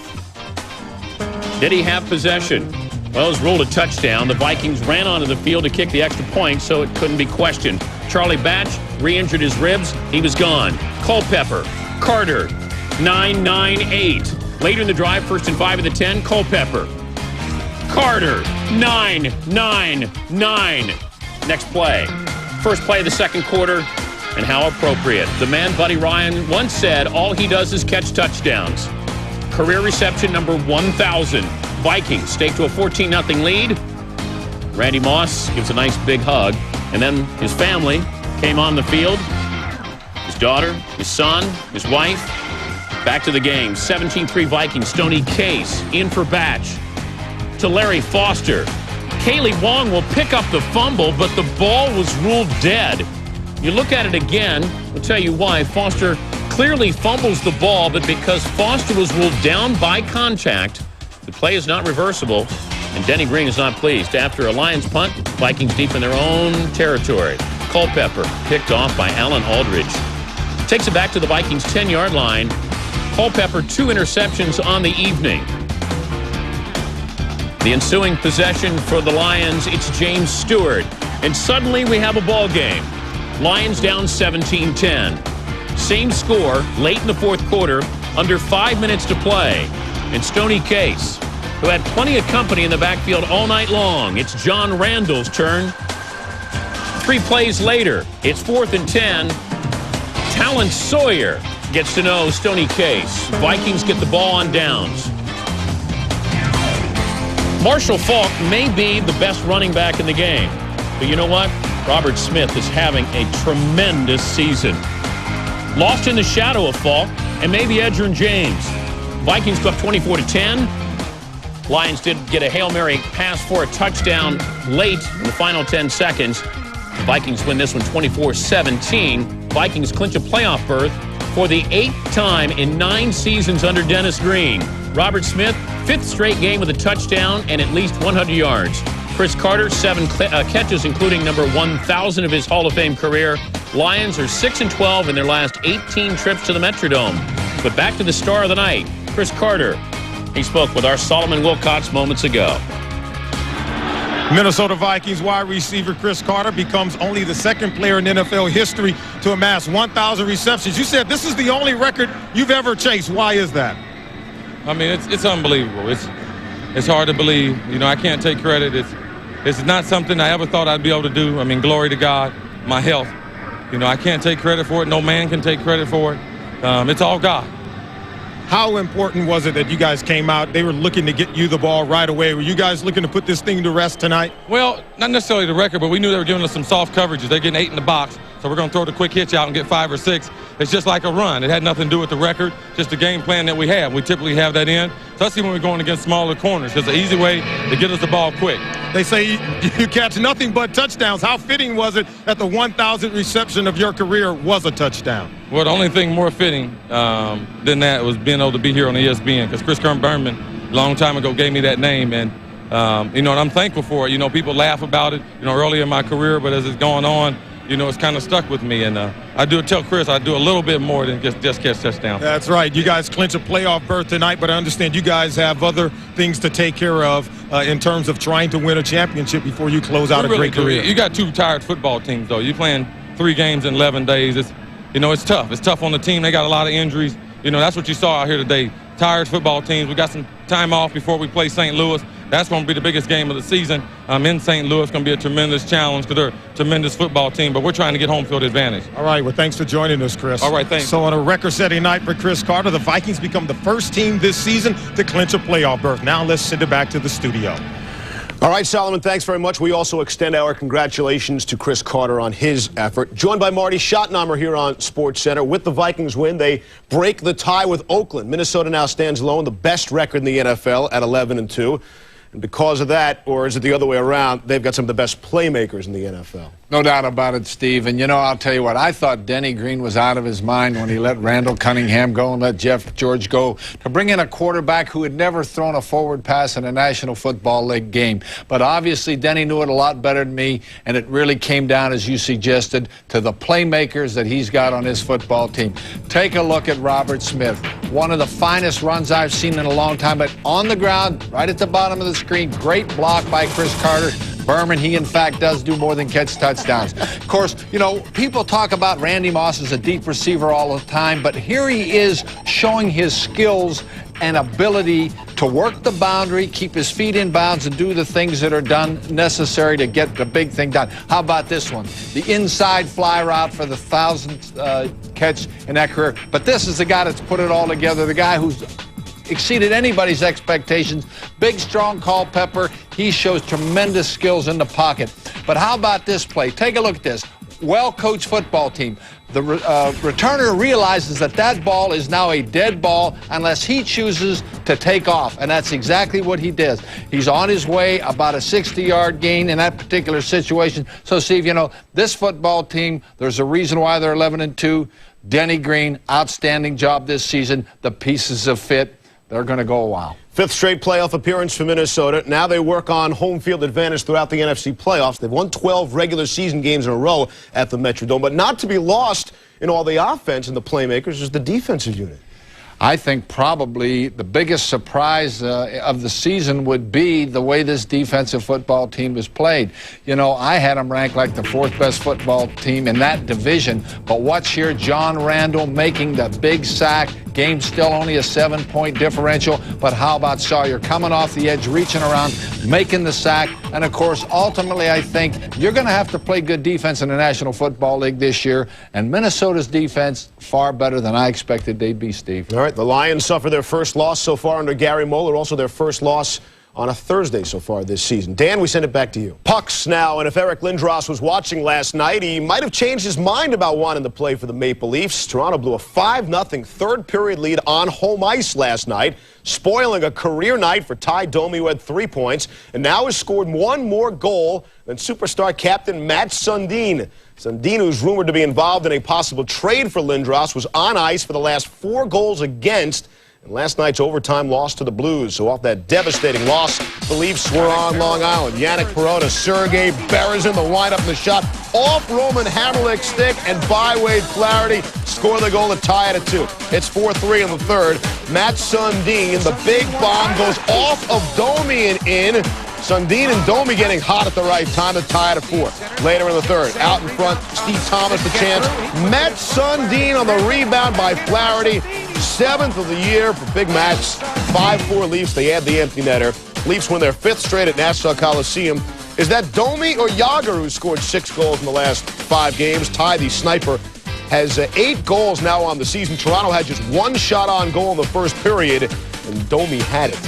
did he have possession? Well, it was ruled a touchdown. The Vikings ran onto the field to kick the extra point, so it couldn't be questioned. Charlie Batch re-injured his ribs. He was gone. Culpepper, Carter, 998. Later in the drive, 1st and 5 of the 10, Culpepper. Carter, 999. Next play. First play of the second quarter, and how appropriate. The man Buddy Ryan once said, all he does is catch touchdowns. Career reception number 1,000. Vikings stake to a 14-0 lead. Randy Moss gives a nice big hug. And then his family came on the field. His daughter, his son, his wife. Back to the game. 17-3 Vikings. Stoney Case in for Batch. To Larry Foster. Kaylee Wong will pick up the fumble, but the ball was ruled dead. You look at it again, I'll tell you why. Foster clearly fumbles the ball, but because Foster was ruled down by contact, the play is not reversible, and Denny Green is not pleased. After a Lions punt, Vikings deep in their own territory. Culpepper picked off by Alan Aldridge. Takes it back to the Vikings' 10-yard line. Culpepper, 2 interceptions on the evening. The ensuing possession for the Lions, it's James Stewart. And suddenly we have a ball game. Lions down 17-10. Same score late in the 4th quarter, under 5 minutes to play. And Stoney Case, who had plenty of company in the backfield all night long. It's John Randall's turn. 3 plays later, it's 4th and 10. Talent Sawyer gets to know Stoney Case. Vikings get the ball on downs. Marshall Faulk may be the best running back in the game. But you know what? Robert Smith is having a tremendous season. Lost in the shadow of Faulk and maybe Edgerrin James. Vikings go up 24-10. Lions did get a Hail Mary pass for a touchdown late in the final 10 seconds. The Vikings win this one 24-17. Vikings clinch a playoff berth for the 8th time in 9 seasons under Dennis Green. Robert Smith, 5th straight game with a touchdown and at least 100 yards. Chris Carter, 7 catches, including number 1,000 of his Hall of Fame career. Lions are 6-12 in their last 18 trips to the Metrodome. But back to the star of the night, Chris Carter. He spoke with our Solomon Wilcots moments ago. Minnesota Vikings wide receiver Chris Carter becomes only the 2nd player in NFL history to amass 1,000 receptions. You said this is the only record you've ever chased. Why is that? I mean, it's unbelievable. It's hard to believe. You know, I can't take credit. It's not something I ever thought I'd be able to do. I mean, glory to God, my health. You know, I can't take credit for it. No man can take credit for it. It's all God. How important was it that you guys came out? They were looking to get you the ball right away. Were you guys looking to put this thing to rest tonight? Well, not necessarily the record, but we knew they were giving us some soft coverages. They're getting 8 in the box, so we're going to throw the quick hitch out and get 5 or 6. It's just like a run. It had nothing to do with the record, just the game plan that we have. We typically have that in, especially when we're going against smaller corners. It's an easy way to get us the ball quick. They say you catch nothing but touchdowns. How fitting was it that the 1,000th reception of your career was a touchdown? Well, the only thing more fitting than that was being able to be here on ESPN, because Chris Berman, a long time ago, gave me that name, and you know, and I'm thankful for it. You know, people laugh about it, you know, early in my career, but as it's going on, you know, it's kind of stuck with me. And I do tell Chris I do a little bit more than just catch touchdowns. That's right. You guys clinch a playoff berth tonight, but I understand you guys have other things to take care of in terms of trying to win a championship before you close out a great career. You got 2 tired football teams, though. You're playing 3 games in 11 days. It's tough. It's tough on the team. They got a lot of injuries. You know, that's what you saw out here today. Tired football teams. We got some time off before we play St. Louis. That's going to be the biggest game of the season. In St. Louis. It's going to be a tremendous challenge because they're a tremendous football team, but we're trying to get home field advantage. All right, well, thanks for joining us, Chris. All right, thanks. So on a record-setting night for Chris Carter, the Vikings become the first team this season to clinch a playoff berth. Now let's send it back to the studio. All right, Solomon, thanks very much. We also extend our congratulations to Chris Carter on his effort. Joined by Marty Schottenheimer here on SportsCenter. With the Vikings win, they break the tie with Oakland. Minnesota now stands alone, the best record in the NFL at 11-2. And because of that, or is it the other way around, they've got some of the best playmakers in the NFL. No doubt about it, Steve. And, you know, I'll tell you what, I thought Denny Green was out of his mind when he let Randall Cunningham go and let Jeff George go to bring in a quarterback who had never thrown a forward pass in a National Football League game. But obviously, Denny knew it a lot better than me, and it really came down, as you suggested, to the playmakers that he's got on his football team. Take a look at Robert Smith, one of the finest runs I've seen in a long time, but on the ground, right at the bottom of the screen, great block by Chris Carter. Berman, he in fact does do more than catch touchdowns. Of course, you know, people talk about Randy Moss as a deep receiver all the time, but here he is showing his skills and ability to work the boundary, keep his feet in bounds, and do the things that are necessary to get the big thing done. How about this one? The inside fly route for the 1,000th catch in that career. But this is the guy that's put it all together, the guy who's exceeded anybody's expectations. Big, strong Culpepper. He shows tremendous skills in the pocket. But how about this play? Take a look at this. Well-coached football team. The returner realizes that that ball is now a dead ball unless he chooses to take off, and that's exactly what he does. He's on his way, about a 60-yard gain in that particular situation. So, Steve, you know, this football team, there's a reason why they're 11-2. Denny Green, outstanding job this season. The pieces have fit. They're going to go a while. 5th straight playoff appearance for Minnesota. Now they work on home field advantage throughout the NFC playoffs. They've won 12 regular season games in a row at the Metrodome, but not to be lost in all the offense and the playmakers is the defensive unit. I think probably the biggest surprise of the season would be the way this defensive football team is played. You know, I had them ranked like the 4th best football team in that division, but watch here, John Randall making the big sack. Game still only a 7-point differential, but how about Sawyer coming off the edge, reaching around, making the sack, and of course, ultimately, I think you're going to have to play good defense in the National Football League this year, and Minnesota's defense far better than I expected they'd be, Steve. All right, the Lions suffer their first loss so far under Gary Moeller, also their first loss on a Thursday so far this season. Dan, we send it back to you. Pucks now, and if Eric Lindros was watching last night, he might have changed his mind about wanting to play for the Maple Leafs. Toronto blew a 5-0 third-period lead on home ice last night, spoiling a career night for Ty Domi, who had 3 points, and now has scored one more goal than superstar captain Matt Sundin. Sundin, who's rumored to be involved in a possible trade for Lindros, was on ice for the last 4 goals against, and last night's overtime loss to the Blues. So off that devastating loss, the Leafs were on Long Island. Yannick Perota, Sergei Berezin, the windup and the shot off Roman Hamrlik's stick, and by Wade Flaherty score the goal to tie it at 2. It's 4-3 in the third. Matt Sundin, the big bomb goes off of Domi and in. Sundin and Domi getting hot at the right time to tie it at 4. Later in the third, out in front, Steve Thomas the chance. Matt Sundin on the rebound by Flaherty. 7th of the year for Big Mats. 5-4 Leafs. They add the empty netter. Leafs win their 5th straight at Nassau Coliseum. Is that Domi or Yager who scored 6 goals in the last 5 games? Ty, the sniper, has 8 goals now on the season. Toronto had just 1 shot on goal in the first period, and Domi had it.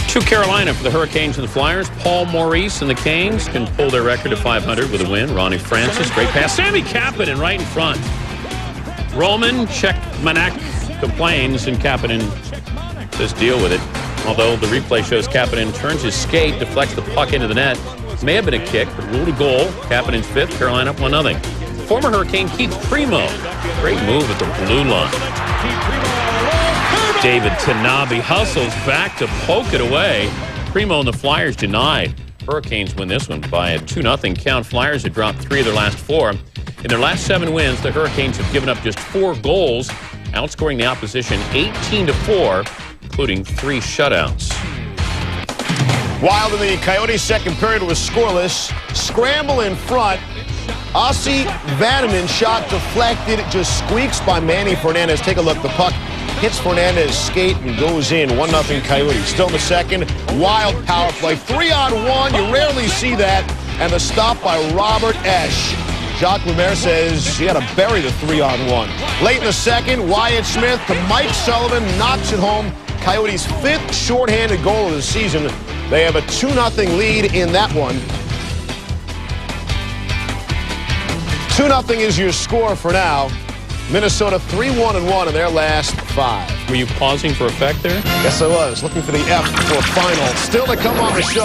To Carolina for the Hurricanes and the Flyers. Paul Maurice and the Canes can pull their record to 500 with a win. Ronnie Francis, great pass. Sammy Kapanen right in front. Roman Czechmanek complains, and Kapanen says deal with it. Although the replay shows Kapanen turns his skate, deflects the puck into the net. May have been a kick, but ruled a goal. Kapanen's 5th, Carolina up 1-0. Former Hurricane Keith Primo. Great move at the blue line. David Tanabe hustles back to poke it away. Primo and the Flyers denied. Hurricanes win this one by a 2-0 count. Flyers have dropped 3 of their last 4. In their last 7 wins, the Hurricanes have given up just 4 goals, outscoring the opposition 18-4, including 3 shutouts. Wild in the Coyotes' second period was scoreless. Scramble in front. Ossi Vananen shot deflected. It just squeaks by Manny Fernandez. Take a look. The puck hits Fernandez's skate and goes in. 1-0 Coyotes. Still in the second. Wild power play. 3-on-1. You rarely see that. And the stop by Robert Esch. Jacques Lemaire says you got to bury the 3-on-1. Late in the second, Wyatt Smith to Mike Sullivan knocks it home. Coyotes' 5th shorthanded goal of the season. They have a 2-0 lead in that one. 2-0 is your score for now. Minnesota 3-1-1 in their last 5. Were you pausing for effect there? Yes, I was. Looking for the F for final. Still to come on the show.